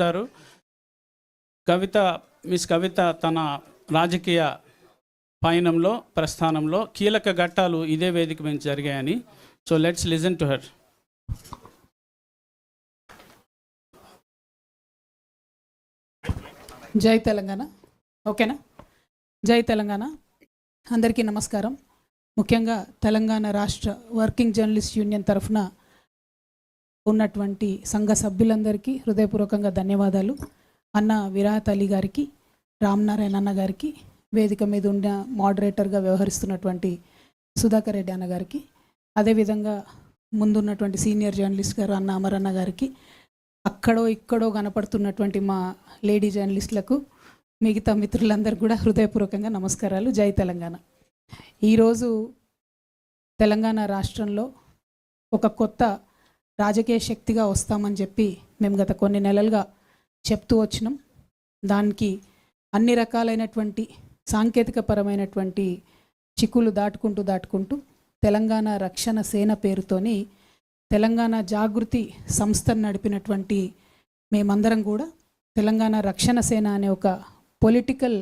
గారు మిస్ కవిత తన రాజకీయ పయనంలో ప్రస్థానంలో కీలక ఘట్టాలు ఇదే వేదిక మీద జరిగాయని. So let's listen to her. జై తెలంగాణ. ఓకేనా? జై తెలంగాణ. అందరికీ నమస్కారం. ముఖ్యంగా తెలంగాణ రాష్ట్ర వర్కింగ్ జర్నలిస్ట్ యూనియన్ తరఫున ఉన్నటువంటి సంఘ సభ్యులందరికీ హృదయపూర్వకంగా ధన్యవాదాలు. అన్న విరాహత్ అలీ గారికి, రామ్నారాయణ అన్న గారికి, వేదిక మీద ఉన్న మోడరేటర్గా వ్యవహరిస్తున్నటువంటి సుధాకర్ రెడ్డి అన్న గారికి, అదేవిధంగా ముందున్నటువంటి సీనియర్ జర్నలిస్ట్ గారు అన్న అమరన్న గారికి, అక్కడో ఇక్కడో కనపడుతున్నటువంటి మా లేడీ జర్నలిస్టులకు, మిగతా మిత్రులందరూ కూడా హృదయపూర్వకంగా నమస్కారాలు. జై తెలంగాణ. ఈరోజు తెలంగాణ రాష్ట్రంలో ఒక కొత్త రాజకీయ శక్తిగా వస్తామని చెప్పి మేము గత కొన్ని నెలలుగా చెప్తూ వచ్చినాం. దానికి అన్ని రకాలైనటువంటి సాంకేతికపరమైనటువంటి చిక్కులు దాటుకుంటూ తెలంగాణ రక్షణ సేన పేరుతోని తెలంగాణ జాగృతి సంస్థను నడిపినటువంటి మేమందరం కూడా తెలంగాణ రక్షణ సేన అనే ఒక పొలిటికల్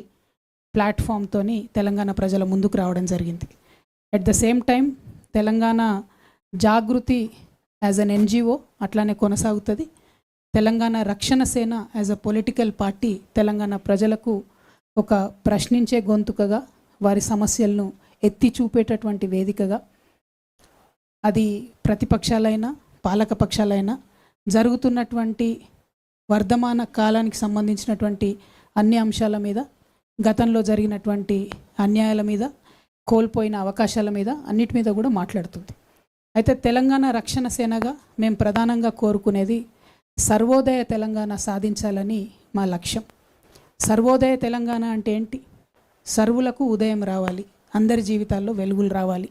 ప్లాట్ఫామ్తోని తెలంగాణ ప్రజల ముందుకు రావడం జరిగింది. At the same time Telangana Jagruthi as an NGO అట్లానే కొనసాగుతుంది. Telangana Rakshana Sena as a political party Telangana ప్రజలకు ఒక ప్రశ్నించే గొంతుకగా, వారి సమస్యలను ఎత్తి చూపేటటువంటి వేదికగా, అది ప్రతిపక్షాలైనా పాలక పక్షాలైనా జరుగుతున్నటువంటి వర్ధమాన కాలానికి సంబంధించినటువంటి అన్ని అంశాల మీద, గతంలో జరిగినటువంటి అన్యాయాల మీద, కోల్పోయిన అవకాశాల మీద, అన్నిటి మీద కూడా మాట్లాడుతుంది. అయితే తెలంగాణ రక్షణ సేనగా మేము ప్రధానంగా కోరుకునేది సర్వోదయ తెలంగాణ సాధించాలని మా లక్ష్యం. సర్వోదయ తెలంగాణ అంటే ఏంటి? సర్వులకు ఉదయం రావాలి, అందరి జీవితాల్లో వెలుగులు రావాలి,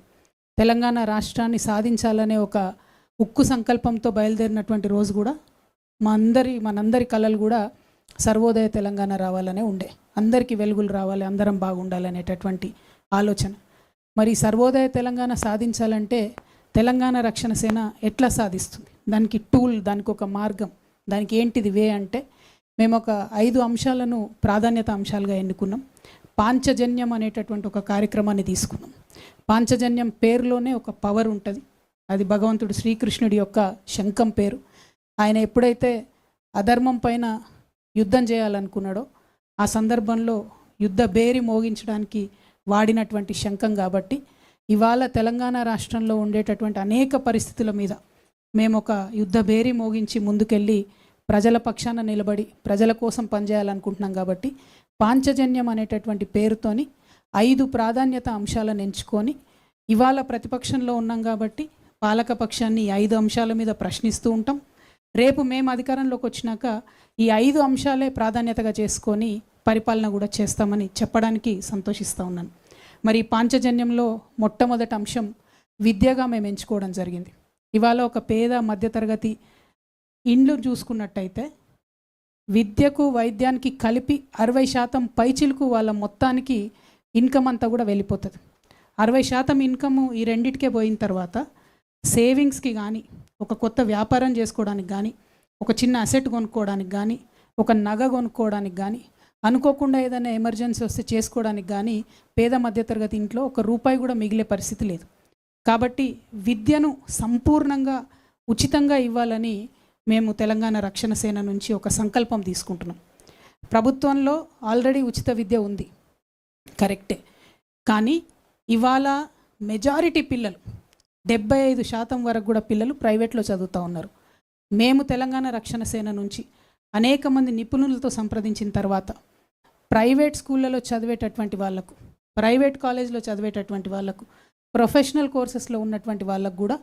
తెలంగాణ రాష్ట్రాన్ని సాధించాలనే ఒక ఉక్కు సంకల్పంతో బయలుదేరినటువంటి రోజు కూడా మనందరి కళలు కూడా సర్వోదయ తెలంగాణ రావాలనే ఉండే. అందరికీ వెలుగులు రావాలి, అందరం బాగుండాలనేటటువంటి ఆలోచన. మరి సర్వోదయ తెలంగాణ సాధించాలంటే తెలంగాణ రక్షణ సేన ఎట్లా సాధిస్తుంది? దానికి టూల్, దానికి ఒక మార్గం, దానికి ఏంటిది వే అంటే మేము ఒక 5 అంశాలను ప్రాధాన్యత అంశాలుగా ఎన్నుకున్నాం. పాంచజన్యం అనేటటువంటి ఒక కార్యక్రమాన్ని తీసుకున్నాం. పాంచజన్యం పేరులోనే ఒక పవర్ ఉంటుంది. అది భగవంతుడు శ్రీకృష్ణుడి యొక్క శంఖం పేరు. ఆయన ఎప్పుడైతే అధర్మం పైన యుద్ధం చేయాలనుకున్నాడో ఆ సందర్భంలో యుద్ధ బేరి మోగించడానికి వాడినటువంటి శంఖం. కాబట్టి ఇవాళ తెలంగాణ రాష్ట్రంలో ఉండేటటువంటి అనేక పరిస్థితుల మీద మేము ఒక యుద్ధ బేరి మోగించి ముందుకెళ్ళి ప్రజల పక్షాన నిలబడి ప్రజల కోసం పనిచేయాలనుకుంటున్నాం. కాబట్టి పాంచజన్యం అనేటటువంటి పేరుతోని 5 ప్రాధాన్యత అంశాలను ఎంచుకొని ఇవాళ ప్రతిపక్షంలో ఉన్నాం కాబట్టి పాలక పక్షాన్ని 5 అంశాల మీద ప్రశ్నిస్తూ ఉంటాం. రేపు మేము అధికారంలోకి వచ్చినాక ఈ 5 అంశాలే ప్రాధాన్యతగా చేసుకొని పరిపాలన కూడా చేస్తామని చెప్పడానికి సంతోషిస్తూ ఉన్నాను. మరి పాంచజన్యంలో మొట్టమొదటి అంశం విద్యగా మేము ఎంచుకోవడం జరిగింది. ఇవాళ ఒక పేద మధ్యతరగతి ఇండ్లు చూసుకున్నట్టయితే విద్యకు వైద్యానికి కలిపి 60% పైచిలకు వాళ్ళ మొత్తానికి ఇన్కమ్ అంతా కూడా వెళ్ళిపోతుంది. 60% ఇన్కమ్ ఈ రెండిటికే పోయిన తర్వాత సేవింగ్స్కి కానీ, ఒక కొత్త వ్యాపారం చేసుకోవడానికి కానీ, ఒక చిన్న అసెట్ కొనుక్కోవడానికి కానీ, ఒక నగ కొనుక్కోవడానికి కానీ, అనుకోకుండా ఏదైనా ఎమర్జెన్సీ వస్తే చేసుకోవడానికి కానీ పేద మధ్యతరగతి ఇంట్లో ఒక రూపాయి కూడా మిగిలే పరిస్థితి లేదు. కాబట్టి విద్యను సంపూర్ణంగా ఉచితంగా ఇవ్వాలని మేము తెలంగాణ రక్షణ సేన నుంచి ఒక సంకల్పం తీసుకుంటున్నాం. ప్రభుత్వంలో ఆల్రెడీ ఉచిత విద్య ఉంది, కరెక్టే. కానీ ఇవాళ మెజారిటీ పిల్లలు 75% వరకు కూడా పిల్లలు ప్రైవేట్లో చదువుతూ ఉన్నారు. మేము తెలంగాణ రక్షణ సేన నుంచి అనేక మంది నిపుణులతో సంప్రదించిన తర్వాత ప్రైవేట్ స్కూళ్ళలో చదివేటటువంటి వాళ్లకు, ప్రైవేట్ కాలేజ్లో చదివేటటువంటి వాళ్లకు, ప్రొఫెషనల్ కోర్సెస్లో ఉన్నటువంటి వాళ్ళకు కూడా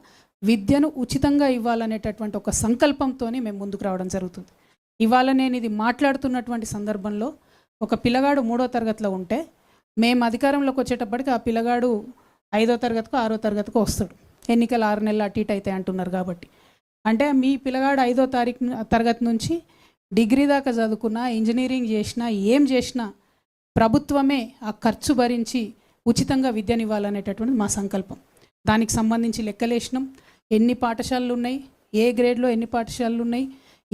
విద్యను ఉచితంగా ఇవ్వాలనేటటువంటి ఒక సంకల్పంతో మేము ముందుకు రావడం జరుగుతుంది. ఇవాళ నేను ఇది మాట్లాడుతున్నటువంటి సందర్భంలో ఒక పిల్లగాడు 3వ తరగతిలో ఉంటే మేము అధికారంలోకి వచ్చేటప్పటికి ఆ పిల్లగాడు 5వ తరగతికో 6వ తరగతికో వస్తాడు. ఎన్నికలు 6 నెలలు అటు ఇటు అవుతాయి అంటున్నారు. కాబట్టి అంటే మీ పిల్లగాడు 5వ తరగతి నుంచి డిగ్రీ దాకా చదువుకున్నా, ఇంజనీరింగ్ చేసినా, ఏం చేసినా ప్రభుత్వమే ఆ ఖర్చు భరించి ఉచితంగా విద్యనివ్వాలనేటటువంటి మా సంకల్పం. దానికి సంబంధించి లెక్కలేసినాం. ఎన్ని పాఠశాలలు ఉన్నాయి, ఏ గ్రేడ్లో ఎన్ని పాఠశాలలు ఉన్నాయి,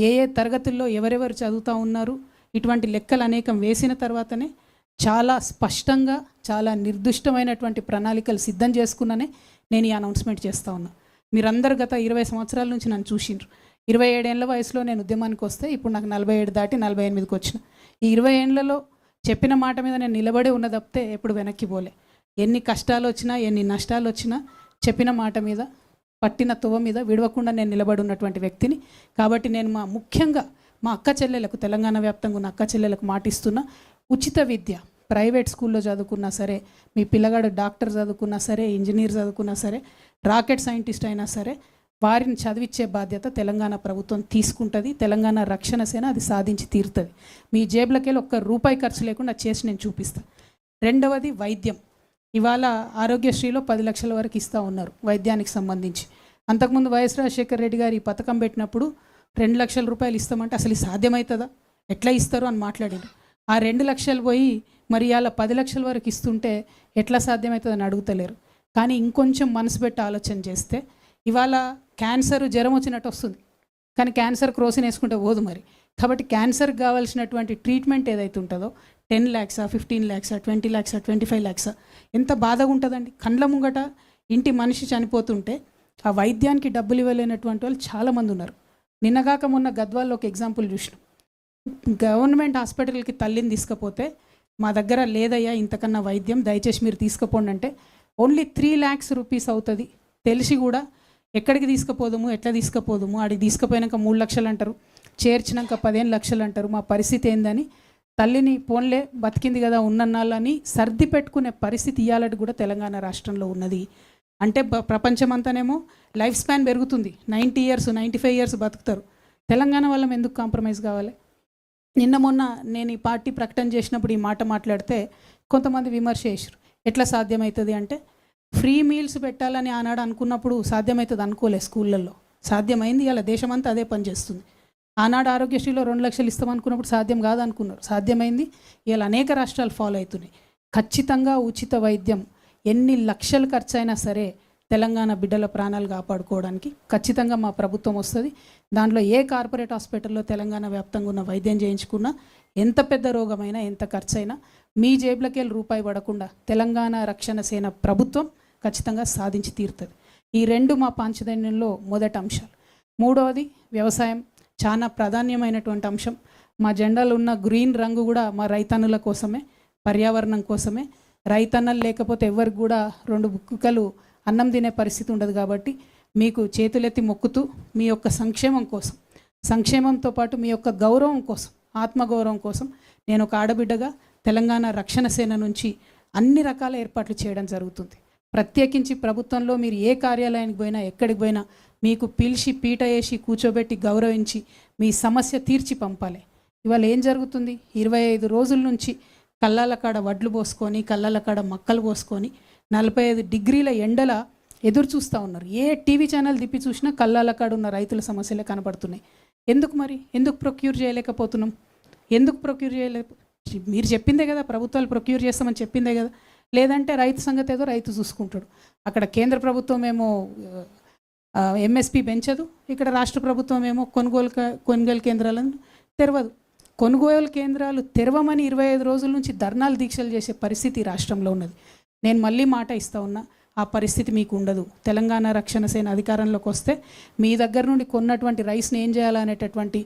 ఏ ఏ తరగతుల్లో ఎవరెవరు చదువుతూ ఉన్నారు, ఇటువంటి లెక్కలు అనేకం వేసిన తర్వాతనే చాలా స్పష్టంగా చాలా నిర్దిష్టమైనటువంటి ప్రణాళికలు సిద్ధం చేసుకున్ననే నేను ఈ అనౌన్స్మెంట్ చేస్తూ ఉన్నా. మీరందరూ గత 20 సంవత్సరాల నుంచి నన్ను చూసిండ్రు. 27 ఏళ్ల వయసులో నేను ఉద్యమానికి వస్తే ఇప్పుడు నాకు 47 దాటి 48కి వచ్చిన. ఈ 20 ఏళ్లలో చెప్పిన మాట మీద నేను నిలబడి ఉన్న తప్పితే ఎప్పుడు వెనక్కి పోలే. ఎన్ని కష్టాలు వచ్చినా ఎన్ని నష్టాలు వచ్చినా చెప్పిన మాట మీద పట్టిన తువ్వ మీద విడవకుండా నేను నిలబడి ఉన్నటువంటి వ్యక్తిని. కాబట్టి నేను ముఖ్యంగా మా అక్క చెల్లెలకు, తెలంగాణ వ్యాప్తంగా ఉన్న అక్క చెల్లెలకు మాటిస్తున్నా, ఉచిత విద్య ప్రైవేట్ స్కూల్లో చదువుకున్నా సరే, మీ పిల్లగాడు డాక్టర్ చదువుకున్నా సరే, ఇంజనీర్ చదువుకున్నా సరే, రాకెట్ సైంటిస్ట్ అయినా సరే, వారిని చదివించే బాధ్యత తెలంగాణ ప్రభుత్వం తీసుకుంటుంది. తెలంగాణ రక్షణ సేన అది సాధించి తీరుతుంది. మీ జేబులకెళ్ళి ₹1 ఖర్చు లేకుండా చేసి నేను చూపిస్తాను. రెండవది వైద్యం. ఇవాళ ఆరోగ్యశ్రీలో 10 లక్షల వరకు ఇస్తూ ఉన్నారు వైద్యానికి సంబంధించి. అంతకుముందు వైఎస్ రాజశేఖర రెడ్డి గారు ఈ పథకం పెట్టినప్పుడు ₹2 లక్షల ఇస్తామంటే అసలు సాధ్యమవుతుందా, ఎట్లా ఇస్తారు అని మాట్లాడారు. ఆ 2 లక్షలు పోయి మరి ఇలా 10 లక్షల వరకు ఇస్తుంటే ఎట్లా సాధ్యమవుతుందని అడుగుతలేరు. కానీ ఇంకొంచెం మనసు పెట్టి ఆలోచన చేస్తే ఇవాళ క్యాన్సర్ జ్వరం వచ్చినట్టు వస్తుంది, కానీ క్యాన్సర్ క్రోసిన్ వేసుకుంటే పోదు మరి. కాబట్టి క్యాన్సర్కి కావాల్సినటువంటి ట్రీట్మెంట్ ఏదైతే ఉంటుందో 10 లక్షా, 15 లక్షా, 20 లక్షా, 25 లక్షా, ఎంత బాధగా ఉంటుందండి. కండ్ల ముంగట ఇంటి మనిషి చనిపోతుంటే ఆ వైద్యానికి డబ్బులు ఇవ్వలేనటువంటి వాళ్ళు చాలామంది ఉన్నారు. నిన్నగాక మొన్న గద్వాల్లో ఒక ఎగ్జాంపుల్ చూసినాం. గవర్నమెంట్ హాస్పిటల్కి తల్లిని తీసుకపోతే మా దగ్గర లేదయ్యా ఇంతకన్నా వైద్యం, దయచేసి మీరు తీసుకుపోండి అంటే ఓన్లీ ₹3 lakhs అవుతుంది. తెలిసి కూడా ఎక్కడికి తీసుకుపోదాము, ఎట్లా తీసుకుపోదాము, ఆడికి తీసుకుపోయాక 3 లక్షలు అంటారు, చేర్చినాక 15 లక్షలు అంటారు. మా పరిస్థితి ఏందని తల్లిని పోన్లే బతికింది కదా ఉన్నన్నాళ్ళని సర్ది పెట్టుకునే పరిస్థితి ఇవ్వాలని కూడా తెలంగాణ రాష్ట్రంలో ఉన్నది. అంటే ప్రపంచమంతానేమో లైఫ్ స్పాన్ పెరుగుతుంది, 90 years 95 years బతుకుతారు. తెలంగాణ వాళ్ళం ఎందుకు కాంప్రమైజ్ కావాలి? నిన్న మొన్న నేను ఈ పార్టీ ప్రకటన చేసినప్పుడు ఈ మాట మాట్లాడితే కొంతమంది విమర్శ చేశారు. ఎట్లా సాధ్యమవుతుంది అంటే, ఫ్రీ మీల్స్ పెట్టాలని ఆనాడు అనుకున్నప్పుడు సాధ్యమవుతుంది అనుకోలే. స్కూళ్ళల్లో సాధ్యమైంది. ఇలా దేశమంతా అదే పనిచేస్తుంది. ఆనాడు ఆరోగ్యశ్రీలో 2 లక్షలు ఇస్తామనుకున్నప్పుడు సాధ్యం కాదనుకున్నారు, సాధ్యమైంది. ఇలా అనేక రాష్ట్రాలు ఫాలో అవుతున్నాయి. ఖచ్చితంగా ఉచిత వైద్యం ఎన్ని లక్షలు ఖర్చు అయినా సరే తెలంగాణ బిడ్డల ప్రాణాలు కాపాడుకోవడానికి ఖచ్చితంగా మా ప్రభుత్వం వస్తుంది. దాంట్లో ఏ కార్పొరేట్ హాస్పిటల్లో తెలంగాణ వ్యాప్తంగా ఉన్న వైద్యం చేయించుకున్నా, ఎంత పెద్ద రోగమైనా, ఎంత ఖర్చు అయినా మీ జేబులకి ₹1 పడకుండా తెలంగాణ రక్షణ సేన ప్రభుత్వం ఖచ్చితంగా సాధించి తీరుతుంది. ఈ 2 మా పాంచజన్యంలో మొదటి అంశాలు. మూడవది వ్యవసాయం, చాలా ప్రాధాన్యమైనటువంటి అంశం. మా జెండాలో ఉన్న గ్రీన్ రంగు కూడా మా రైతన్నుల కోసమే, పర్యావరణం కోసమే. రైతన్నలు లేకపోతే ఎవరికి కూడా 2 బుక్కలు అన్నం తినే పరిస్థితి ఉండదు. కాబట్టి మీకు చేతులెత్తి మొక్కుతూ మీ యొక్క సంక్షేమం కోసం, సంక్షేమంతో పాటు మీ యొక్క గౌరవం కోసం, ఆత్మగౌరవం కోసం నేను ఒక ఆడబిడ్డగా తెలంగాణ రక్షణ సేన నుంచి అన్ని రకాల ఏర్పాట్లు చేయడం జరుగుతుంది. ప్రత్యేకించి ప్రభుత్వంలో మీరు ఏ కార్యాలయానికి పోయినా, ఎక్కడికి పోయినా మీకు పిలిచి పీట వేసి కూర్చోబెట్టి గౌరవించి మీ సమస్య తీర్చి పంపాలి. ఇవాళ ఏం జరుగుతుంది? 25 రోజుల నుంచి కళ్ళాల కాడ వడ్లు పోసుకొని, కళ్ళాల కాడ మక్కలు పోసుకొని 45 డిగ్రీల ఎండల ఎదురు చూస్తూ ఉన్నారు. ఏ టీవీ ఛానల్ తిప్పి చూసినా కళ్ళాల కాడ ఉన్న రైతుల సమస్యలే కనబడుతున్నాయి. ఎందుకు మరి? ఎందుకు ప్రొక్యూర్ చేయలేకపోతున్నాం? ఎందుకు ప్రొక్యూర్ మీరు చెప్పిందే కదా, ప్రభుత్వాలు ప్రొక్యూర్ చేస్తామని చెప్పిందే కదా. లేదంటే రైతు సంగతి ఏదో రైతు చూసుకుంటాడు. అక్కడ కేంద్ర ప్రభుత్వం ఏమో ఎంఎస్పి పెంచదు, ఇక్కడ రాష్ట్ర ప్రభుత్వం ఏమో కొనుగోలు కేంద్రాలను తెరవదు. కొనుగోలు కేంద్రాలు తెరవమని 25 రోజుల నుంచి ధర్నాలు దీక్షలు చేసే పరిస్థితి రాష్ట్రంలో ఉన్నది. నేను మళ్ళీ మాట ఇస్తూ ఉన్నా, ఆ పరిస్థితి మీకు ఉండదు. తెలంగాణ రక్షణ సేన అధికారంలోకి వస్తే మీ దగ్గర నుండి కొన్నటువంటి రైస్ని ఏం చేయాలనేటటువంటి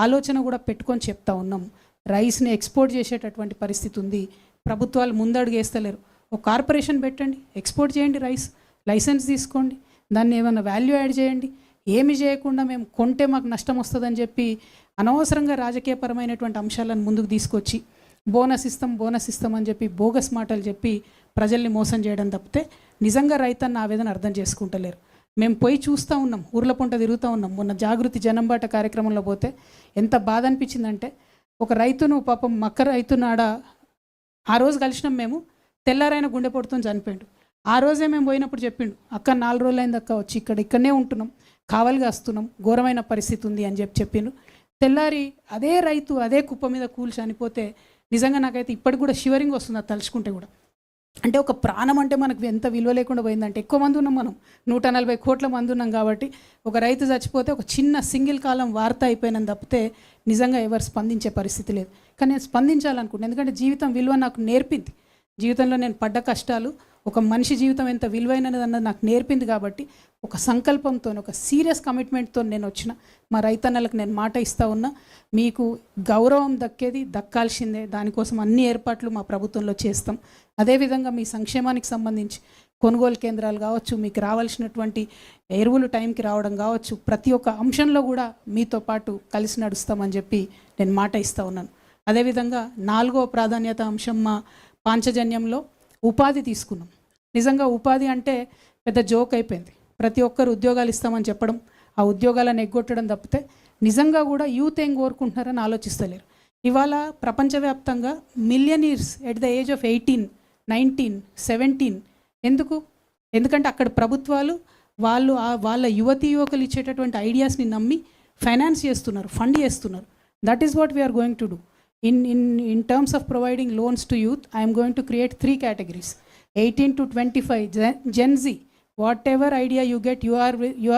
ఆలోచన కూడా పెట్టుకొని చెప్తా ఉన్నాం. రైస్ని ఎక్స్పోర్ట్ చేసేటటువంటి పరిస్థితి ఉంది. ప్రభుత్వాలు ముందడుగు వేస్తలేరు. ఒక కార్పొరేషన్ పెట్టండి, ఎక్స్పోర్ట్ చేయండి రైస్, లైసెన్స్ తీసుకోండి, దాన్ని ఏమైనా వాల్యూ యాడ్ చేయండి. ఏమి చేయకుండా మేము కొంటే మాకు నష్టం వస్తుందని చెప్పి అనవసరంగా రాజకీయపరమైనటువంటి అంశాలను ముందుకు తీసుకొచ్చి బోనస్ ఇస్తాం అని చెప్పి బోగస్ మాటలు చెప్పి ప్రజల్ని మోసం చేయడం తప్పితే నిజంగా రైతన్న ఆవేదన అర్థం చేసుకుంటలేరు. మేము పోయి చూస్తూ ఉన్నాం, ఊర్ల పొంట తిరుగుతూ ఉన్నాం. మొన్న జాగృతి జనంబాట కార్యక్రమంలో పోతే ఎంత బాధ అనిపించిందంటే, ఒక రైతును పాపం మక్క రైతునాడ ఆ రోజు కలిసినాం మేము, తెల్లారైన గుండెపోటుతో చనిపోయిండు. ఆ రోజే మేము పోయినప్పుడు చెప్పిండు, అక్క 4 రోజులు అయింది అక్క వచ్చి ఇక్కడనే ఉంటున్నాం, కావలిగా వస్తున్నాం, ఘోరమైన పరిస్థితి ఉంది అని చెప్పిండు. తెల్లారి అదే రైతు అదే కుప్ప మీద కూలి చనిపోతే నిజంగా నాకైతే ఇప్పటికి కూడా షివరింగ్ వస్తుంది అది తలుచుకుంటే కూడా. అంటే ఒక ప్రాణం అంటే మనకు ఎంత విలువ లేకుండా పోయిందంటే, ఎక్కువ మంది ఉన్నాం మనం, 140 కోట్ల మంది ఉన్నాం కాబట్టి ఒక రైతు చచ్చిపోతే ఒక చిన్న సింగిల్ కాలం వార్త అయిపోయినని తప్పితే నిజంగా ఎవరు స్పందించే పరిస్థితి లేదు. కానీ నేను స్పందించాలనుకుంటున్నాను, ఎందుకంటే జీవితం విలువ నాకు నేర్పింది. జీవితంలో నేను పడ్డ కష్టాలు, ఒక మనిషి జీవితం ఎంత విలువైనది అన్నది నాకు నేర్పింది. కాబట్టి ఒక సంకల్పంతో, ఒక సీరియస్ కమిట్మెంట్తో నేను వచ్చిన మా రైతన్నలకు నేను మాట ఇస్తూ ఉన్నా, మీకు గౌరవం దక్కేది దక్కాల్సిందే. దానికోసం అన్ని ఏర్పాట్లు మా ప్రభుత్వంలో చేస్తాం. అదేవిధంగా మీ సంక్షేమానికి సంబంధించి కొనుగోలు కేంద్రాలు కావచ్చు, మీకు రావాల్సినటువంటి ఎరువులు టైంకి రావడం కావచ్చు, ప్రతి ఒక్క అంశంలో కూడా మీతో పాటు కలిసి నడుస్తామని చెప్పి నేను మాట ఇస్తూ ఉన్నాను. అదేవిధంగా 4వ ప్రాధాన్యత అంశం మా పాంచజన్యంలో ఉపాధి తీసుకున్నాం. నిజంగా ఉపాధి అంటే పెద్ద జోక్ అయిపోయింది. ప్రతి ఒక్కరు ఉద్యోగాలు ఇస్తామని చెప్పడం, ఆ ఉద్యోగాలను ఎగ్గొట్టడం తప్పితే నిజంగా కూడా యూత్ ఏం కోరుకుంటున్నారని ఆలోచిస్తలేరు. ఇవాళ ప్రపంచవ్యాప్తంగా millionaires at the age of 18, 19, 17. ఎందుకంటే అక్కడ ప్రభుత్వాలు వాళ్ళ యువతీ యువకులు ఇచ్చేటటువంటి ఐడియాస్ని నమ్మి ఫైనాన్స్ చేస్తున్నారు, ఫండ్ చేస్తున్నారు. That is what we're going to do. In terms of providing loans to youth, I am going to create 3 categories. 18 to 25, Gen Z. Whatever idea you get, you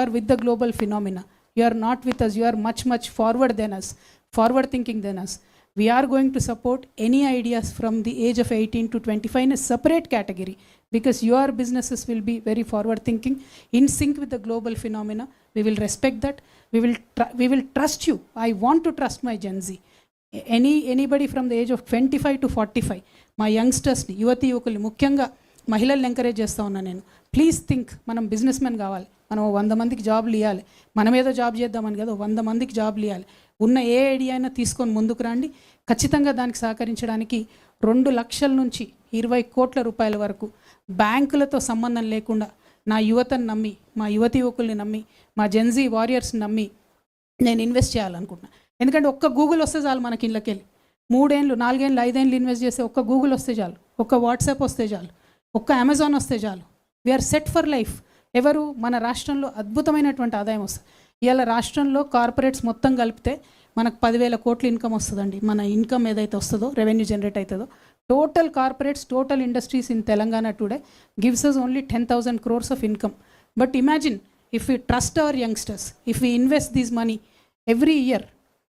are with the global phenomena. You are not with us. You are much forward than us, forward thinking than us. We are going to support any ideas from the age of 18 to 25 in a separate category, because your businesses will be very forward thinking, in sync with the global phenomena. We will respect that. We will trust you. I want to trust my Gen Z. Anybody from the age of 25 to 45, మా యంగ్స్టర్స్ని, యువతి యువకుల్ని, ముఖ్యంగా మహిళల్ని encourage చేస్తూ ఉన్నాను నేను. Please think, మనం business men కావాలి, మనం 100 మందికి జాబ్లు ఇవ్వాలి. మనం ఏదో జాబ్ చేద్దామని కదా, 100 మందికి జాబ్లు ఇవ్వాలి. ఉన్న ఏ ఐడియా అయినా తీసుకొని ముందుకు రండి. ఖచ్చితంగా దానికి సహకరించడానికి 2 లక్షల నుంచి 20 కోట్ల రూపాయల వరకు బ్యాంకులతో సంబంధం లేకుండా నా యువతను నమ్మి, మా యువతి యువకుల్ని నమ్మి, మా జెన్జీ వారియర్స్ని నమ్మి నేను ఇన్వెస్ట్ చేయాలనుకుంటున్నాను. ఎందుకంటే ఒక్క గూగుల్ వస్తే చాలు మనకి ఇళ్ళకెళ్ళి. 3 ఏళ్ళు, 4 ఏళ్ళు, 5 ఏళ్ళు ఇన్వెస్ట్ చేస్తే ఒక్క గూగుల్ వస్తే చాలు, ఒక్క వాట్సాప్ వస్తే చాలు, ఒక్క అమెజాన్ వస్తే చాలు. We're set for life. ఎవరు? మన రాష్ట్రంలో అద్భుతమైనటువంటి ఆదాయం వస్తుంది. ఇవాళ రాష్ట్రంలో కార్పొరేట్స్ మొత్తం కలిపితే మనకు 10,000 కోట్ల ఇన్కమ్ వస్తుందండి. మన ఇన్కమ్ ఏదైతే వస్తుందో, రెవెన్యూ జనరేట్ అవుతుందో, total corporates, total industries in Telangana today gives us only 10,000 crores of income. But imagine if we trust our youngsters, if we invest this money every year,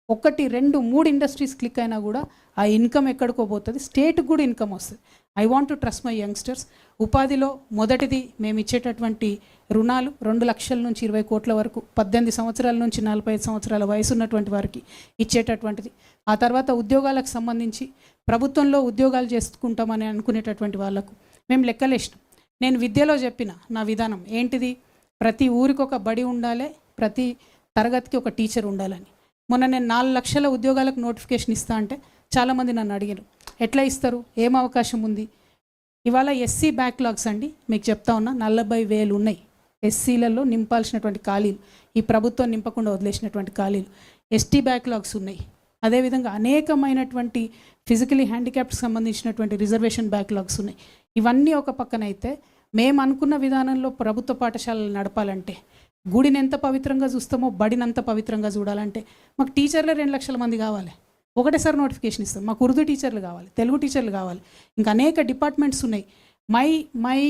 1, 2, 3 industries click అయినా కూడా ఆ income ఎక్కడికో పోతుంది, స్టేట్కి కూడా income వస్తుంది. I want to trust my youngsters. ఉపాధిలో మొదటిది మేము ఇచ్చేటటువంటి రుణాలు 2 లక్షల నుంచి 20 కోట్ల వరకు, 18 సంవత్సరాల నుంచి 45 సంవత్సరాల వయసు ఉన్నటువంటి వారికి ఇచ్చేటటువంటిది. ఆ తర్వాత ఉద్యోగాలకు సంబంధించి ప్రభుత్వంలో ఉద్యోగాలు చేసుకుంటామని అనుకునేటటువంటి వాళ్ళకు మేము లెక్కలేసినాం. నేను విద్యలో చెప్పిన నా విధానం ఏంటిది? ప్రతి ఊరికి ఒక బడి ఉండాలి, ప్రతి తరగతికి ఒక టీచర్ ఉండాలని. మొన్న నేను 4 లక్షల ఉద్యోగాలకు నోటిఫికేషన్ ఇస్తా అంటే చాలామంది నన్ను అడిగారు, ఎట్లా ఇస్తారు, ఏం అవకాశం ఉంది? ఇవాళ ఎస్సీ బ్యాక్లాగ్స్ అండి, మీకు చెప్తా ఉన్నా, 40,000 ఉన్నాయి ఎస్సీలలో నింపాల్సినటువంటి ఖాళీలు, ఈ ప్రభుత్వం నింపకుండా వదిలేసినటువంటి ఖాళీలు. ఎస్టీ బ్యాక్లాగ్స్ ఉన్నాయి. అదేవిధంగా అనేకమైనటువంటి ఫిజికలీ హ్యాండిక్యాప్డ్కి సంబంధించినటువంటి రిజర్వేషన్ బ్యాక్లాగ్స్ ఉన్నాయి. ఇవన్నీ ఒక పక్కన అయితే, మేము అనుకున్న విధానంలో ప్రభుత్వ పాఠశాలలు నడపాలంటే, గుడిని ఎంత పవిత్రంగా చూస్తామో బడిని అంత పవిత్రంగా చూడాలంటే మాకు టీచర్లే 2 లక్షల మంది కావాలి. ఒకటేసారి నోటిఫికేషన్ ఇస్తాం. మాకు ఉర్దూ టీచర్లు కావాలి, తెలుగు టీచర్లు కావాలి, ఇంకా అనేక డిపార్ట్మెంట్స్ ఉన్నాయి. My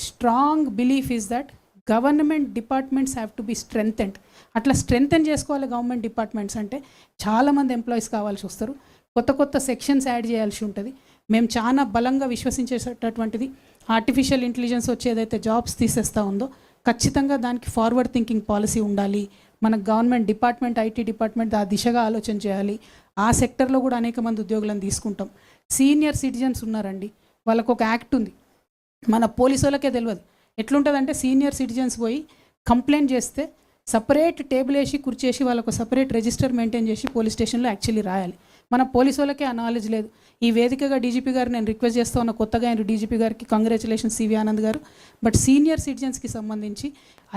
strong belief is that government departments have to be స్ట్రెంథెండ్. అట్లా స్ట్రెంథెన్ చేసుకోవాలి గవర్నమెంట్ డిపార్ట్మెంట్స్ అంటే. చాలామంది ఎంప్లాయీస్ కావాల్సి వస్తారు, కొత్త సెక్షన్స్ యాడ్ చేయాల్సి ఉంటుంది. మేము చాలా బలంగా విశ్వసించేటటువంటిది ఆర్టిఫిషియల్ ఇంటెలిజెన్స్ వచ్చేదైతే జాబ్స్ తీసేస్తూ ఉందో, ఖచ్చితంగా దానికి ఫార్వర్డ్ థింకింగ్ పాలసీ ఉండాలి. మన గవర్నమెంట్ డిపార్ట్మెంట్, ఐటీ డిపార్ట్మెంట్ ఆ దిశగా ఆలోచన చేయాలి. ఆ సెక్టర్లో కూడా అనేక మంది ఉద్యోగులను తీసుకుంటాం. సీనియర్ సిటిజన్స్ ఉన్నారండి, వాళ్ళకు ఒక యాక్ట్ ఉంది, మన పోలీసు వాళ్ళకే తెలియదు. ఎట్లుంటుందంటే, సీనియర్ సిటిజన్స్ పోయి కంప్లైంట్ చేస్తే సపరేట్ టేబుల్ వేసి కుర్చేసి వాళ్ళకు సపరేట్ రిజిస్టర్ మెయింటైన్ చేసి పోలీస్ స్టేషన్లో యాక్చువల్లీ రాయాలి. మన పోలీసు వాళ్ళకే ఆ నాలెడ్జ్ లేదు. ఈ వేదికగా డీజీపీ గారు నేను రిక్వెస్ట్ చేస్తూ ఉన్న, కొత్తగా ఆయన డీజీపీ గారికి కంగ్రాచులేషన్స్ సివి ఆనంద్ గారు. బట్ సీనియర్ సిటిజన్స్కి సంబంధించి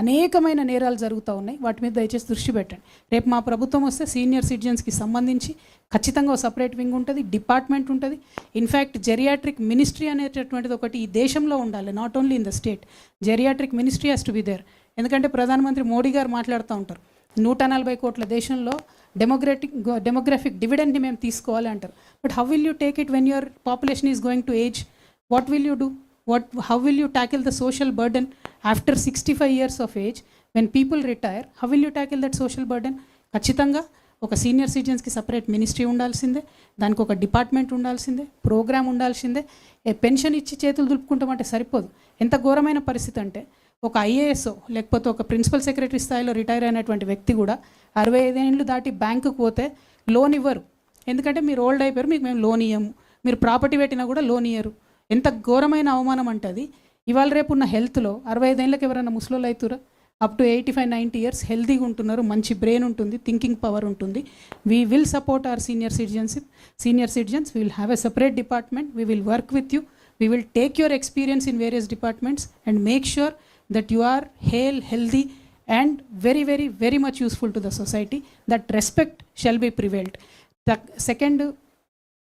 అనేకమైన నేరాలు జరుగుతూ ఉన్నాయి, వాటి మీద దయచేసి దృష్టి పెట్టండి. రేపు మా ప్రభుత్వం వస్తే సీనియర్ సిటిజన్స్కి సంబంధించి ఖచ్చితంగా ఒక సపరేట్ వింగ్ ఉంటుంది, డిపార్ట్మెంట్ ఉంటుంది. ఇన్ఫ్యాక్ట్ జెరియాట్రిక్ మినిస్ట్రీ అనేటటువంటిది ఒకటి ఈ దేశంలో ఉండాలి, not only in the state. Geriatric ministry has to be there. ఎందుకంటే ప్రధానమంత్రి మోడీ గారు మాట్లాడుతూ ఉంటారు, 140 కోట్ల దేశంలో డెమోగ్రఫిక్ డివిడెండ్ని మేము తీసుకోవాలి అంటారు. But how will you take it when your population is going to age? What will you do? how will you tackle the social burden after 65 years of age when people retire? How will you tackle that social burden? ఖచ్చితంగా ఒక senior సిటిజన్స్కి separate ministry ఉండాల్సిందే, దానికి ఒక department ఉండాల్సిందే, programme ఉండాల్సిందే. Pension ఇచ్చి చేతులు దులుపుకుంటామంటే సరిపోదు. ఎంత ఘోరమైన పరిస్థితి అంటే ఒక ఐఏఎస్ లేకపోతే ఒక ప్రిన్సిపల్ సెక్రటరీ స్థాయిలో రిటైర్ అయినటువంటి వ్యక్తి కూడా 65 ఏళ్ళు దాటి బ్యాంకుకు పోతే లోన్ ఇవ్వరు. ఎందుకంటే మీరు ఓల్డ్ అయిపోయారు, మీకు మేము లోన్ ఇవ్వము. మీరు ప్రాపర్టీ పెట్టినా కూడా లోన్ ఇవ్వరు. ఎంత ఘోరమైన అవమానం అంటే అది. ఇవాళ రేపు ఉన్న హెల్త్లో 65 ఏళ్ళకి ఎవరైనా ముసలోళ్ళు అవుతారా? అప్ టు 85-90 ఇయర్స్ హెల్తీగా ఉంటున్నారు, మంచి బ్రెయిన్ ఉంటుంది, థింకింగ్ పవర్ ఉంటుంది. We will support our senior citizens. We will have a separate department. We will work with you. We will take your experience in various departments and make sure that you are hale, healthy and very, very, very much useful to the society. That respect shall be prevailed. The second,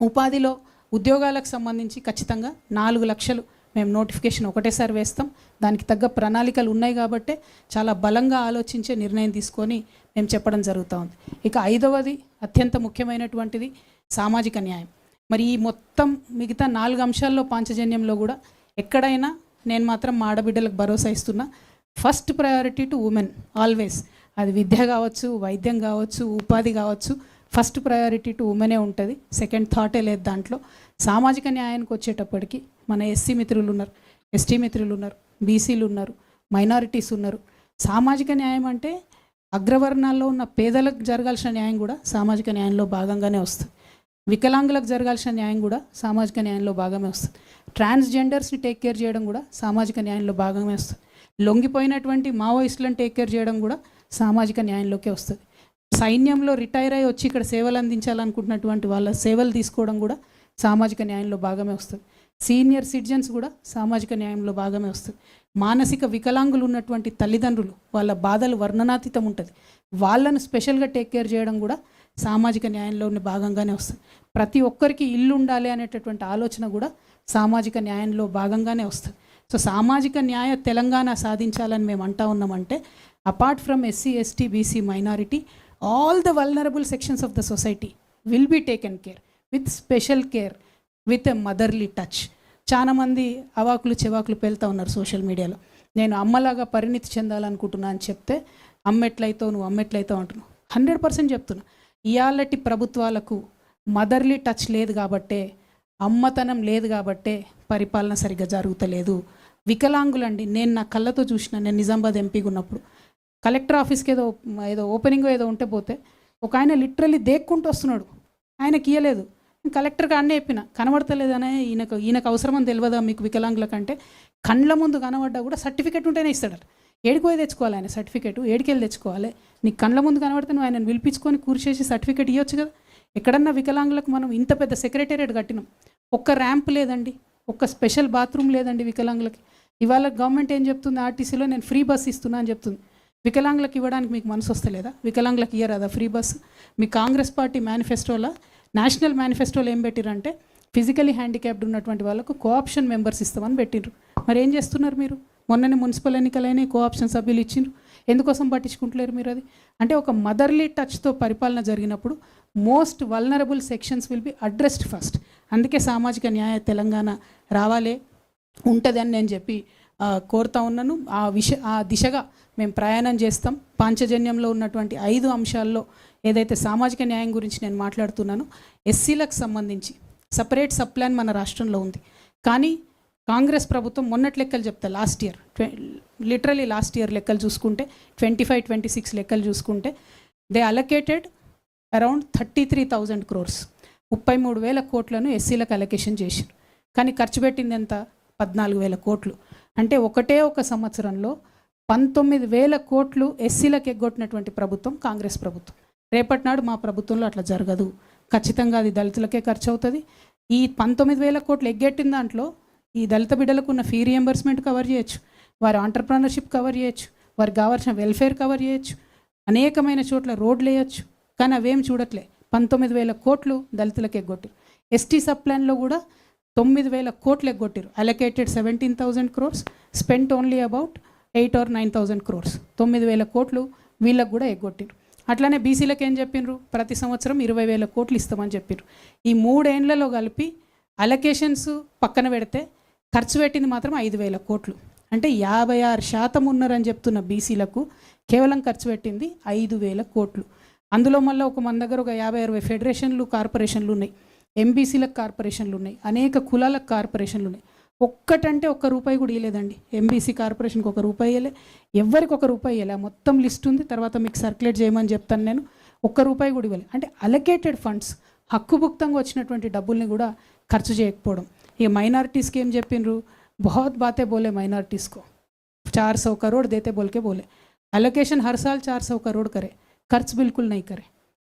ఉపాధిలో ఉద్యోగాలకు సంబంధించి ఖచ్చితంగా 4 లక్షలు మేము notification ఒకటేసారి వేస్తాం. దానికి తగ్గ ప్రణాళికలు ఉన్నాయి కాబట్టే చాలా బలంగా ఆలోచించే నిర్ణయం తీసుకొని మేము చెప్పడం జరుగుతూ ఉంది. ఇక 5వది అత్యంత ముఖ్యమైనటువంటిది సామాజిక న్యాయం. మరి ఈ మొత్తం మిగతా 4 అంశాల్లో పాంచజన్యంలో కూడా ఎక్కడైనా నేను మాత్రం మా ఆడబిడ్డలకు భరోసా ఇస్తున్నా. First priority to women always. అది విద్య కావచ్చు, వైద్యం కావచ్చు, ఉపాధి కావచ్చు, ఫస్ట్ ప్రయారిటీ టు ఉమెనే ఉంటుంది. సెకండ్ థాటే లేదు దాంట్లో. సామాజిక న్యాయానికి వచ్చేటప్పటికి మన ఎస్సీ మిత్రులు ఉన్నారు, ఎస్టీ మిత్రులు ఉన్నారు, బీసీలు ఉన్నారు, మైనారిటీస్ ఉన్నారు. సామాజిక న్యాయం అంటే అగ్రవర్ణాల్లో ఉన్న పేదలకు జరగాల్సిన న్యాయం కూడా సామాజిక న్యాయంలో భాగంగానే వస్తుంది. వికలాంగులకు జరగాల్సిన న్యాయం కూడా సామాజిక న్యాయంలో భాగమే వస్తుంది. ట్రాన్స్జెండర్స్ని టేక్ కేర్ చేయడం కూడా సామాజిక న్యాయంలో భాగమే వస్తుంది. లొంగిపోయినటువంటి మావోయిస్టులను టేక్ కేర్ చేయడం కూడా సామాజిక న్యాయంలోకే వస్తుంది. సైన్యంలో రిటైర్ అయ్యి వచ్చి ఇక్కడ సేవలు అందించాలనుకుంటున్నటువంటి వాళ్ళ సేవలు తీసుకోవడం కూడా సామాజిక న్యాయంలో భాగమే వస్తుంది. సీనియర్ సిటిజన్స్ కూడా సామాజిక న్యాయంలో భాగమే వస్తుంది. మానసిక వికలాంగులు ఉన్నటువంటి తల్లిదండ్రులు, వాళ్ళ బాధలు వర్ణనాతీతం ఉంటుంది, వాళ్ళను స్పెషల్గా టేక్ కేర్ చేయడం కూడా సామాజిక న్యాయంలోని భాగంగానే వస్తుంది. ప్రతి ఒక్కరికి ఇల్లు ఉండాలి అనేటటువంటి ఆలోచన కూడా సామాజిక న్యాయంలో భాగంగానే వస్తుంది. సో సామాజిక న్యాయ తెలంగాణ సాధించాలని మేము అంటా ఉన్నామంటే apart from SC, ST, BC, minority, all the vulnerable sections of the society will be taken care with special care, with a motherly touch. చాలామంది అవాకులు చెవాకులు పేలుతూ ఉన్నారు సోషల్ మీడియాలో. నేను అమ్మలాగా పరిణితి చెందాలనుకుంటున్నా అని చెప్తే అమ్మెట్లయితావు, నువ్వు అమ్మెట్లయితావు అంటున్నావు. 100% చెప్తున్నా. ఇయాలటి ప్రభుత్వాలకు మదర్లీ టచ్ లేదు కాబట్టే, అమ్మతనం లేదు కాబట్టే పరిపాలన సరిగ్గా జరుగుతలేదు. వికలాంగులండి, నేను నా కళ్ళతో చూసిన. నేను నిజామాబాద్ ఎంపీగా ఉన్నప్పుడు కలెక్టర్ ఆఫీస్కి ఏదో ఓపెనింగ్ ఏదో ఉంటే పోతే ఒక ఆయన లిటరల్లీ దేక్కుంటూ వస్తున్నాడు. ఆయనకి ఇయ్యలేదు. కలెక్టర్కి అన్నీ చెప్పిన, కనబడతలేదనే ఈయనకు అవసరమని తెలియదా మీకు వికలాంగుల కంటే? కండ్ల ముందు కనబడ్డా కూడా సర్టిఫికేట్ ఉంటేనే ఇస్తాడట. ఏడిపోయి తెచ్చుకోవాలి ఆయన సర్టిఫికేట్? ఏడికెళ్ళి తెచ్చుకోవాలి? నీకు కండ్ల ముందు కనబడితే నువ్వు ఆయనను పిలిపించుకొని కూర్చేసి సర్టిఫికేట్ ఇవ్వచ్చు కదా. ఎక్కడన్నా వికలాంగులకు మనం ఇంత పెద్ద సెక్రటేరియట్ కట్టినాం, ఒక్క ర్యాంప్ లేదండి, ఒక్క స్పెషల్ బాత్రూమ్ లేదండి వికలాంగులకి. ఇవాళ గవర్నమెంట్ ఏం చెప్తుంది? ఆర్టీసీలో నేను ఫ్రీ బస్ ఇస్తున్నా అని చెప్తుంది. వికలాంగులకు ఇవ్వడానికి మీకు మనసు వస్తలేదా? వికలాంగులకు ఇయ్యరాదా ఫ్రీ బస్సు? మీ కాంగ్రెస్ పార్టీ మేనిఫెస్టోలో, నేషనల్ మేనిఫెస్టోలో ఏం పెట్టిరంటే ఫిజికలీ హ్యాండిక్యాప్డ్ ఉన్నటువంటి వాళ్ళకు కోఆప్షన్ మెంబర్స్ ఇస్తామని పెట్టిండ్రు. మరి ఏం చేస్తున్నారు మీరు? మొన్ననే మున్సిపల్ ఎన్నికలైన కోఆప్షన్ సభ్యులు ఇచ్చిండ్రు. ఎందుకోసం పట్టించుకుంటలేరు మీరు అది? అంటే ఒక మదర్లీ టచ్తో పరిపాలన జరిగినప్పుడు most vulnerable sections will be addressed first. అందుకే సామాజిక న్యాయ తెలంగాణ రావాలే ఉంటుంది అని నేను చెప్పి కోరుతా ఉన్నాను. ఆ దిశగా మేము ప్రయాణం చేస్తాం. పాంచజన్యంలో ఉన్నటువంటి 5 అంశాల్లో ఏదైతే సామాజిక న్యాయం గురించి నేను మాట్లాడుతున్నానో, ఎస్సీలకు సంబంధించి సపరేట్ సబ్ ప్లాన్ మన రాష్ట్రంలో ఉంది. కానీ కాంగ్రెస్ ప్రభుత్వం మొన్నటి లెక్కలు చెప్తా, లాస్ట్ ఇయర్ లెక్కలు చూసుకుంటే 25-26 లెక్కలు చూసుకుంటే దే అలొకేటెడ్ అరౌండ్ 33,000 crores, 33,000 కోట్లను ఎస్సీలకు అలొకేషన్ చేశారు. కానీ ఖర్చు పెట్టింది ఎంత? 14,000 కోట్లు. అంటే ఒక సంవత్సరంలో 19,000 కోట్లు ఎస్సీలకు ఎగ్గొట్టినటువంటి ప్రభుత్వం కాంగ్రెస్ ప్రభుత్వం. రేపటి నాడు మా ప్రభుత్వంలో అట్లా జరగదు. ఖచ్చితంగా అది దళితులకే ఖర్చు అవుతుంది. ఈ 19,000 కోట్లు ఎగ్గొట్టిన దాంట్లో ఈ దళిత బిడ్డలకు ఉన్న ఫీ రియంబర్స్మెంట్ కవర్ చేయొచ్చు, వారి ఆంటర్ప్రినర్షిప్ కవర్ చేయొచ్చు, వారికి కావాల్సిన వెల్ఫేర్ కవర్ చేయొచ్చు, అనేకమైన చోట్ల రోడ్లు వేయచ్చు. కానీ అవేం చూడట్లే. 19,000 కోట్లు దళితులకు ఎగ్గొట్టారు. ఎస్టీ సబ్ ప్లాన్లో కూడా 9,000 కోట్లు ఎగ్గొట్టారు. Allocated 17,000 crores, spent only about 8 or 9,000 crores. 9,000 కోట్లు వీళ్ళకు కూడా ఎగ్గొట్టారు. అట్లానే బీసీలకు ఏం చెప్పిండ్రు? ప్రతి సంవత్సరం 20,000 కోట్లు ఇస్తామని చెప్పారు. ఈ 3 ఏళ్లలో కలిపి అలొకేషన్స్ పక్కన పెడితే ఖర్చు పెట్టింది మాత్రం 5,000 కోట్లు. అంటే 56% ఉన్నారని చెప్తున్న బీసీలకు కేవలం ఖర్చు పెట్టింది 5,000 కోట్లు. అందులో మళ్ళీ మన దగ్గర ఒక 50-60 ఫెడరేషన్లు కార్పొరేషన్లు ఉన్నాయి, ఎంబీసీలకు కార్పొరేషన్లు ఉన్నాయి, అనేక కులాలకు కార్పొరేషన్లు ఉన్నాయి. ఒక్కటంటే ఒక్క రూపాయి కూడా ఇవ్వలేదండి. ఎంబీసీ కార్పొరేషన్కి ఒక రూపాయి ఇవ్వలే, ఎవరికి ఒక రూపాయి ఇవ్వలే. మొత్తం లిస్ట్ ఉంది, తర్వాత మీకు సర్క్యులేట్ చేయమని చెప్తాను నేను. ఒక్క రూపాయి కూడా ఇవ్వలే. అంటే అలొకేటెడ్ ఫండ్స్, హక్కుభుక్తంగా వచ్చినటువంటి డబ్బుల్ని కూడా ఖర్చు చేయకపోవడం. ఇక మైనారిటీస్కి ఏం చెప్పిండ్రు, बहुत बातें बोले माइनॉरिटीज़ को, 400 करोड़ देते बोल के बोले, एलोकेशन हर साल 400 करोड़ करे, खर्च बिल्कुल नहीं करे.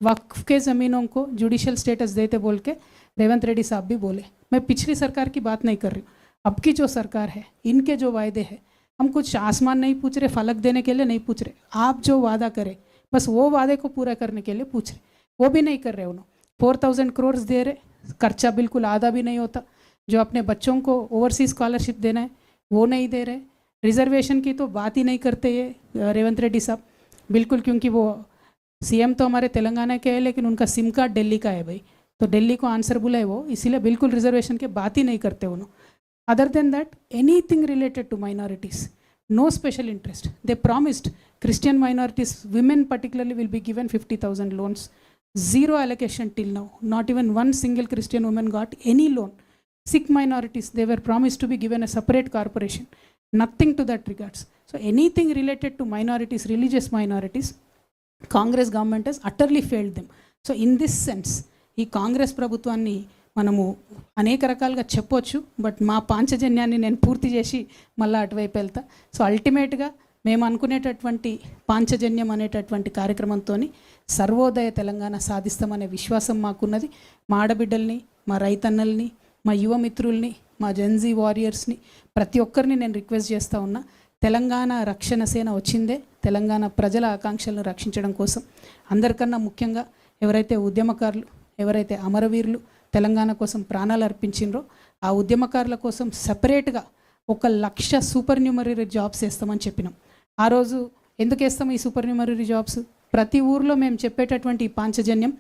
वक्फ के ज़मीनों को जुडिशल स्टेटस देते बोल के रेवंत रेड्डी साहब भी बोले. मैं पिछली सरकार की बात नहीं कर रही हूँ, अब की जो सरकार है इनके जो वायदे हैं, हम कुछ आसमान नहीं पूछ रहे, फलक देने के लिए नहीं पूछ रहे. आप जो वादा करें बस वो वादे को पूरा करने के लिए पूछ रहे, वो भी नहीं कर रहे. उन्होंने 4,000 करोड़ दे रहे, खर्चा बिल्कुल आधा भी नहीं होता. जो अपने बच्चों को ओवरसीज स्कॉलरशिप देना है वो नहीं दे रहे. रिजर्वेशन की तो बात ही नहीं करते ये रेवंत रेड्डी साहब बिल्कुल, क्योंकि वो सीएम तो हमारे तेलंगाना के है लेकिन उनका सिम कार्ड दिल्ली का है भाई, तो दिल्ली को आंसरबुल है वो, इसीलिए बिल्कुल रिजर्वेशन की बात ही नहीं करते उन्होंने. Other than that anything related to minorities, no special interest. They promised Christian minorities, women particularly, will be given 50,000 loans. Zero allocation till now. Not even one single Christian woman got any loan. Sikh minorities, they were promised to be given a separate corporation. Nothing to that regards. So anything related to minorities, religious minorities, Congress government has utterly failed them. So in this sense, ఈ కాంగ్రెస్ ప్రభుత్వాన్ని మనము అనేక రకాలుగా చెప్పొచ్చు, but మా పాంచజన్యాన్ని నేను పూర్తి చేసి మళ్ళీ అటువైపు వెళ్తా. సో అల్టిమేట్గా మేము అనుకునేటటువంటి పాంచజన్యం అనేటటువంటి కార్యక్రమంతో సర్వోదయ తెలంగాణ సాధిస్తామనే విశ్వాసం మాకున్నది. మా ఆడబిడ్డల్ని, మా రైతన్నల్ని, మా యువ మిత్రుల్ని, మా జెన్జీ వారియర్స్ని, ప్రతి ఒక్కరిని నేను రిక్వెస్ట్ చేస్తూ ఉన్నా, తెలంగాణ రక్షణ సేన వచ్చిందే తెలంగాణ ప్రజల ఆకాంక్షలను రక్షించడం కోసం. అందరికన్నా ముఖ్యంగా ఎవరైతే ఉద్యమకారులు, ఎవరైతే అమరవీరులు తెలంగాణ కోసం ప్రాణాలు అర్పించిండ్రో ఆ ఉద్యమకారుల కోసం సపరేట్గా 1,00,000 సూపర్ న్యూమరీ జాబ్స్ వేస్తామని చెప్పినాం. ఆ రోజు ఎందుకు వేస్తాం ఈ సూపర్ న్యూమరీ జాబ్స్? ప్రతి ఊర్లో మేము చెప్పేటటువంటి ఈ పాంచజన్యం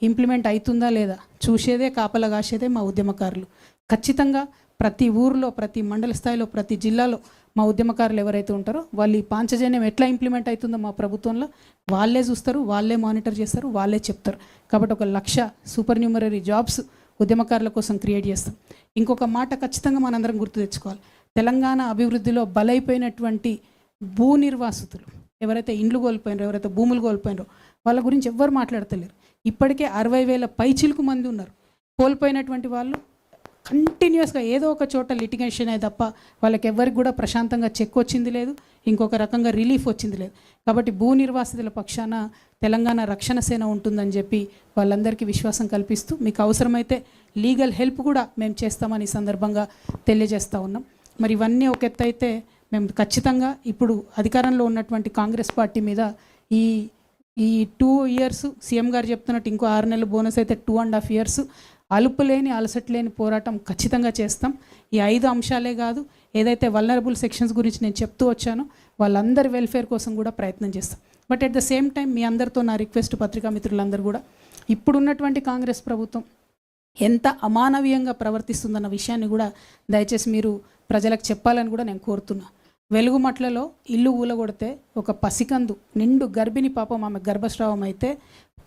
ఇంప్లిమెంట్ అవుతుందా లేదా చూసేదే, కాపలా కాసేదే మా ఉద్యమకారులు. ఖచ్చితంగా ప్రతి ఊర్లో, ప్రతి మండల స్థాయిలో, ప్రతి జిల్లాలో మా ఉద్యమకారులు ఎవరైతే ఉంటారో వాళ్ళు ఈ పాంచజన్యం ఎట్లా ఇంప్లిమెంట్ అవుతుందో మా ప్రభుత్వంలో వాళ్ళే చూస్తారు, వాళ్ళే మానిటర్ చేస్తారు, వాళ్ళే చెప్తారు. కాబట్టి 1,00,000 సూపర్ న్యూమరీ జాబ్స్ ఉద్యమకారుల కోసం క్రియేట్ చేస్తాం. ఇంకొక మాట ఖచ్చితంగా మనందరం గుర్తు తెచ్చుకోవాలి, తెలంగాణ అభివృద్ధిలో బలైపోయినటువంటి భూ నిర్వాసితులు ఎవరైతే ఇండ్లు కోల్పోయినారో, ఎవరైతే భూములు కోల్పోయినారో వాళ్ళ గురించి ఎవ్వరు మాట్లాడతలేరు. ఇప్పటికే 60,000 పైచిలుకు మంది ఉన్నారు. కోల్పోయినటువంటి వాళ్ళు కంటిన్యూస్గా ఏదో ఒక చోట లిటిగేషన్ అయ్యి తప్ప వాళ్ళకి ఎవరికి కూడా ప్రశాంతంగా చెక్ వచ్చింది లేదు, ఇంకొక రకంగా రిలీఫ్ వచ్చింది లేదు. కాబట్టి భూ నిర్వాసితుల పక్షాన తెలంగాణ రక్షణ సేన ఉంటుందని చెప్పి వాళ్ళందరికీ విశ్వాసం కల్పిస్తూ మీకు అవసరమైతే లీగల్ హెల్ప్ కూడా మేము చేస్తామని ఈ సందర్భంగా తెలియజేస్తూ ఉన్నాం. మరి ఇవన్నీ ఒక ఎత్తు అయితే మేము ఖచ్చితంగా ఇప్పుడు అధికారంలో ఉన్నటువంటి కాంగ్రెస్ పార్టీ మీద ఈ 2 ఇయర్స్ సీఎం గారు చెప్తున్నట్టు ఇంకో 6 నెలలు బోనస్ అయితే 2.5 ఇయర్స్ అలుపులేని అలసట్లేని పోరాటం ఖచ్చితంగా చేస్తాం. ఈ 5 అంశాలే కాదు, ఏదైతే వల్నరబుల్ సెక్షన్స్ గురించి నేను చెప్తూ వచ్చానో వాళ్ళందరి వెల్ఫేర్ కోసం కూడా ప్రయత్నం చేస్తాం. But at the same time మీ అందరితో నా రిక్వెస్ట్, పత్రికా మిత్రులందరూ కూడా, ఇప్పుడున్నటువంటి కాంగ్రెస్ ప్రభుత్వం ఎంత అమానవీయంగా ప్రవర్తిస్తుందన్న విషయాన్ని కూడా దయచేసి మీరు ప్రజలకు చెప్పాలని కూడా నేను కోరుతున్నా. వెలుగుమట్లలో ఇల్లు ఊలగొడితే ఒక పసికందు నిండు గర్భిణి పాపం, ఆమె గర్భస్రావం అయితే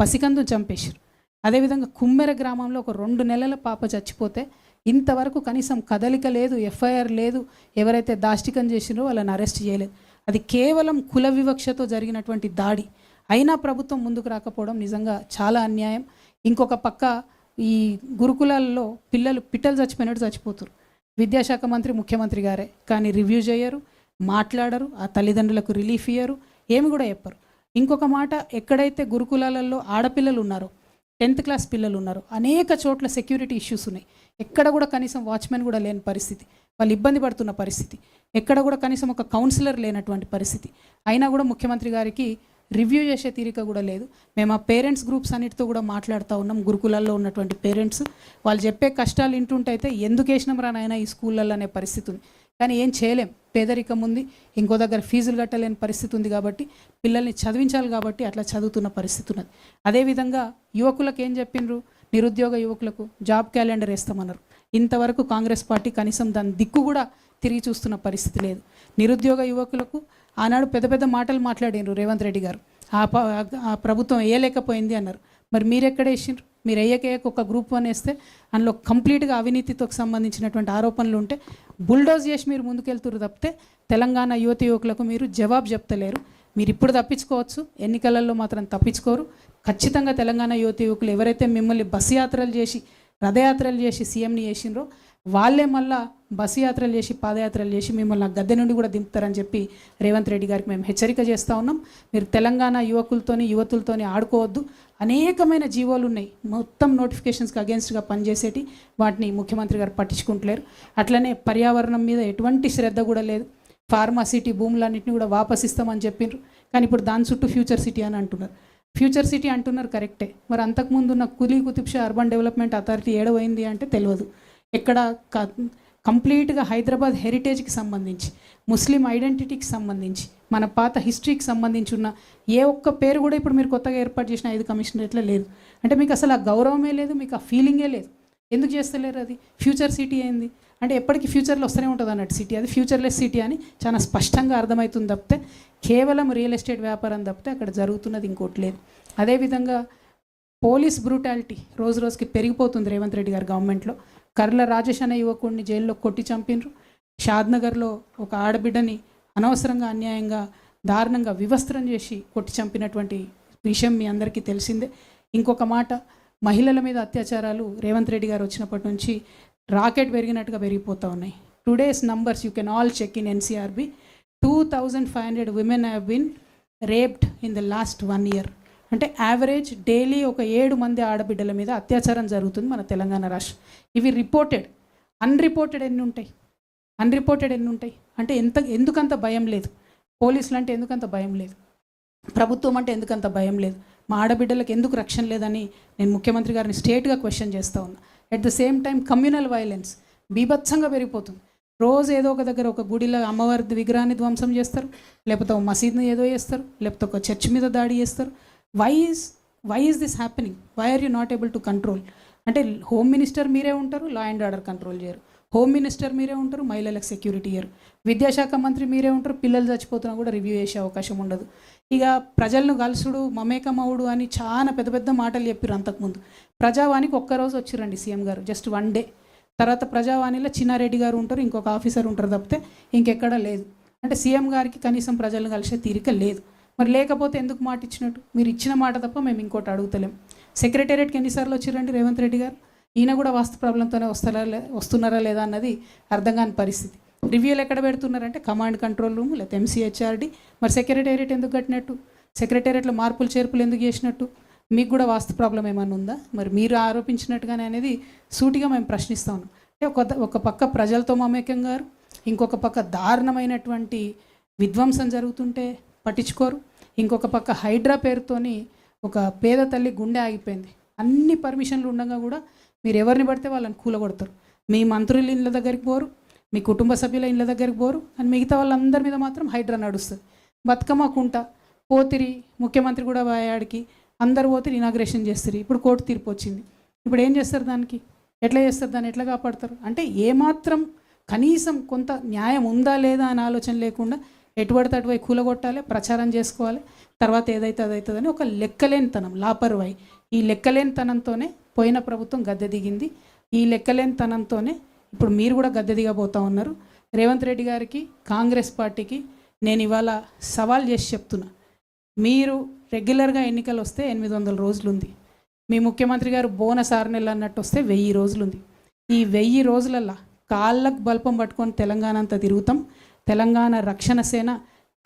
పసికందు చంపేశారు. అదేవిధంగా కుమ్మెర గ్రామంలో ఒక 2 నెలల పాప చచ్చిపోతే ఇంతవరకు కనీసం కదలిక లేదు, ఎఫ్ఐఆర్ లేదు, ఎవరైతే దాష్టికం చేసినో వాళ్ళని అరెస్ట్ చేయలేదు. అది కేవలం కుల వివక్షతో జరిగినటువంటి దాడి. అయినా ప్రభుత్వం ముందుకు రాకపోవడం నిజంగా చాలా అన్యాయం. ఇంకొక పక్క ఈ గురుకులాల్లో పిట్టలు చచ్చిపోయినట్టు చచ్చిపోతారు. విద్యాశాఖ మంత్రి ముఖ్యమంత్రి గారే, కానీ రివ్యూ చేయరు, మాట్లాడరు, ఆ తల్లిదండ్రులకు రిలీఫ్ ఇయ్యరు, ఏమి కూడా చెప్పరు. ఇంకొక మాట, ఎక్కడైతే గురుకులాలలో ఆడపిల్లలు ఉన్నారో, 10th క్లాస్ పిల్లలు ఉన్నారు, అనేక చోట్ల సెక్యూరిటీ ఇష్యూస్ ఉన్నాయి. ఎక్కడ కూడా కనీసం వాచ్మెన్ కూడా లేని పరిస్థితి, వాళ్ళు ఇబ్బంది పడుతున్న పరిస్థితి, ఎక్కడ కూడా కనీసం ఒక కౌన్సిలర్ లేనటువంటి పరిస్థితి. అయినా కూడా ముఖ్యమంత్రి గారికి రివ్యూ చేసే తీరిక కూడా లేదు. మేము ఆ పేరెంట్స్ గ్రూప్స్ అన్నిటితో కూడా మాట్లాడుతూ ఉన్నాం, గురుకులాల్లో ఉన్నటువంటి పేరెంట్స్. వాళ్ళు చెప్పే కష్టాలు వింటుంటైతే ఎందుకు వేసినాం రా నాయనా ఈ స్కూళ్ళల్లో అనే పరిస్థితి ఉంది. కానీ ఏం చేయలేం, పేదరికం ఉంది, ఇంకో దగ్గర ఫీజులు కట్టలేని పరిస్థితి ఉంది. కాబట్టి పిల్లల్ని చదివించాలి, కాబట్టి అట్లా చదువుతున్న పరిస్థితి ఉన్నది. అదేవిధంగా యువకులకు ఏం చెప్పిండ్రు, నిరుద్యోగ యువకులకు జాబ్ క్యాలెండర్ వేస్తామన్నారు. ఇంతవరకు కాంగ్రెస్ పార్టీ కనీసం దాని దిక్కు కూడా తిరిగి చూస్తున్న పరిస్థితి లేదు. నిరుద్యోగ యువకులకు ఆనాడు పెద్ద పెద్ద మాటలు మాట్లాడారు రేవంత్ రెడ్డి గారు. ఆ ప్రభుత్వం వేయలేకపోయింది అన్నారు. మరి మీరెక్కడ వేసిండ్రు? మీరు వేయకేయక ఒక గ్రూప్ 1 వేస్తే అందులో కంప్లీట్గా అవినీతితో సంబంధించినటువంటి ఆరోపణలు ఉంటే బుల్డోజ్ చేసి మీరు ముందుకెళ్తురు తప్పితే తెలంగాణ యువతి యువకులకు మీరు జవాబు చెప్తలేరు. మీరు ఇప్పుడు తప్పించుకోవచ్చు, ఎన్నికలలో మాత్రం తప్పించుకోరు. ఖచ్చితంగా తెలంగాణ యువతి యువకులు ఎవరైతే మిమ్మల్ని బస్సు యాత్రలు చేసి రథయాత్రలు చేసి సీఎంని చేసినరో వాళ్ళే మళ్ళా బస్సు యాత్రలు చేసి పాదయాత్రలు చేసి మిమ్మల్ని ఆ గద్దె నుండి కూడా దింపుతారని చెప్పి రేవంత్ రెడ్డి గారికి మేము హెచ్చరిక చేస్తూ ఉన్నాం. మీరు తెలంగాణ యువతులతోని ఆడుకోవద్దు. అనేకమైన జీవోలు ఉన్నాయి, మొత్తం నోటిఫికేషన్స్కి అగేన్స్ట్గా పనిచేసేటి, వాటిని ముఖ్యమంత్రి గారు పట్టించుకుంటలేరు. అట్లనే పర్యావరణం మీద ఎటువంటి శ్రద్ధ కూడా లేదు. ఫార్మా సిటీ భూములన్నింటినీ కూడా వాపస్ ఇస్తామని చెప్పిండ్రు, కానీ ఇప్పుడు దాని చుట్టూ ఫ్యూచర్ సిటీ అని అంటున్నారు. ఫ్యూచర్ సిటీ అంటున్నారు కరెక్టే, మరి అంతకుముందు ఉన్న Quli Qutub Shah urban development authority ఏడవైంది అంటే తెలియదు. ఎక్కడ కంప్లీట్గా హైదరాబాద్ హెరిటేజ్కి సంబంధించి, ముస్లిం ఐడెంటిటీకి సంబంధించి, మన పాత హిస్టరీకి సంబంధించి ఉన్న ఏ ఒక్క పేరు కూడా ఇప్పుడు మీరు కొత్తగా ఏర్పాటు చేసిన 5 కమిషనరేట్లో లేదు. అంటే మీకు అసలు ఆ గౌరవమే లేదు, మీకు ఆ ఫీలింగే లేదు. ఎందుకు చేస్తలేరు? అది ఫ్యూచర్ సిటీ అయింది అంటే ఎప్పటికీ ఫ్యూచర్లో వస్తూనే ఉంటుంది అన్నట్టు సిటీ. అది ఫ్యూచర్లెస్ సిటీ అని చాలా స్పష్టంగా అర్థమవుతుంది తప్పితే కేవలం రియల్ ఎస్టేట్ వ్యాపారం తప్పితే అక్కడ జరుగుతున్నది ఇంకోటి లేదు. అదేవిధంగా పోలీస్ బ్రూటాలిటీ రోజు రోజుకి పెరిగిపోతుంది రేవంత్ రెడ్డి గారి గవర్నమెంట్లో. కర్ల రాజేష్ అనే యువకుడిని జైల్లో కొట్టి చంపినరు. షాద్నగర్లో ఒక ఆడబిడ్డని అనవసరంగా అన్యాయంగా దారుణంగా వివస్త్రం చేసి కొట్టి చంపినటువంటి విషయం మీ అందరికీ తెలిసిందే. ఇంకొక మాట, మహిళల మీద అత్యాచారాలు రేవంత్ రెడ్డి గారు వచ్చినప్పటి నుంచి రాకెట్ పెరిగినట్టుగా పెరిగిపోతూ ఉన్నాయి. Today's numbers you can all check in NCRB. 2500 women have been raped in the last 1 year. అంటే యావరేజ్ డైలీ ఒక 7 మంది ఆడబిడ్డల మీద అత్యాచారం జరుగుతుంది మన తెలంగాణ రాష్ట్రం. ఇవి రిపోర్టెడ్. అన్రిపోర్టెడ్ ఎన్ని ఉంటాయి? అంటే ఎందుకంత భయం లేదు? పోలీసులు అంటే ఎందుకంత భయం లేదు? ప్రభుత్వం అంటే ఎందుకంత భయం లేదు? మా ఆడబిడ్డలకు ఎందుకు రక్షణ లేదని నేను ముఖ్యమంత్రి గారిని స్ట్రేట్గా క్వశ్చన్ చేస్తూ ఉన్నా. At the same time communal violence బీభత్సంగా పెరిగిపోతుంది. రోజు ఏదో ఒక దగ్గర ఒక గుడిలో అమ్మవారి విగ్రహాన్ని ధ్వంసం చేస్తారు, లేకపోతే ఒక మసీద్ని ఏదో చేస్తారు, లేకపోతే ఒక చర్చ్ మీద దాడి చేస్తారు. Why is this happening? Why are you not able to control? అంటే హోమ్ మినిస్టర్ మీరే ఉంటారు, లా అండ్ ఆర్డర్ కంట్రోల్ చేయరు. హోమ్ మినిస్టర్ మీరే ఉంటారు, మహిళలకు సెక్యూరిటీ ఇయ్యరు. విద్యాశాఖ మంత్రి మీరే ఉంటారు, పిల్లలు చచ్చిపోతున్నా కూడా రివ్యూ చేసే అవకాశం ఉండదు. ఇక ప్రజలను కలుసుడు మమేకమవుడు అని చాలా పెద్ద పెద్ద మాటలు చెప్పారు అంతకుముందు. ప్రజావానికి ఒక్కరోజు వచ్చిరండి సీఎం గారు, జస్ట్ 1 day. తర్వాత ప్రజావాణిలో చిన్నారెడ్డి గారు ఉంటారు, ఇంకొక ఆఫీసర్ ఉంటారు తప్పితే ఇంకెక్కడా లేదు. అంటే సీఎం గారికి కనీసం ప్రజలను కలిసే తీరిక లేదు. మరి లేకపోతే ఎందుకు మాట ఇచ్చినట్టు? మీరు ఇచ్చిన మాట తప్ప మేము ఇంకోటి అడుగుతలేం. సెక్రటేరియట్కి ఎన్నిసార్లు వచ్చిరండి రేవంత్ రెడ్డి గారు? ఈయన కూడా వాస్తు ప్రాబ్లంతోనే వస్తున్నారా లేదా అన్నది అర్థం కాని పరిస్థితి. రివ్యూలు ఎక్కడ పెడుతున్నారంటే కమాండ్ కంట్రోల్ రూమ్ లేదా MCHRD. మరి సెక్రటేరియట్ ఎందుకు కట్టినట్టు? సెక్రటేరియట్లో మార్పులు చేర్పులు ఎందుకు చేసినట్టు? మీకు కూడా వాస్తు ప్రాబ్లం ఏమైనా ఉందా? మరి మీరు ఆరోపించినట్టుగానే అనేది సూటిగా మేము ప్రశ్నిస్తా ఉన్నాం. అంటే ఒక పక్క ప్రజలతో మమేకం గారు, ఇంకొక పక్క దారుణమైనటువంటి విధ్వంసం జరుగుతుంటే పట్టించుకోరు, ఇంకొక పక్క హైడ్రా పేరుతోని ఒక పేద తల్లి గుండె ఆగిపోయింది. అన్ని పర్మిషన్లు ఉండగా కూడా మీరు ఎవరిని పడితే వాళ్ళని కూలగొడతారు. మీ మంత్రుల ఇళ్ళ దగ్గరికి పోరు, మీ కుటుంబ సభ్యుల ఇళ్ళ దగ్గరికి పోరు, అని మిగతా వాళ్ళందరి మీద మాత్రం హైడ్రా నడుస్తుంది. బతుకమ్మ కుంట పోతిరి, ముఖ్యమంత్రి కూడా వాయాడికి అందరు పోతే ఇనాగ్రేషన్ చేస్తారు. ఇప్పుడు కోర్టు తీర్పు వచ్చింది. ఇప్పుడు ఏం చేస్తారు? దానికి ఎట్లా చేస్తారు? దాన్ని ఎట్లా కాపాడతారు? అంటే ఏమాత్రం కనీసం కొంత న్యాయం ఉందా లేదా అని ఆలోచన లేకుండా ఎటుపడితే అటువైపు కూలగొట్టాలి, ప్రచారం చేసుకోవాలి, తర్వాత ఏదైతే అదవుతుందని ఒక లెక్కలేనితనం, లాపర్వాయి. ఈ లెక్కలేనితనంతోనే పోయిన ప్రభుత్వం గద్దె దిగింది. ఈ లెక్కలేనితనంతోనే ఇప్పుడు మీరు కూడా గద్దె దిగబోతూ ఉన్నారు. రేవంత్ రెడ్డి గారికి, కాంగ్రెస్ పార్టీకి నేను ఇవాళ సవాల్ చేసి చెప్తున్నా. మీరు రెగ్యులర్గా ఎన్నికలు వస్తే 800 రోజులు ఉంది. మీ ముఖ్యమంత్రి గారు బోనస్ 6 నెలలు అన్నట్టు వస్తే 1000 రోజులు ఉంది. ఈ 1000 రోజులల్లా కాళ్ళకు బల్పం పట్టుకొని తెలంగాణ అంతా తిరుగుతాం. తెలంగాణ రక్షణ సేన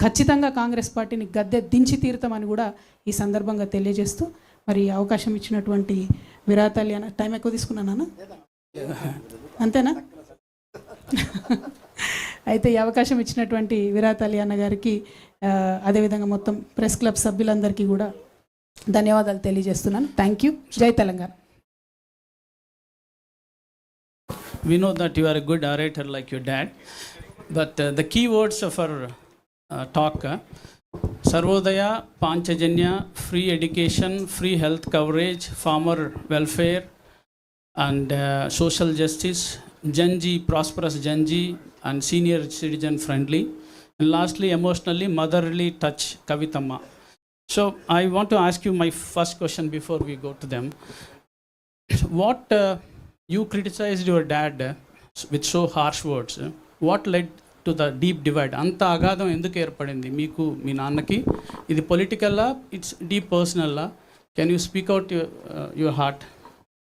ఖచ్చితంగా కాంగ్రెస్ పార్టీని గద్దె దించి తీరుతామని కూడా ఈ సందర్భంగా తెలియజేస్తూ, మరి అవకాశం ఇచ్చినటువంటి విరాతాలి అన్న, టైం ఎక్కువ తీసుకున్నానా? అంతేనా? అయితే ఈ అవకాశం ఇచ్చినటువంటి విరాతాలి అన్న గారికి, అదేవిధంగా మొత్తం ప్రెస్ క్లబ్ సభ్యులందరికీ కూడా ధన్యవాదాలు తెలియజేస్తున్నాను. Thank you. జై Telangana. We know that you are a good orator like your dad, but the key words of our talk, Sarvodaya, Panchajanya, free education, free health coverage, farmer welfare, and social justice, Gen Z, prosperous Gen Z, and senior citizen friendly. And lastly, emotionally motherly touch, Kavithamma. So I want to ask you my first question before we go to them. What you criticized your dad with so harsh words. What led to the deep divide? అంత అగాధం ఎందుకు ఏర్పడింది మీకు మీ నాన్నకి? ఇది పొలిటికల్లా, it's deep పర్సనల్లా? Can you speak out your heart?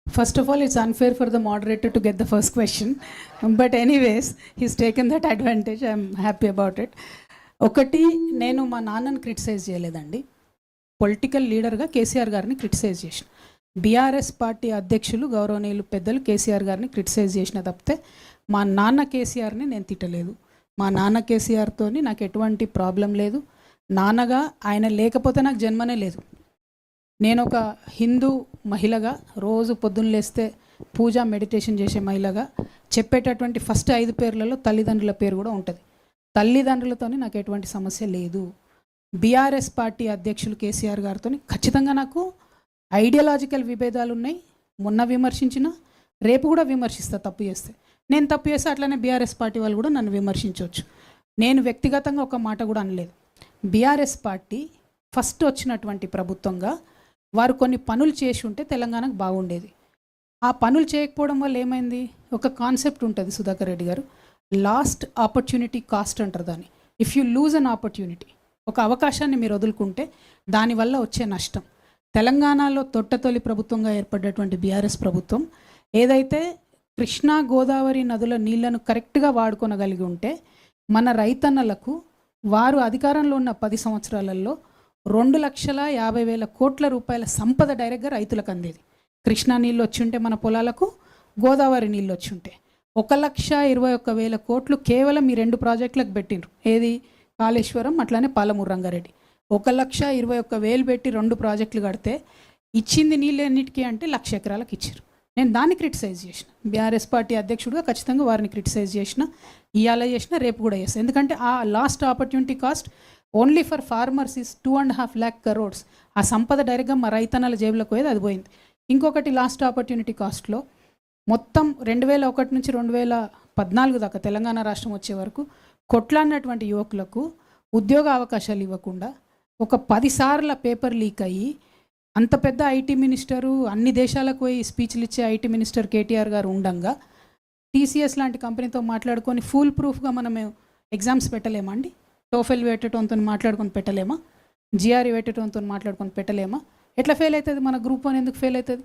First of all, it's unfair for the moderator to get the first question. But anyways, he's taken that advantage. I'm happy about it. ఒకటి, నేను మా నాన్నని criticise చేయలేదండి. Political లీడర్గా కేసీఆర్ గారిని criticise చేసిన. BRS party అధ్యక్షులు గౌరవనీయులు పెద్దలు కేసీఆర్ గారిని క్రిటిసైజ్ చేసిన తప్పితే మా నాన్న కేసీఆర్ని నేను తిట్టలేదు. మా నాన్న కేసీఆర్తో నాకు ఎటువంటి ప్రాబ్లం లేదు. నాన్నగా ఆయన లేకపోతే నాకు జన్మనే లేదు. నేను ఒక హిందూ మహిళగా రోజు పొద్దున్న లేస్తే పూజ మెడిటేషన్ చేసే మహిళగా చెప్పేటటువంటి ఫస్ట్ 5 పేర్లలో తల్లిదండ్రుల పేరు కూడా ఉంటుంది. తల్లిదండ్రులతో నాకు ఎటువంటి సమస్య లేదు. బీఆర్ఎస్ పార్టీ అధ్యక్షులు కేసీఆర్ గారితో ఖచ్చితంగా నాకు ఐడియాలజికల్ విభేదాలు ఉన్నాయి. మొన్న విమర్శించిన, రేపు కూడా విమర్శిస్తా తప్పు చేస్తే. నేను తప్పు చేస్తే అట్లనే బీఆర్ఎస్ పార్టీ వాళ్ళు కూడా నన్ను విమర్శించవచ్చు. నేను వ్యక్తిగతంగా ఒక మాట కూడా అనలేదు. బీఆర్ఎస్ పార్టీ ఫస్ట్ వచ్చినటువంటి ప్రభుత్వంగా వారు కొన్ని పనులు చేసి ఉంటే తెలంగాణకు బాగుండేది. ఆ పనులు చేయకపోవడం వల్ల ఏమైంది? ఒక కాన్సెప్ట్ ఉంటుంది సుధాకర్ రెడ్డి గారు, లాస్ట్ ఆపర్చునిటీ కాస్ట్ అంటారు దాన్ని. If you lose an opportunity, ఒక అవకాశాన్ని మీరు వదులుకుంటే దానివల్ల వచ్చే నష్టం. తెలంగాణలో తొట్టతొలి ప్రభుత్వంగా ఏర్పడ్డటువంటి బీఆర్ఎస్ ప్రభుత్వం ఏదైతే కృష్ణా గోదావరి నదుల నీళ్లను కరెక్ట్గా వాడుకోనగలిగి ఉంటే మన రైతన్నలకు వారు అధికారంలో ఉన్న 10 సంవత్సరాలలో 2,50,000 కోట్ల రూపాయల సంపద డైరెక్ట్గా రైతులకు అందేది. కృష్ణా నీళ్ళు వచ్చి ఉంటే మన పొలాలకు, గోదావరి నీళ్ళు వచ్చి ఉంటే 1,21,000 కోట్లు కేవలం ఈ 2 ప్రాజెక్టులకు పెట్టిండ్రు. ఏది? కాళేశ్వరం, అట్లానే పాలమూరు రంగారెడ్డి. 1,21,000 పెట్టి 2 ప్రాజెక్టులు కడితే ఇచ్చింది నీళ్ళు ఎన్నిటికీ అంటే 1,00,000 ఎకరాలకు ఇచ్చారు. నేను దాన్ని క్రిటిసైజ్ చేసిన. బీఆర్ఎస్ పార్టీ అధ్యక్షుడిగా ఖచ్చితంగా వారిని క్రిటిసైజ్ చేసిన, ఇవాళ చేసిన, రేపు కూడా చేస్తాను. ఎందుకంటే ఆ last opportunity cost only for farmers is 2.5 lakh crores. ఆ సంపద డైరెక్ట్గా మా రైతన్నల జేబులకు పోయేది, అది పోయింది. ఇంకొకటి లాస్ట్ ఆపర్చునిటీ కాస్ట్లో మొత్తం 2001 నుంచి 2014 దాకా తెలంగాణ రాష్ట్రం వచ్చే వరకు కొట్లాడినటువంటి యువకులకు ఉద్యోగ అవకాశాలు ఇవ్వకుండా ఒక 10 సార్ల పేపర్ లీక్ అయ్యి అంత పెద్ద ఐటీ మినిస్టరు, అన్ని దేశాలకు పోయి స్పీచ్లు ఇచ్చే ఐటీ మినిస్టర్ కేటీఆర్ గారు ఉండంగా టీసీఎస్ లాంటి కంపెనీతో మాట్లాడుకొని ఫుల్ ప్రూఫ్గా మనం ఎగ్జామ్స్ పెట్టలేమా అండి? టోఫెల్ పెట్టడంతో మాట్లాడుకొని పెట్టలేమా? జిఆర్ఈ పెట్టడంతో మాట్లాడుకొని పెట్టలేమా? ఎట్లా ఫెయిల్ అవుతుంది? మన గ్రూప్ 1 ఎందుకు ఫెయిల్ అవుతుంది?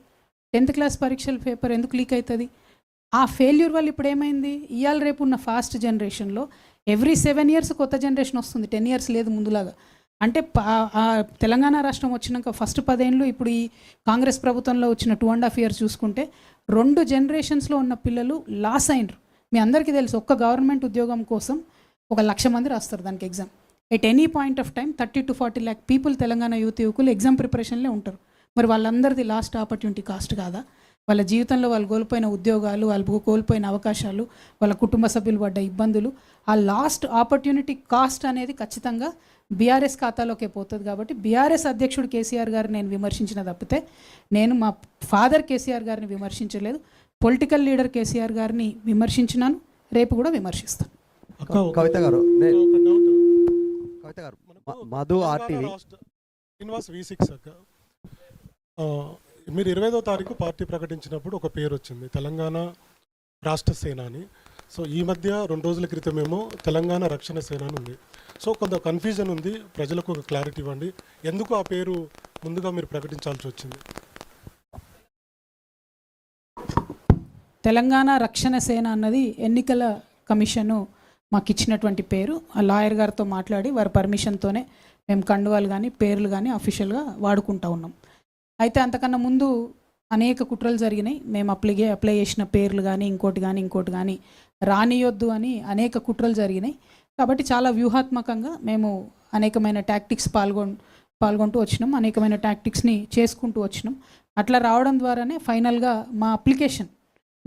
10th క్లాస్ పరీక్షల పేపర్ ఎందుకు లీక్ అవుతుంది? ఆ ఫెయిల్యూర్ వల్ల ఇప్పుడు ఏమైంది? ఇవాళ రేపు ఉన్న ఫాస్ట్ జనరేషన్లో ఎవ్రీ 7 years కొత్త జనరేషన్ వస్తుంది. 10 years లేదు ముందులాగా. అంటే తెలంగాణ రాష్ట్రం వచ్చినాక ఫస్ట్ 10 ఏళ్ళు, ఇప్పుడు ఈ కాంగ్రెస్ ప్రభుత్వంలో వచ్చిన 2.5 years చూసుకుంటే 2 generations ఉన్న పిల్లలు లాస్ అయినరు. మీ అందరికీ తెలుసు, ఒక్క గవర్నమెంట్ ఉద్యోగం కోసం 1,00,000 మంది రాస్తారు దానికి exam. At any point of time 30 to 40 lakh people Telangana యువకులు ఎగ్జామ్ ప్రిపరేషన్లే ఉంటారు. మరి వాళ్ళందరిది లాస్ట్ ఆపర్చునిటీ కాస్ట్ కాదా? వాళ్ళ జీవితంలో వాళ్ళు కోల్పోయిన ఉద్యోగాలు, వాళ్ళు కోల్పోయిన అవకాశాలు, వాళ్ళ కుటుంబ సభ్యులు పడ్డ ఇబ్బందులు, ఆ లాస్ట్ ఆపర్చునిటీ కాస్ట్ అనేది ఖచ్చితంగా బీఆర్ఎస్ ఖాతాలోకే పోతుంది. కాబట్టి బీఆర్ఎస్ అధ్యక్షుడు కేసీఆర్ గారిని నేను విమర్శించిన తప్పితే నేను మా ఫాదర్ కేసీఆర్ గారిని విమర్శించలేదు. పొలిటికల్ లీడర్ కేసీఆర్ గారిని విమర్శించినాను, రేపు కూడా విమర్శిస్తాను. కవిత గారు, మధు ఆర్టీవీ శ్రీనివాస్ V6 అక్క, మీరు 25వ తారీఖు పార్టీ ప్రకటించినప్పుడు ఒక పేరు వచ్చింది, తెలంగాణ రాష్ట్ర సేన అని. సో ఈ మధ్య 2 రోజుల క్రితమేమో తెలంగాణ రక్షణ సేన అని ఉంది. సో కొంత కన్ఫ్యూజన్ ఉంది, ప్రజలకు ఒక క్లారిటీ ఇవ్వండి, ఎందుకు ఆ పేరు ముందుగా మీరు ప్రకటించాల్సి వచ్చింది? తెలంగాణ రక్షణ సేన అన్నది ఎన్నికల కమిషను మాకు ఇచ్చినటువంటి పేరు. ఆ లాయర్ గారితో మాట్లాడి వారి పర్మిషన్తోనే మేము కండువాలు కానీ పేర్లు కానీ అఫీషియల్గా వాడుకుంటూ ఉన్నాం. అయితే అంతకన్నా ముందు అనేక కుట్రలు జరిగినాయి. మేము అప్లై చేసిన పేర్లు కానీ ఇంకోటి కానీ రానియొద్దు అని అనేక కుట్రలు జరిగినాయి. కాబట్టి చాలా వ్యూహాత్మకంగా మేము అనేకమైన టాక్టిక్స్ పాల్గొంటూ వచ్చినాం, అనేకమైన టాక్టిక్స్ని చేసుకుంటూ వచ్చినాం. అట్లా రావడం ద్వారానే ఫైనల్గా మా అప్లికేషన్,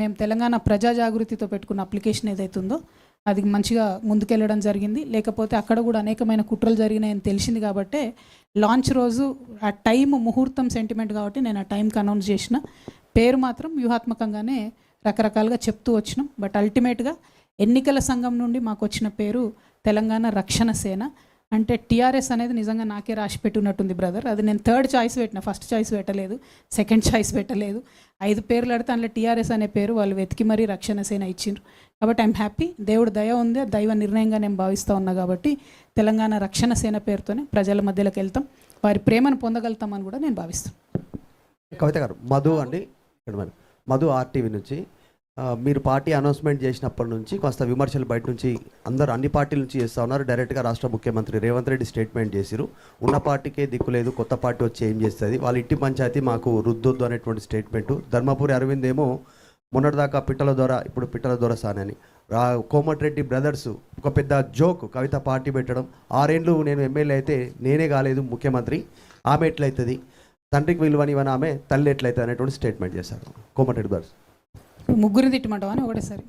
మేము తెలంగాణ ప్రజా జాగృతితో పెట్టుకున్న అప్లికేషన్ ఏదైతుందో అది మంచిగా ముందుకెళ్ళడం జరిగింది. లేకపోతే అక్కడ కూడా అనేకమైన కుట్రలు జరిగినాయని తెలిసింది. కాబట్టి లాంచ్ రోజు ఆ టైం ముహూర్తం సెంటిమెంట్ కాబట్టి నేను ఆ టైంకి అనౌన్స్ చేసిన. పేరు మాత్రం వ్యూహాత్మకంగానే రకరకాలుగా చెప్తూ వచ్చినాం. బట్ అల్టిమేట్గా ఎన్నికల సంఘం నుండి మాకు వచ్చిన పేరు తెలంగాణ రక్షణ సేన. అంటే టీఆర్ఎస్ అనేది నిజంగా నాకే రాసి పెట్టున్నట్టుంది బ్రదర్. అది నేను థర్డ్ చాయిస్ పెట్టిన, ఫస్ట్ చాయిస్ పెట్టలేదు, సెకండ్ చాయిస్ పెట్టలేదు. 5 పేర్లు అడితే అందులో టీఆర్ఎస్ అనే పేరు వాళ్ళు వెతికి మరీ రక్షణ సేన ఇచ్చిండ్రు. కాబట్టి ఐఎమ్ హ్యాపీ. దేవుడు దయ ఉంది, దైవ నిర్ణయంగా నేను భావిస్తూ ఉన్నా. కాబట్టి తెలంగాణ రక్షణ సేన పేరుతోనే ప్రజల మధ్యలోకి వెళ్తాం, వారి ప్రేమను పొందగలుగుతామని కూడా నేను భావిస్తాను. కవిత గారు, మధు అండి ఇక్కడ మరి మధు ఆర్టీవీ నుంచి మీరు పార్టీ అనౌన్స్మెంట్ చేసినప్పటి నుంచి కొంత విమర్శలు బయట నుంచి అందరూ అన్ని పార్టీల నుంచి చేస్తూ ఉన్నారు. డైరెక్ట్గా రాష్ట్ర ముఖ్యమంత్రి రేవంత్ రెడ్డి స్టేట్మెంట్ చేసిరు, ఉన్న పార్టీకే దిక్కు లేదు, కొత్త పార్టీ వచ్చి ఏం చేస్తుంది, వాళ్ళ ఇంటి పంచాయతీ మాకు రుద్దొద్దు అనేటువంటి స్టేట్మెంటు. ధర్మపురి అరవింద్ ఏమో మొన్నటిదాకా పిట్టల ద్వారా, ఇప్పుడు పిట్టల ద్వారా సానని. కోమటిరెడ్డి బ్రదర్స్ ఒక పెద్ద జోక్, కవిత పార్టీ పెట్టడం, 6 ఏళ్ళు నేను ఎమ్మెల్యే అయితే నేనే కాలేదు ముఖ్యమంత్రి, ఆమె ఎట్లయితుంది, తండ్రికి విలువనివని ఆమె తల్లి ఎట్లయితుంది అనేటువంటి స్టేట్మెంట్ చేశారు కోమటిరెడ్డి బ్రదర్స్. ముగ్గురు తిట్టమంటావా అని ఒకటేసారి.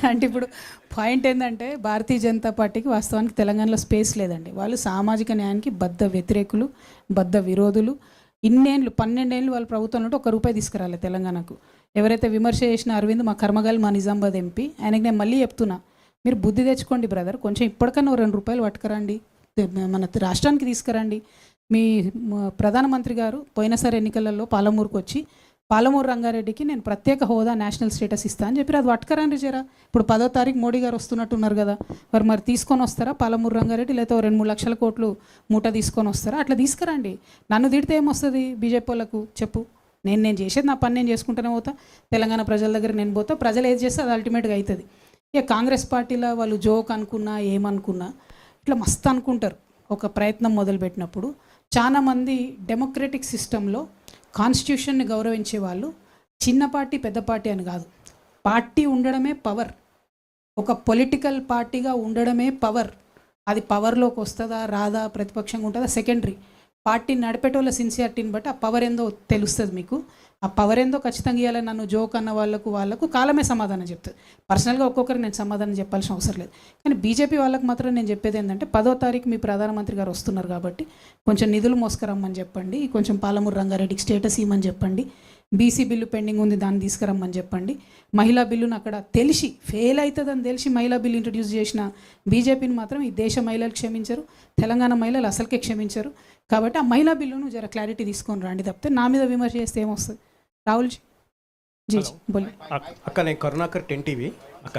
అంటే ఇప్పుడు పాయింట్ ఏంటంటే భారతీయ జనతా పార్టీకి వాస్తవానికి తెలంగాణలో స్పేస్ లేదండి. వాళ్ళు సామాజిక న్యాయానికి బద్ధ వ్యతిరేకులు, బద్ధ విరోధులు. 12 ఏళ్ళు వాళ్ళ ప్రభుత్వం ఉంటే ₹1 తీసుకురాలి తెలంగాణకు. ఎవరైతే విమర్శ చేసిన అరవింద్ మా కర్మగాలి, మా నిజామాబాద్ ఎంపీ, ఆయనకి నేను మళ్ళీ చెప్తున్నా, మీరు బుద్ధి తెచ్చుకోండి బ్రదర్, కొంచెం ఇప్పటికన్నా ₹2 పట్టుకురండి, మన రాష్ట్రానికి తీసుకురండి. మీ ప్రధానమంత్రి గారు పోయినసారి ఎన్నికలలో పాలమూరుకు వచ్చి పాలమూరు రంగారెడ్డికి నేను ప్రత్యేక హోదా, నేషనల్ స్టేటస్ ఇస్తా అని చెప్పి అది పట్టుకరండి జరా. ఇప్పుడు 10వ తారీఖు మోడీ గారు వస్తున్నట్టున్నారు కదా, మరి తీసుకొని వస్తారా పాలమూరు రంగారెడ్డి, లేకపోతే 2-3 లక్షల కోట్లు మూట తీసుకొని వస్తారా? అట్లా తీసుకురండి. నన్ను తిడితే ఏమొస్తుంది బీజేపీ వాళ్ళకు చెప్పు. నేను చేసేది నా పని నేను చేసుకుంటూనే పోతా, తెలంగాణ ప్రజల దగ్గర నేను పోతా, ప్రజలు ఏది చేస్తే అది అల్టిమేట్గా అవుతుంది. ఇక కాంగ్రెస్ పార్టీలో వాళ్ళు జోక్ అనుకున్నా ఏమనుకున్నా ఇట్లా మస్తు అనుకుంటారు. ఒక ప్రయత్నం మొదలుపెట్టినప్పుడు చాలామంది డెమోక్రటిక్ సిస్టంలో కాన్స్టిట్యూషన్ని గౌరవించే వాళ్ళు చిన్న పార్టీ పెద్ద పార్టీ అని కాదు, పార్టీ ఉండడమే పవర్, ఒక పొలిటికల్ పార్టీగా ఉండడమే పవర్. అది పవర్లోకి వస్తుందా రాదా, ప్రతిపక్షంగా ఉంటుందా సెకండరీ. పార్టీ నడిపేటోళ్ళ సిన్సియారిటీని బట్టి ఆ పవర్ ఏందో తెలుస్తుంది మీకు. ఆ పవర్ ఏందో ఖచ్చితంగా ఇవ్వాలి. నన్ను జోక్ అన్న వాళ్ళకు కాలమే సమాధానం చెప్తుంది. పర్సనల్గా ఒక్కొక్కరికి నేను సమాధానం చెప్పాల్సిన అవసరం లేదు. కానీ బీజేపీ వాళ్ళకి మాత్రం నేను చెప్పేది ఏంటంటే 10వ తారీఖు మీ ప్రధానమంత్రి గారు వస్తున్నారు కాబట్టి కొంచెం నిధులు మోసుకురమ్మని చెప్పండి, కొంచెం పాలమూరు రంగారెడ్డికి స్టేటస్ ఇవ్వమని చెప్పండి, బీసీ బిల్లు పెండింగ్ ఉంది దాన్ని తీసుకురమ్మని చెప్పండి. మహిళా బిల్లును అక్కడ తెలిసి ఫెయిల్ అవుతుందని తెలిసి మహిళా బిల్లు ఇంట్రడ్యూస్ చేసిన బీజేపీని మాత్రం ఈ దేశ మహిళలు క్షమించరు, తెలంగాణ మహిళలు అసలుకే క్షమించరు. కాబట్టి ఆ మహిళా బిల్లును జర క్లారిటీ తీసుకొని రండి తప్పితే నా మీద విమర్శ చేస్తే ఏమొస్తుంది. రాహుల్ జీ జీ బోలి. అక్క నేను కరుణాకర్ 10 టీవీ అక్క,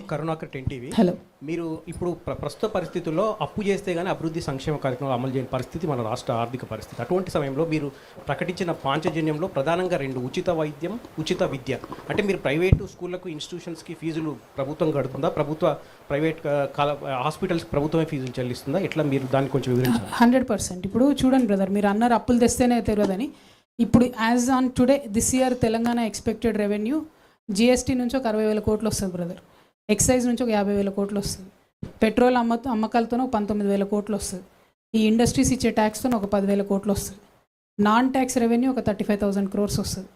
కరుణాకర్ 10 టీవీ. హలో. మీరు ఇప్పుడు ప్రస్తుత పరిస్థితుల్లో అప్పు చేస్తే కానీ అభివృద్ధి సంక్షేమ కార్యక్రమాలు అమలు చేయని పరిస్థితి మన రాష్ట్ర ఆర్థిక పరిస్థితి. అటువంటి సమయంలో మీరు ప్రకటించిన పాంచజన్యంలో ప్రధానంగా 2 ఉచిత వైద్యం, ఉచిత విద్య. అంటే మీరు ప్రైవేటు స్కూళ్లకు, ఇన్స్టిట్యూషన్స్కి ఫీజులు ప్రభుత్వం కడుతుందా, ప్రైవేట్ హాస్పిటల్స్కి ప్రభుత్వమే ఫీజులు చెల్లిస్తుందా, ఎట్లా మీరు దాన్ని కొంచెం వివరించాలి. 100%. ఇప్పుడు చూడండి బ్రదర్, మీరు అన్నారు అప్పులు తెస్తేనే తెలియదని. ఇప్పుడు as on today this year Telangana expected revenue GST నుంచి ఒక 60,000 కోట్లు వస్తుంది బ్రదర్, ఎక్సైజ్ నుంచి ఒక 50,000 కోట్లు వస్తుంది, పెట్రోల్ అమ్మకాలతోనే ఒక 19,000 కోట్లు వస్తుంది, ఈ ఇండస్ట్రీస్ ఇచ్చే ట్యాక్స్తో ఒక 10,000 కోట్లు వస్తుంది, నాన్ ట్యాక్స్ రెవెన్యూ ఒక 35,000 crores వస్తుంది.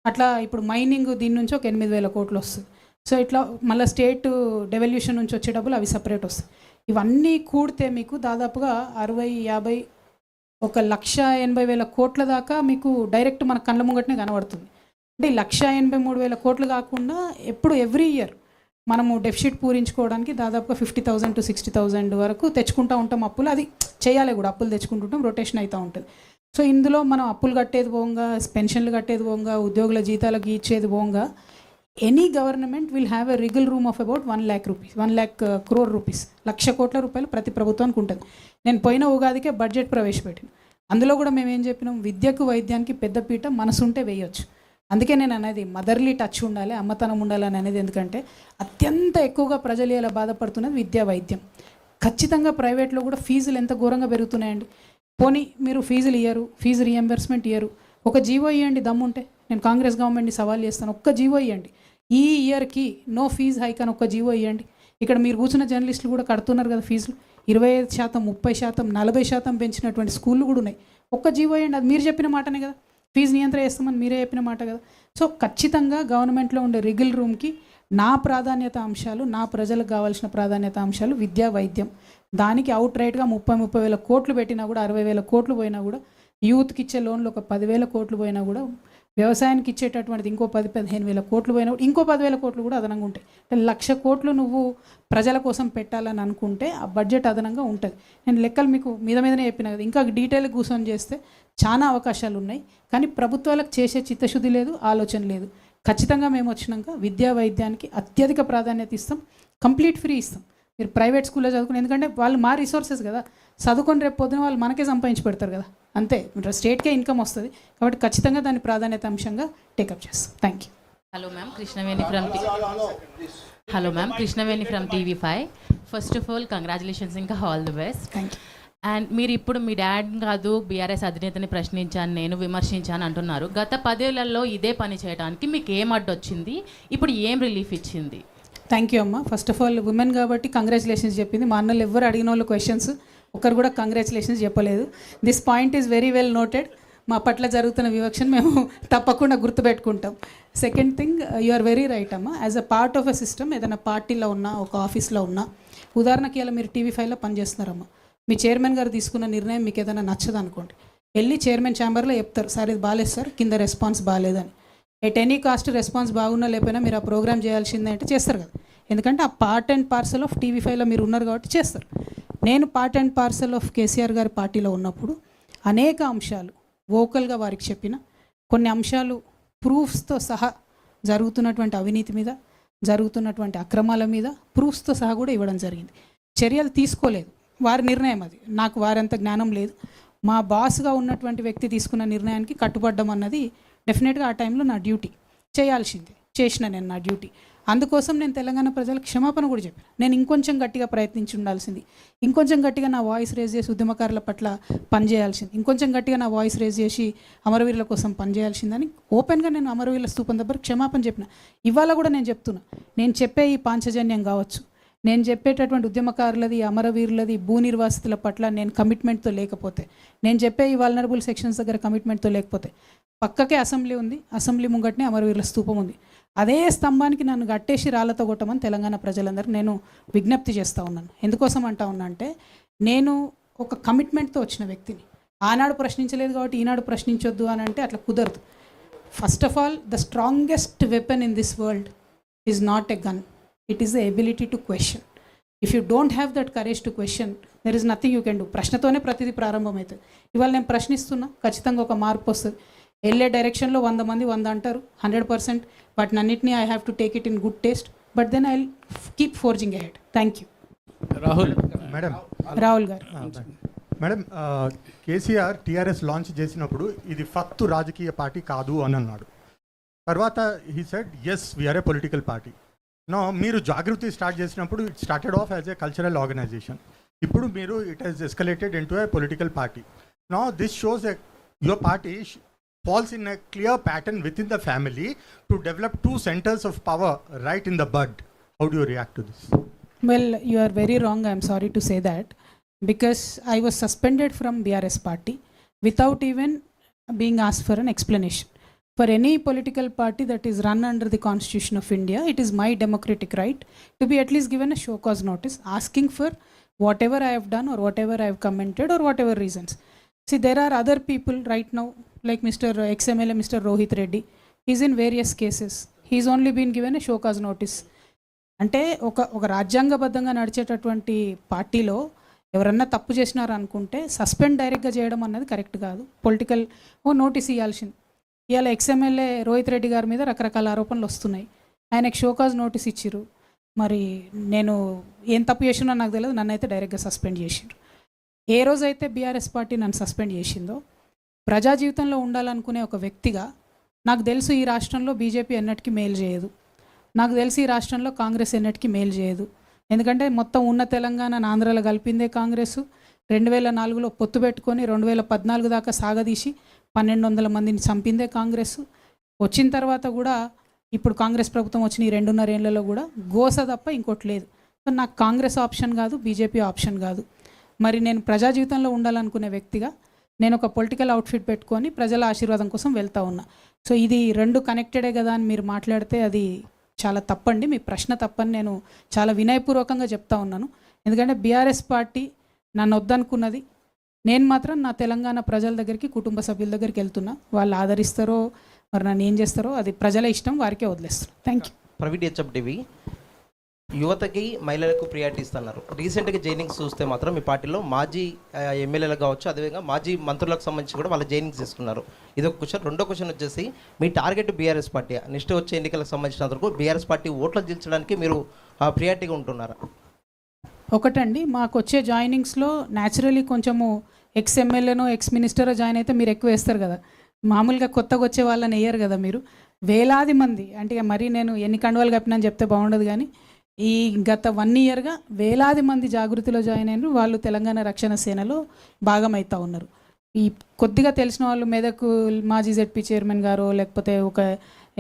అట్లా ఇప్పుడు మైనింగ్ దీని నుంచి ఒక 8,000 కోట్లు వస్తుంది. సో ఇట్లా మళ్ళీ స్టేట్ డెవల్యూషన్ నుంచి వచ్చే డబ్బులు అవి సపరేట్ వస్తాయి. ఇవన్నీ కూడితే మీకు దాదాపుగా 60-50 1,80,000 కోట్ల దాకా మీకు డైరెక్ట్ మన కళ్ళ ముంగటనే కనబడుతుంది. అంటే 1,83,000 కోట్లు కాకుండా ఎప్పుడు ఎవ్రీ ఇయర్ మనము డెఫిసిట్ పూరించుకోవడానికి దాదాపుగా 50,000 to 60,000 వరకు తెచ్చుకుంటూ ఉంటాం అప్పులు. అది చేయాలి కూడా, అప్పులు తెచ్చుకుంటుంటాం, రొటేషన్ అవుతూ ఉంటుంది. సో ఇందులో మనం అప్పులు కట్టేది పోగా, పెన్షన్లు కట్టేది పోగా, ఉద్యోగుల జీతాలకు ఇచ్చేది పోగా, any government will have a wiggle room of about 1 lakh rupees, 1 lakh crore rupees, 1,00,000 కోట్ల రూపాయలు ప్రతి ప్రభుత్వానికి ఉంటుంది. నేను పోయిన ఉగాదికే బడ్జెట్ ప్రవేశపెట్టిన, అందులో కూడా మేము ఏం చెప్పినాం, విద్యకు వైద్యానికి పెద్దపీట మనసుంటే వేయొచ్చు. అందుకే నేను అనేది మదర్లీ టచ్ ఉండాలి, అమ్మతనం ఉండాలి అని అనేది. ఎందుకంటే అత్యంత ఎక్కువగా ప్రజలు ఇలా బాధపడుతున్నది విద్యా వైద్యం. ఖచ్చితంగా ప్రైవేట్లో కూడా ఫీజులు ఎంత ఘోరంగా పెరుగుతున్నాయండి. పోనీ మీరు ఫీజులు ఇయ్యరు, ఫీజు రీఎంబర్స్మెంట్ ఇయ్యరు, ఒక జీవో ఇవ్వండి దమ్ముంటే. నేను కాంగ్రెస్ గవర్నమెంట్ని సవాల్ చేస్తాను, ఒక్క జీవో ఇవ్వండి, ఈ ఇయర్కి నో ఫీజు హైక్ అని ఒక్క జీవో ఇవ్వండి. ఇక్కడ మీరు కూర్చున్న జర్నలిస్టులు కూడా కడుతున్నారు కదా ఫీజులు, 25%, 30%, 40% పెంచినటువంటి స్కూళ్ళు కూడా ఉన్నాయి. ఒక్క జీవో ఇవ్వండి, అది మీరు చెప్పిన మాటనే కదా, ఫీజు నియంత్రణ చేస్తామని మీరే చెప్పిన మాట కదా. సో ఖచ్చితంగా గవర్నమెంట్లో ఉండే రిగిల్ రూమ్కి నా ప్రాధాన్యత అంశాలు, నా ప్రజలకు కావాల్సిన ప్రాధాన్యత అంశాలు విద్యా వైద్యం. దానికి అవుట్ రైట్గా 30,000 కోట్లు పెట్టినా కూడా, 60,000 కోట్లు పోయినా కూడా యూత్కి ఇచ్చే లోన్లు ఒక 10,000 కోట్లు పోయినా కూడా వ్యవసాయానికి ఇచ్చేటటువంటిది ఇంకో 10-15 వేల కోట్లు పోయినా కూడా ఇంకో 10,000 కోట్లు కూడా అదనంగా ఉంటాయి. అంటే 1,00,000 కోట్లు నువ్వు ప్రజల కోసం పెట్టాలని అనుకుంటే ఆ బడ్జెట్ అదనంగా ఉంటుంది. నేను లెక్కలు మీకు మీదనే చెప్పిన కదా, ఇంకా డీటెయిల్ కూర్చొని చేస్తే చాలా అవకాశాలు ఉన్నాయి. కానీ ప్రభుత్వాలకు చేసే చిత్తశుద్ధి లేదు, ఆలోచన లేదు. ఖచ్చితంగా మేము వచ్చినాక విద్యా వైద్యానికి అత్యధిక ప్రాధాన్యత ఇస్తాం, కంప్లీట్ ఫ్రీ ఇస్తాం. మీరు ప్రైవేట్ స్కూల్లో చదువుకుని, ఎందుకంటే వాళ్ళు మా రిసోర్సెస్ కదా, చదువుకొని రేపు పొద్దున వాళ్ళు మనకే సంపాదించి పెడతారు కదా, అంతే స్టేట్కే ఇన్కమ్ వస్తుంది. కాబట్టి ఖచ్చితంగా దాన్ని ప్రాధాన్యత అంశంగా టేకప్ చేస్తాం. Thank you. Hello ma'am, Krishnaveni from TV5. First of all, congratulations ఇంకా all the best. Thank you. And మీరు ఇప్పుడు మీ డాడ్ కాదు బీఆర్ఎస్ అధినేతని ప్రశ్నించాను, నేను విమర్శించాను అంటున్నారు. గత 10 ఏళ్లలో ఇదే పని చేయడానికి మీకు ఏం అడ్డొచ్చింది, ఇప్పుడు ఏం రిలీఫ్ ఇచ్చింది? థ్యాంక్ యూ అమ్మ. ఫస్ట్ ఆఫ్ ఆల్ ఉమెన్ కాబట్టి కంగ్రాచులేషన్స్ చెప్పింది. మా అన్నలు ఎవరు అడిగిన వాళ్ళు క్వశ్చన్స్ ఒకరు కూడా కంగ్రాచులేషన్స్ చెప్పలేదు. This point is very well noted. మా పట్ల జరుగుతున్న వివక్షను మేము తప్పకుండా గుర్తుపెట్టుకుంటాం. Second thing, you are very right అమ్మ. As a part of a system, ఏదైనా పార్టీలో ఉన్నా, ఒక ఆఫీస్లో ఉన్నా, ఉదాహరణకి ఇలా మీరు TV5లో పనిచేస్తున్నారమ్మా, మీ చైర్మన్ గారు తీసుకున్న నిర్ణయం మీకు ఏదైనా నచ్చదు అనుకోండి, వెళ్ళి చైర్మన్ ఛాంబర్లో చెప్తారు, సార్ ఇది బాగాలేదు సార్, కింద రెస్పాన్స్ బాగాలేదని. ఎట్ ఎనీ కాస్ట్ రెస్పాన్స్ బాగున్నా లేకపోయినా మీరు ఆ ప్రోగ్రామ్ చేయాల్సిందే అంటే చేస్తారు కదా, ఎందుకంటే ఆ పార్ట్ అండ్ పార్సల్ ఆఫ్ TV5లో మీరు ఉన్నారు కాబట్టి చేస్తారు. నేను part and parcel of KCR గారి పార్టీలో ఉన్నప్పుడు అనేక అంశాలు వోకల్గా వారికి చెప్పిన, కొన్ని అంశాలు ప్రూఫ్స్తో సహా జరుగుతున్నటువంటి అవినీతి మీద, జరుగుతున్నటువంటి అక్రమాల మీద ప్రూఫ్స్తో సహా కూడా ఇవ్వడం జరిగింది. చర్యలు తీసుకోలేదు, వారి నిర్ణయం అది, నాకు వారంత జ్ఞానం లేదు. మా బాస్గా ఉన్నటువంటి వ్యక్తి తీసుకున్న నిర్ణయానికి కట్టుబడ్డం అన్నది డెఫినెట్గా ఆ టైంలో నా డ్యూటీ, చేయాల్సిందే, చేసిన నేను నా డ్యూటీ. అందుకోసం నేను తెలంగాణ ప్రజలకు క్షమాపణ కూడా చెప్పాను. నేను ఇంకొంచెం గట్టిగా ప్రయత్నించి ఉండాల్సింది, ఇంకొంచెం గట్టిగా నా వాయిస్ రేజ్ చేసి ఉద్యమకారుల పట్ల పనిచేయాల్సింది, ఇంకొంచెం గట్టిగా నా వాయిస్ రేజ్ చేసి అమరవీరుల కోసం పనిచేయాల్సిందని ఓపెన్గా నేను అమరవీరుల స్తూపం దగ్గర క్షమాపణ చెప్పిన. ఇవాళ కూడా నేను చెప్తున్నా, నేను చెప్పే ఈ పాంచజన్యం కావచ్చు, నేను చెప్పేటటువంటి ఉద్యమకారులది, అమరవీరులది, భూ నిర్వాసితుల పట్ల నేను కమిట్మెంట్తో లేకపోతే, నేను చెప్పే ఈ వల్నరబుల్ సెక్షన్స్ దగ్గర కమిట్మెంట్తో లేకపోతే, పక్కకే అసెంబ్లీ ఉంది, అసెంబ్లీ ముంగట్నే అమరవీరుల స్తూపం ఉంది, అదే స్తంభానికి నన్ను గట్టేసి రాళ్లతో కొట్టమని తెలంగాణ ప్రజలందరూ నేను విజ్ఞప్తి చేస్తూ ఉన్నాను. ఎందుకోసం అంటా ఉన్నా అంటే, నేను ఒక కమిట్మెంట్తో వచ్చిన వ్యక్తిని. ఆనాడు ప్రశ్నించలేదు కాబట్టి ఈనాడు ప్రశ్నించొద్దు అని అంటే అట్లా కుదరదు. First of all, the strongest weapon in this world is not a gun, it is the ability to question. If you don't have that courage to question, there is nothing you can do. ప్రశ్నతోనే ప్రతిదీ ప్రారంభమవుతుంది. ఇవాళ నేను ప్రశ్నిస్తున్నా, ఖచ్చితంగా ఒక మార్పు వస్తుంది. వెళ్ళే డైరెక్షన్లో 100 మంది 100 అంటారు, 100%. వాటిని అన్నింటినీ I have to take it in good taste, but then I will keep forging ahead. Thank you. Rahul garu. Madam, KCR TRS launch చేసినప్పుడు ఇది ఫక్తు రాజకీయ పార్టీ కాదు అని అన్నాడు. తర్వాత he said yes we're a political party. No, మీరు జాగృతి స్టార్ట్ చేసినప్పుడు it started off as a cultural organisation. ఇప్పుడు మీరు it has escalated into a political party. No, this shows your party falls in a clear pattern within the family to develop 2 centers of power right in the bud. How do you react to this? Well, you are very wrong. I am sorry to say that, because I was suspended from BRS party without even being asked for an explanation. For any political party that is run under the Constitution of India, it is my democratic right to be at least given a show cause notice asking for whatever I have done or whatever I have commented or whatever reasons. See, there are other people right now, like Mr. XMLA, Mr. Rohit Reddy. He is in various cases. He is only been given a show cause notice. అంటే ఒక రాజ్యాంగబద్ధంగా నడిచేటటువంటి పార్టీలో ఎవరన్నా తప్పు చేసినారు అనుకుంటే suspend డైరెక్ట్గా చేయడం అన్నది కరెక్ట్ కాదు. పొలిటికల్ నోటీస్ ఇవ్వాల్సింది. ఇవాళ XMLA రోహిత్ రెడ్డి గారి మీద రకరకాల ఆరోపణలు వస్తున్నాయి. ఆయనకు షో కాజ్ నోటీస్ ఇచ్చిర్రు. మరి నేను ఏం తప్పు చేసినా నాకు తెలియదు, నన్ను అయితే డైరెక్ట్గా సస్పెండ్ చేసిండ్రు. ఏ రోజైతే బీఆర్ఎస్ పార్టీ నన్ను సస్పెండ్ చేసిందో, ప్రజా జీవితంలో ఉండాలనుకునే ఒక వ్యక్తిగా నాకు తెలుసు ఈ రాష్ట్రంలో బీజేపీ ఎన్నటికీ మేలు చేయదు, నాకు తెలిసి ఈ రాష్ట్రంలో కాంగ్రెస్ ఎన్నటికీ మేలు చేయదు. ఎందుకంటే మొత్తం ఉన్న తెలంగాణ ఆంధ్రాలో కలిపిందే కాంగ్రెస్. 2004లో పొత్తు పెట్టుకొని 2014 దాకా సాగదీసి 1200 మందిని చంపిందే కాంగ్రెస్. వచ్చిన తర్వాత కూడా ఇప్పుడు కాంగ్రెస్ ప్రభుత్వం వచ్చిన ఈ 2.5 ఏళ్లలో కూడా గోస తప్ప ఇంకోటి లేదు. నాకు కాంగ్రెస్ ఆప్షన్ కాదు, బీజేపీ ఆప్షన్ కాదు. మరి నేను ప్రజా జీవితంలో ఉండాలనుకునే వ్యక్తిగా నేను ఒక పొలిటికల్ అవుట్ఫిట్ పెట్టుకొని ప్రజల ఆశీర్వాదం కోసం వెళ్తూ ఉన్నా. సో ఇది 2 కనెక్టెడే కదా అని మీరు మాట్లాడితే అది చాలా తప్పండి. మీ ప్రశ్న తప్పని నేను చాలా వినయపూర్వకంగా చెప్తా ఉన్నాను. ఎందుకంటే బీఆర్ఎస్ పార్టీ నన్ను వద్దనుకున్నది, నేను మాత్రం నా తెలంగాణ ప్రజల దగ్గరికి, కుటుంబ సభ్యుల దగ్గరికి వెళ్తున్నా. వాళ్ళు ఆదరిస్తారో మరి నన్ను ఏం చేస్తారో అది ప్రజల ఇష్టం, వారికే వదిలేస్తాను. Thank you. Private HF TV యువతకి మహిళలకు ప్రియారిటీ ఇస్తున్నారు. రీసెంట్గా జైనింగ్స్ చూస్తే మాత్రం మీ పార్టీలో మాజీ ఎమ్మెల్యేలు కావచ్చు, అదేవిధంగా మాజీ మంత్రులకు సంబంధించి కూడా వాళ్ళ జైనింగ్స్ ఇస్తున్నారు. ఇది ఒక క్వశ్చన్. రెండో క్వశ్చన్ వచ్చేసి మీ టార్గెట్ బీఆర్ఎస్ పార్టీ. నెక్స్ట్ వచ్చే ఎన్నికలకు సంబంధించినంత వరకు బీఆర్ఎస్ పార్టీ ఓట్లు దించడానికి మీరు ప్రియారిటీగా ఉంటున్నారా? ఒకటండి, మాకు వచ్చే జాయినింగ్స్లో న్యాచురలీ కొంచెము ఎక్స్ ఎమ్మెల్యేనో ఎక్స్ మినిస్టరో జాయిన్ అయితే మీరు ఎక్కువ వేస్తారు కదా. మామూలుగా కొత్తగా వచ్చే వాళ్ళని వేయరు కదా మీరు. వేలాది మంది, అంటే మరీ నేను ఎన్ని కండువాలు కప్పినని చెప్తే బాగుండదు, కానీ ఈ గత 1 ఇయర్గా వేలాది మంది జాగృతిలో జాయిన్ అయినారు. వాళ్ళు తెలంగాణ రక్షణ సేనలో భాగమవుతూ ఉన్నారు. ఈ కొద్దిగా తెలిసిన వాళ్ళు మెదక్ మాజీ జెడ్పీ చైర్మన్ గారు, లేకపోతే ఒక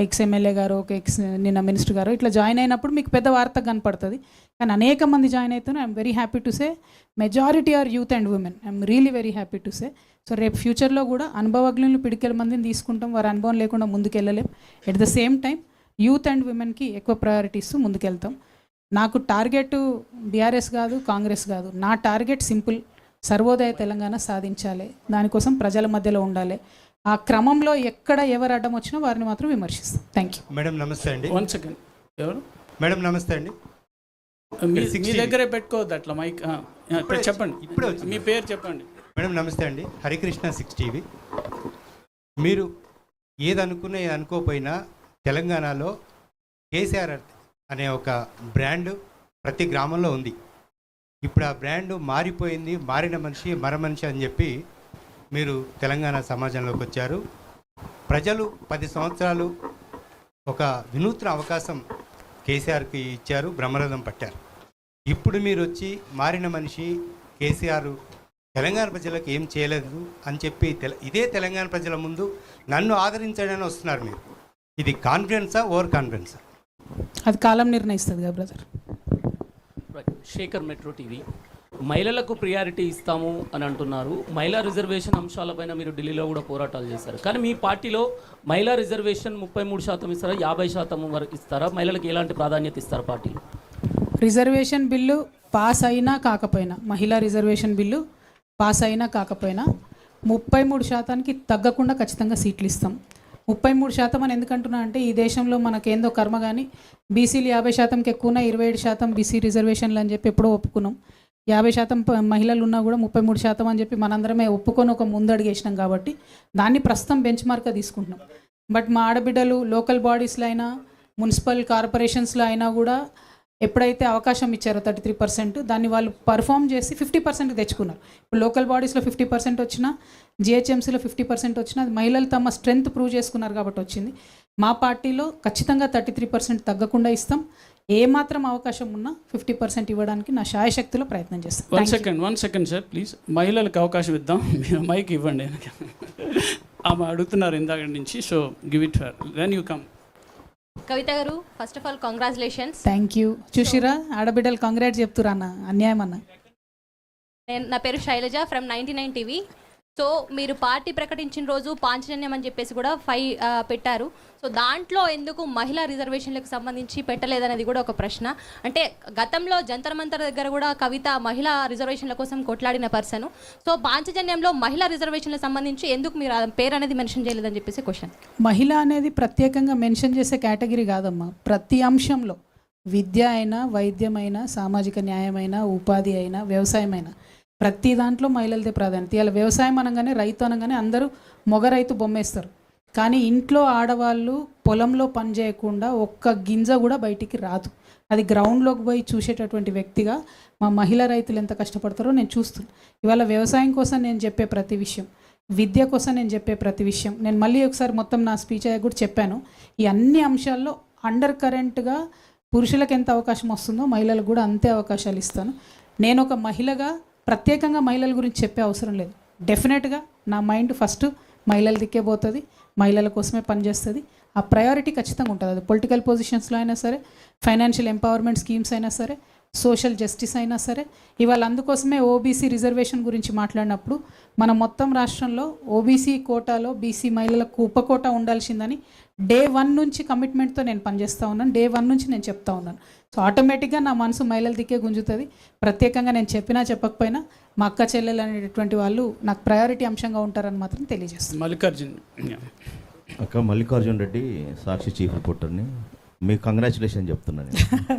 ఎక్స్ ఎమ్మెల్యే గారు, ఒక ఎక్స్ నిన్న మినిస్టర్ గారు ఇట్లా జాయిన్ అయినప్పుడు మీకు పెద్ద వార్త కనపడుతుంది. కానీ అనేక మంది జాయిన్ అవుతున్నారు. I'm very happy to say majority are youth and women. I'm really very happy to say. So రేపు ఫ్యూచర్లో కూడా అనుభవజ్ఞులు పిడికెల మందిని తీసుకుంటాం. వారి అనుభవం లేకుండా ముందుకెళ్ళలేం. At the same time youth and ఉమెన్కి ఎక్కువ ప్రయారిటీ ఇస్తూ ముందుకెళ్తాం. నాకు టార్గెట్ బీఆర్ఎస్ కాదు, కాంగ్రెస్ కాదు. నా టార్గెట్ సింపుల్, సర్వోదయ తెలంగాణ సాధించాలి. దానికోసం ప్రజల మధ్యలో ఉండాలి. ఆ క్రమంలో ఎక్కడ ఎవరు అడ్డం వచ్చినా వారిని మాత్రం విమర్శిస్తాం. Thank you. మేడం నమస్తే అండి. 1 సెకండ్. ఎవరు మేడం నమస్తే అండి. మీ దగ్గరే పెట్టుకోవద్దు అట్లా మైక్. చెప్పండి, ఇప్పుడే వచ్చింది. మీ పేరు చెప్పండి. మేడం నమస్తే అండి. హరికృష్ణ 6 టీవీ. మీరు ఏదనుకున్నా అనుకోపోయినా తెలంగాణలో కేసీఆర్ అనే ఒక బ్రాండ్ ప్రతి గ్రామంలో ఉంది. ఇప్పుడు ఆ బ్రాండ్ మారిపోయింది. మారిన మనిషి మరమనిషి అని చెప్పి మీరు తెలంగాణ సమాజంలోకి వచ్చారు. ప్రజలు 10 సంవత్సరాలు ఒక వినూత్న అవకాశం కేసీఆర్కి ఇచ్చారు, బ్రహ్మరథం పట్టారు. ఇప్పుడు మీరు వచ్చి మారిన మనిషి కేసీఆర్ తెలంగాణ ప్రజలకు ఏం చేయలేదు అని చెప్పి ఇదే తెలంగాణ ప్రజల ముందు నన్ను ఆదరించడానికి వస్తున్నారు మీరు. ఇది కాన్ఫిడెన్సా, ఓవర్ కాన్ఫిడెన్సా? అది కాలం నిర్ణయిస్తుంది కదా బ్రదర్. Shekhar, metro TV. మహిళలకు ప్రియారిటీ ఇస్తాము అని అంటున్నారు. మహిళా రిజర్వేషన్ అంశాలపైన మీరు ఢిల్లీలో కూడా పోరాటాలు చేశారు. కానీ మీ పార్టీలో మహిళా రిజర్వేషన్ 33% ఇస్తారా, 50% వరకు ఇస్తారా? మహిళలకు ఎలాంటి ప్రాధాన్యత ఇస్తారు పార్టీలో? రిజర్వేషన్ బిల్లు పాస్ అయినా కాకపోయినా, మహిళా రిజర్వేషన్ బిల్లు పాస్ అయినా కాకపోయినా 33%కి తగ్గకుండా ఖచ్చితంగా సీట్లు ఇస్తాం. 33% అని ఎందుకంటున్నా అంటే ఈ దేశంలో మనకేందో కర్మ, కానీ బీసీలు 50%కి ఎక్కువనా 27% బీసీ రిజర్వేషన్లు అని చెప్పి ఎప్పుడో ఒప్పుకున్నాం. 50% మహిళలు ఉన్నా కూడా 33% అని చెప్పి మనందరమే ఒప్పుకొని ఒక ముందడుగు వేసినాం. కాబట్టి దాన్ని ప్రస్తుతం బెంచ్ మార్క్గా తీసుకుంటున్నాం. బట్ మా ఆడబిడ్డలు లోకల్ బాడీస్లో అయినా, మున్సిపల్ కార్పొరేషన్స్లో అయినా కూడా ఎప్పుడైతే అవకాశం ఇచ్చారో 33%, దాన్ని వాళ్ళు పర్ఫామ్ చేసి 50% తెచ్చుకున్నారు. ఇప్పుడు లోకల్ బాడీస్లో 50% వచ్చినా, జిహెచ్ఎంసీలో 50% వచ్చినా, అది మహిళలు తమ స్ట్రెంగ్త్ ప్రూవ్ చేసుకున్నారు కాబట్టి వచ్చింది. మా పార్టీలో ఖచ్చితంగా 33% తగ్గకుండా ఇస్తాం. ఏమాత్రం అవకాశం ఉన్నా 50% ఇవ్వడానికి నా శాయశక్తిలో ప్రయత్నం చేస్తాం. 1 సెకండ్ సార్, ప్లీజ్. మహిళలకు అవకాశం ఇద్దాం. మీరు మైక్ ఇవ్వండి. ఆమె అడుగుతున్నారు ఇందాక నుంచి. So give it for then you come. Kavitha గారు, first of all congratulations. Thank you. చూసిరా, ఆడబిడ్డలు కాంగ్రాట్ చెప్తురా అన్న, అన్యాయం అన్న. నా పేరు శైలజ ఫ్రమ్ 99 టీవీ. సో మీరు పార్టీ ప్రకటించిన రోజు పాంచజన్యం అని చెప్పేసి కూడా 5 పెట్టారు. సో దాంట్లో ఎందుకు మహిళా రిజర్వేషన్లకు సంబంధించి పెట్టలేదనేది కూడా ఒక ప్రశ్న. అంటే గతంలో జంతర్ మంతర్ దగ్గర కూడా కవిత మహిళా రిజర్వేషన్ల కోసం కొట్లాడిన పర్సన్. సో పాంచజన్యంలో మహిళా రిజర్వేషన్లకు సంబంధించి ఎందుకు మీరు పేరు అనేది మెన్షన్ చేయలేదని చెప్పేసి క్వశ్చన్. మహిళ అనేది ప్రత్యేకంగా మెన్షన్ చేసే కేటగిరీ కాదమ్మా. ప్రతి అంశంలో, విద్య అయినా, వైద్యం అయినా, సామాజిక న్యాయమైనా, ఉపాధి అయినా, వ్యవసాయం అయినా, ప్రతి దాంట్లో మహిళలదే ప్రాధాన్యత. ఇలా వ్యవసాయం అనగానే, రైతు అనగానే అందరూ మొగ రైతు బొమ్మేస్తారు. కానీ ఇంట్లో ఆడవాళ్ళు పొలంలో పని చేయకుండా ఒక్క గింజ కూడా బయటికి రాదు. అది గ్రౌండ్లోకి పోయి చూసేటటువంటి వ్యక్తిగా మా మహిళా రైతులు ఎంత కష్టపడతారో నేను చూస్తున్నాను. ఇవాళ వ్యవసాయం కోసం నేను చెప్పే ప్రతి విషయం, విద్య కోసం నేను చెప్పే ప్రతి విషయం, నేను మళ్ళీ ఒకసారి మొత్తం నా స్పీచ్ అయ్యాక కూడా చెప్పాను. ఈ అన్ని అంశాల్లో అండర్ కరెంట్గా పురుషులకు ఎంత అవకాశం వస్తుందో మహిళలకు కూడా అంతే అవకాశాలు ఇస్తాను. నేను ఒక మహిళగా ప్రత్యేకంగా మహిళల గురించి చెప్పే అవసరం లేదు. డెఫినెట్గా నా మైండ్ ఫస్ట్ మహిళల దిక్కే పోతుంది, మహిళల కోసమే పనిచేస్తుంది. ఆ ప్రయారిటీ ఖచ్చితంగా ఉంటుంది. అది పొలిటికల్ పొజిషన్స్లో అయినా సరే, ఫైనాన్షియల్ ఎంపవర్మెంట్ స్కీమ్స్ అయినా సరే, సోషల్ జస్టిస్ అయినా సరే. ఇవాళ అందుకోసమే ఓబీసీ రిజర్వేషన్ గురించి మాట్లాడినప్పుడు మన మొత్తం రాష్ట్రంలో ఓబీసీ కోటాలో బీసీ మహిళలకు ఉపకోటా ఉండాల్సిందని డే 1 నుంచి కమిట్మెంట్తో నేను పనిచేస్తూ ఉన్నాను. డే 1 నుంచి నేను చెప్తా ఉన్నాను. సో ఆటోమేటిక్గా నా మనసు మహిళల దిక్కే గుంజుతుంది. ప్రత్యేకంగా నేను చెప్పినా చెప్పకపోయినా మా అక్క చెల్లెలు అనేటటువంటి వాళ్ళు నాకు ప్రయారిటీ అంశంగా ఉంటారని మాత్రం తెలియజేస్తాను. మల్లికార్జున్. మల్లికార్జున్ రెడ్డి, సాక్షి చీఫ్ రిపోర్టర్ని. మీకు కంగ్రాచులేషన్ చెప్తున్నాను.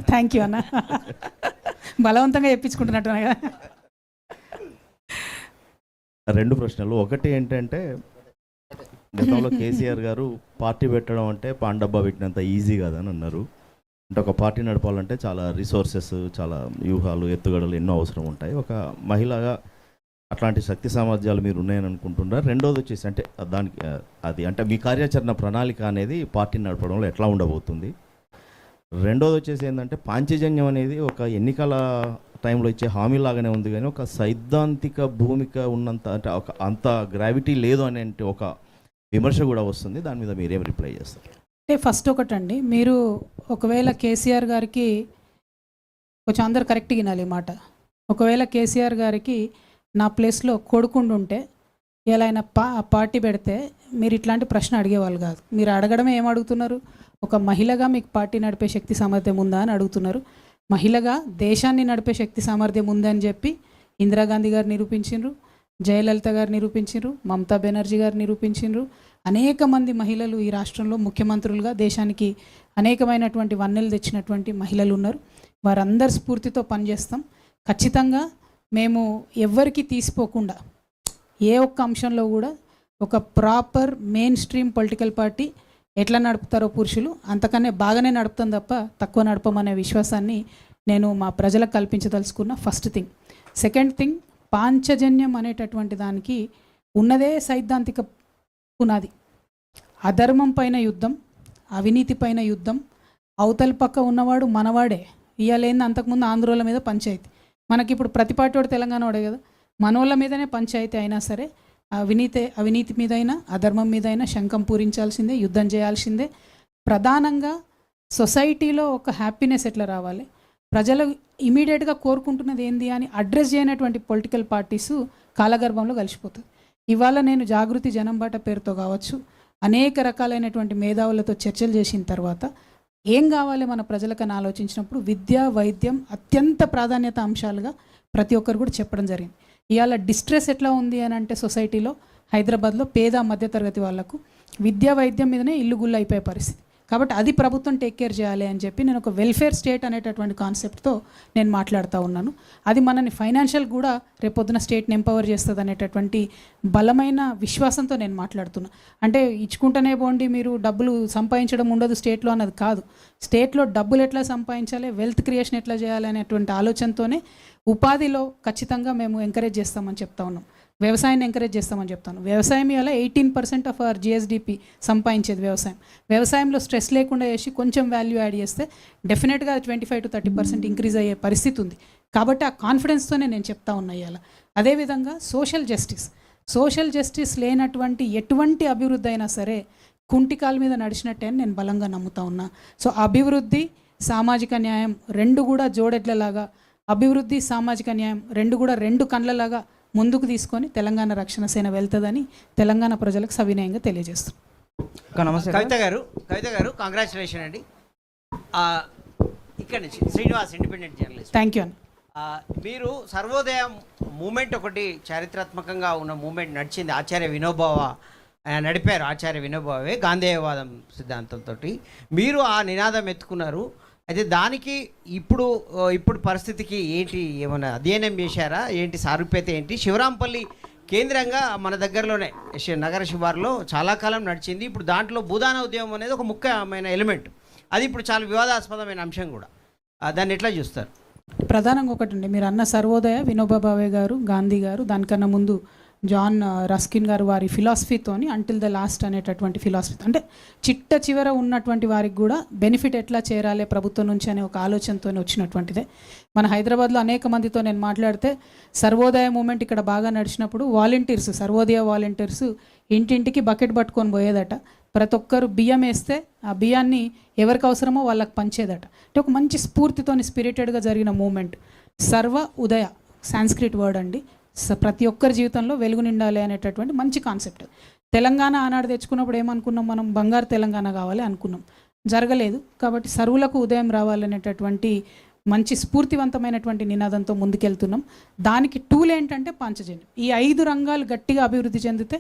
థ్యాంక్ యూ అన్న. బలవంతంగా చెప్పించుకుంటున్నట్టున్నా కదా. 2 ప్రశ్నలు. ఒకటి ఏంటంటే, గతంలో కేసీఆర్ గారు పార్టీ పెట్టడం అంటే పాన్ డబ్బా పెట్టినంత ఈజీ కాదని అన్నారు. అంటే ఒక పార్టీ నడపాలంటే చాలా రిసోర్సెస్, చాలా వ్యూహాలు, ఎత్తుగడలు ఎన్నో అవసరం ఉంటాయి. ఒక మహిళగా అట్లాంటి శక్తి సామర్థ్యాలు మీరు ఉన్నాయని అనుకుంటున్నారు. రెండోది వచ్చేసి అంటే దానికి అది అంటే మీ కార్యాచరణ ప్రణాళిక అనేది పార్టీని నడపడంలో ఎట్లా ఉండబోతుంది. రెండోది వచ్చేసి ఏంటంటే, పాంచజన్యం అనేది ఒక ఎన్నికల టైంలో ఇచ్చే హామీలాగానే ఉంది, కానీ ఒక సైద్ధాంతిక భూమిక ఉన్నంత అంటే ఒక అంత గ్రావిటీ లేదు అనే ఒక విమర్శ కూడా వస్తుంది. దాని మీద మీరేం రిప్లై చేస్తారు? అంటే ఫస్ట్ ఒకటండి, మీరు ఒకవేళ కేసీఆర్ గారికి కొంచెం అందరు కరెక్ట్గా వినాలి మాట. ఒకవేళ కేసీఆర్ గారికి నా ప్లేస్లో కొడుకుండుంటే ఇలా ఆయన పార్టీ పెడితే మీరు ఇట్లాంటి ప్రశ్న అడిగేవాళ్ళు కాదు. మీరు అడగడమే ఏం అడుగుతున్నారు? ఒక మహిళగా మీకు పార్టీ నడిపే శక్తి సామర్థ్యం ఉందా అని అడుగుతున్నారు. మహిళగా దేశాన్ని నడిపే శక్తి సామర్థ్యం ఉందని చెప్పి ఇందిరాగాంధీ గారు నిరూపించిండ్రు, జయలలిత గారు నిరూపించిండ్రు, మమతా బెనర్జీ గారు నిరూపించిండ్రు. అనేక మంది మహిళలు ఈ రాష్ట్రంలో ముఖ్యమంత్రులుగా దేశానికి అనేకమైనటువంటి వన్నెలు తెచ్చినటువంటి మహిళలు ఉన్నారు. వారందరి స్ఫూర్తితో పనిచేస్తాం. ఖచ్చితంగా మేము ఎవ్వరికి తీసిపోకుండా ఏ ఒక్క అంశంలో కూడా ఒక proper main stream political party ఎట్లా నడుపుతారో పురుషులు అంతకన్నా బాగానే నడుపుతాం తప్ప తక్కువ నడపమనే విశ్వాసాన్ని నేను మా ప్రజలకు కల్పించదలుచుకున్న first thing. Second thing, Panchajanyam అనేటటువంటి దానికి ఉన్నదే సైద్ధాంతిక పునాది. అధర్మం పైన యుద్ధం, అవినీతి పైన యుద్ధం. అవతల పక్క ఉన్నవాడు మనవాడే. ఇయ్యాలేంది అంతకుముందు ఆంధ్రోల మీద పంచాయతీ. మనకిప్పుడు ప్రతి పార్టీ వాడు తెలంగాణ వాడే కదా. మనోళ్ళ మీదనే పంచాయతీ అయినా సరే అవినీతి మీదైనా అధర్మం మీదైనా శంఖం పూరించాల్సిందే, యుద్ధం చేయాల్సిందే. ప్రధానంగా సొసైటీలో ఒక హ్యాపీనెస్ ఎట్లా రావాలి, ప్రజలు ఇమీడియట్గా కోరుకుంటున్నది ఏంది అని అడ్రస్ చేయనటువంటి పొలిటికల్ పార్టీసు కాలగర్భంలో కలిసిపోతుంది. ఇవాళ నేను జాగృతి జనంబాట పేరుతో కావచ్చు అనేక రకాలైనటువంటి మేధావులతో చర్చలు చేసిన తర్వాత ఏం కావాలి మన ప్రజలకని ఆలోచించినప్పుడు విద్య, వైద్యం అత్యంత ప్రాధాన్యత అంశాలుగా ప్రతి ఒక్కరు కూడా చెప్పడం జరిగింది. ఇవాళ డిస్ట్రెస్ ఎట్లా ఉంది అని అంటే సొసైటీలో హైదరాబాద్లో పేద మధ్యతరగతి వాళ్లకు విద్యా వైద్యం మీదనే ఇల్లు గుళ్ళు అయిపోయే పరిస్థితి. కాబట్టి అది ప్రభుత్వం టేక్ కేర్ చేయాలి అని చెప్పి నేను ఒక వెల్ఫేర్ స్టేట్ అనేటటువంటి కాన్సెప్ట్తో నేను మాట్లాడుతూ ఉన్నాను. అది మనని ఫైనాన్షియల్ కూడా రేపొద్దున స్టేట్ని ఎంపవర్ చేస్తుంది అనేటటువంటి బలమైన విశ్వాసంతో నేను మాట్లాడుతున్నా. అంటే ఇచ్చుకుంటూనే పోండి మీరు డబ్బులు సంపాదించడం ఉండదు స్టేట్లో అన్నది కాదు. స్టేట్లో డబ్బులు ఎట్లా సంపాదించాలి, వెల్త్ క్రియేషన్ ఎట్లా చేయాలి అనేటువంటి ఆలోచనతోనే ఉపాధిలో ఖచ్చితంగా మేము ఎంకరేజ్ చేస్తామని చెప్తా ఉన్నాం. వ్యవసాయాన్ని ఎంకరేజ్ చేస్తామని చెప్తాను. వ్యవసాయం ఇవాళ 18% ఆఫ్ అవర్ జిఎస్డిపి సంపాదించేది వ్యవసాయం. వ్యవసాయంలో స్ట్రెస్ లేకుండా చేసి కొంచెం వాల్యూ యాడ్ చేస్తే డెఫినెట్గా 25 to 30% ఇంక్రీజ్ అయ్యే పరిస్థితి ఉంది. కాబట్టి ఆ కాన్ఫిడెన్స్తోనే నేను చెప్తా ఉన్నా ఇవాళ. అదేవిధంగా సోషల్ జస్టిస్ లేనటువంటి ఎటువంటి అభివృద్ధి అయినా సరే కుంటికాల మీద నడిచినట్టే అని నేను బలంగా నమ్ముతా ఉన్నా. సో అభివృద్ధి, సామాజిక న్యాయం రెండు కూడా జోడెడ్లలాగా, అభివృద్ధి సామాజిక న్యాయం రెండు కూడా రెండు కండ్లలాగా ముందుకు తీసుకొని తెలంగాణ రక్షణ సేన వెళ్తుందని తెలంగాణ ప్రజలకు సవినయంగా తెలియజేస్తున్నాం. నమస్తే కవిత గారు కంగ్రాచులేషన్ అండి. ఇక్కడ నుంచి Srinivas, independent journalist. Thank you అండి. మీరు సర్వోదయ మూమెంట్ ఒకటి చారిత్రాత్మకంగా ఉన్న మూమెంట్ నడిచింది. ఆచార్య వినోబావ నడిపారు. ఆచార్య వినోబావే గాంధేయవాదం సిద్ధాంతంతో మీరు ఆ నినాదం ఎత్తుకున్నారు. అయితే దానికి ఇప్పుడు పరిస్థితికి ఏంటి, ఏమైనా అధ్యయనం చేశారా, ఏంటి సారూప్యత ఏంటి? శివరాంపల్లి కేంద్రంగా మన దగ్గరలోనే నగర శివారులో చాలా కాలం నడిచింది. ఇప్పుడు దాంట్లో భూదాన ఉద్యమం అనేది ఒక ముఖ్యమైన ఎలిమెంట్. అది ఇప్పుడు చాలా వివాదాస్పదమైన అంశం కూడా. దాన్ని ఎట్లా చూస్తారు? ప్రధానంగా ఒకటండి, మీరు అన్న సర్వోదయ వినోబా భావే గారు, గాంధీ గారు, దానికన్నా ముందు జాన్ రస్కిన్ గారు వారి ఫిలాసఫీతోని అంటిల్ ద లాస్ట్ అనేటటువంటి ఫిలాసఫీ, అంటే చిట్ట చివర ఉన్నటువంటి వారికి కూడా బెనిఫిట్ ఎట్లా చేరాలి ప్రభుత్వం నుంచి అనే ఒక ఆలోచనతో వచ్చినటువంటిదే. మన హైదరాబాద్లో అనేక మందితో నేను మాట్లాడితే సర్వోదయ మూమెంట్ ఇక్కడ బాగా నడిచినప్పుడు సర్వోదయ వాలంటీర్స్ ఇంటింటికి బకెట్ పట్టుకొని పోయేదట. ప్రతి ఒక్కరు బియ్యం వేస్తే ఆ బియ్యాన్ని ఎవరికి అవసరమో వాళ్ళకి పంచేదట. అంటే ఒక మంచి స్ఫూర్తితోని స్పిరిటెడ్గా జరిగిన మూమెంట్. సర్వ ఉదయ సాంస్క్రిట్ వర్డ్ అండి. ప్రతి ఒక్కరి జీవితంలో వెలుగు నిండాలి అనేటటువంటి మంచి కాన్సెప్ట్. తెలంగాణ ఆనాడు తెచ్చుకున్నప్పుడు ఏమనుకున్నాం, మనం బంగారు తెలంగాణ కావాలి అనుకున్నాం, జరగలేదు. కాబట్టి సర్వులకు ఉదయం రావాలనేటటువంటి మంచి స్ఫూర్తివంతమైనటువంటి నినాదంతో ముందుకెళ్తున్నాం. దానికి టూల్ ఏంటంటే పాంచజన్యం. ఈ 5 రంగాలు గట్టిగా అభివృద్ధి చెందితే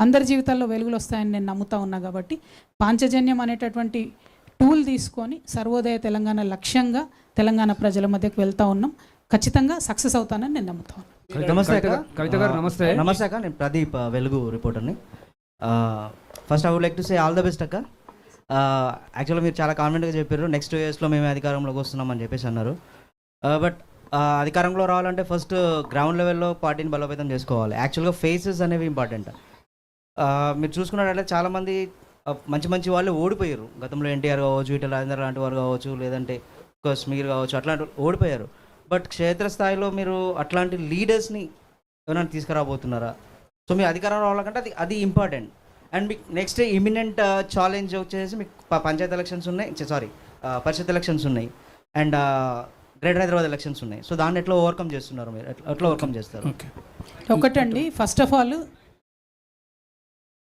అందరి జీవితాల్లో వెలుగులు వస్తాయని నేను నమ్ముతా ఉన్నా. కాబట్టి పాంచజన్యం అనేటటువంటి టూల్ తీసుకొని సర్వోదయ తెలంగాణ లక్ష్యంగా తెలంగాణ ప్రజల మధ్యకు వెళ్తా ఉన్నాం. ఖచ్చితంగా సక్సెస్ అవుతానని నేను నమ్ముతా ఉన్నాను. నమస్తే కవిత గారు. నమస్తే. నమస్తే అక్క, నేను ప్రదీప్, వెలుగు రిపోర్టర్ని. First I would like to say all the best అక్క. యాక్చువల్గా మీరు చాలా కాన్ఫిడెంట్గా చెప్పారు, నెక్స్ట్ 2 yearsలో మేము అధికారంలోకి వస్తున్నామని చెప్పేసి అన్నారు. బట్ అధికారంలో రావాలంటే ఫస్ట్ గ్రౌండ్ లెవెల్లో పార్టీని బలోపేతం చేసుకోవాలి. యాక్చువల్గా ఫేసెస్ అనేవి ఇంపార్టెంట్. మీరు చూసుకున్నట్లయితే చాలామంది మంచి మంచి వాళ్ళు ఓడిపోయారు గతంలో. ఎన్టీఆర్ కావచ్చు, ఈటెల రాజేందర్ లాంటి వారు కావచ్చు, లేదంటే కశ్మీర్ కావచ్చు, అట్లాంటి ఓడిపోయారు. బట్ క్షేత్రస్థాయిలో మీరు అట్లాంటి లీడర్స్ని ఎవరైనా తీసుకురాబోతున్నారా? సో మీ అధికారం రావాలంటే అది ఇంపార్టెంట్. అండ్ మీకు నెక్స్ట్ ఇమినెంట్ ఛాలెంజ్ వచ్చేసి మీకు పంచాయత్ ఎలక్షన్స్ ఉన్నాయి, పరిషత్ ఎలక్షన్స్ ఉన్నాయి, అండ్ గ్రేటర్ హైదరాబాద్ ఎలక్షన్స్ ఉన్నాయి. సో దాన్ని ఎట్లా ఓవర్కమ్ చేస్తున్నారు మీరు? ఎట్లా ఓవర్కమ్ చేస్తారు? ఒకటండి, first of all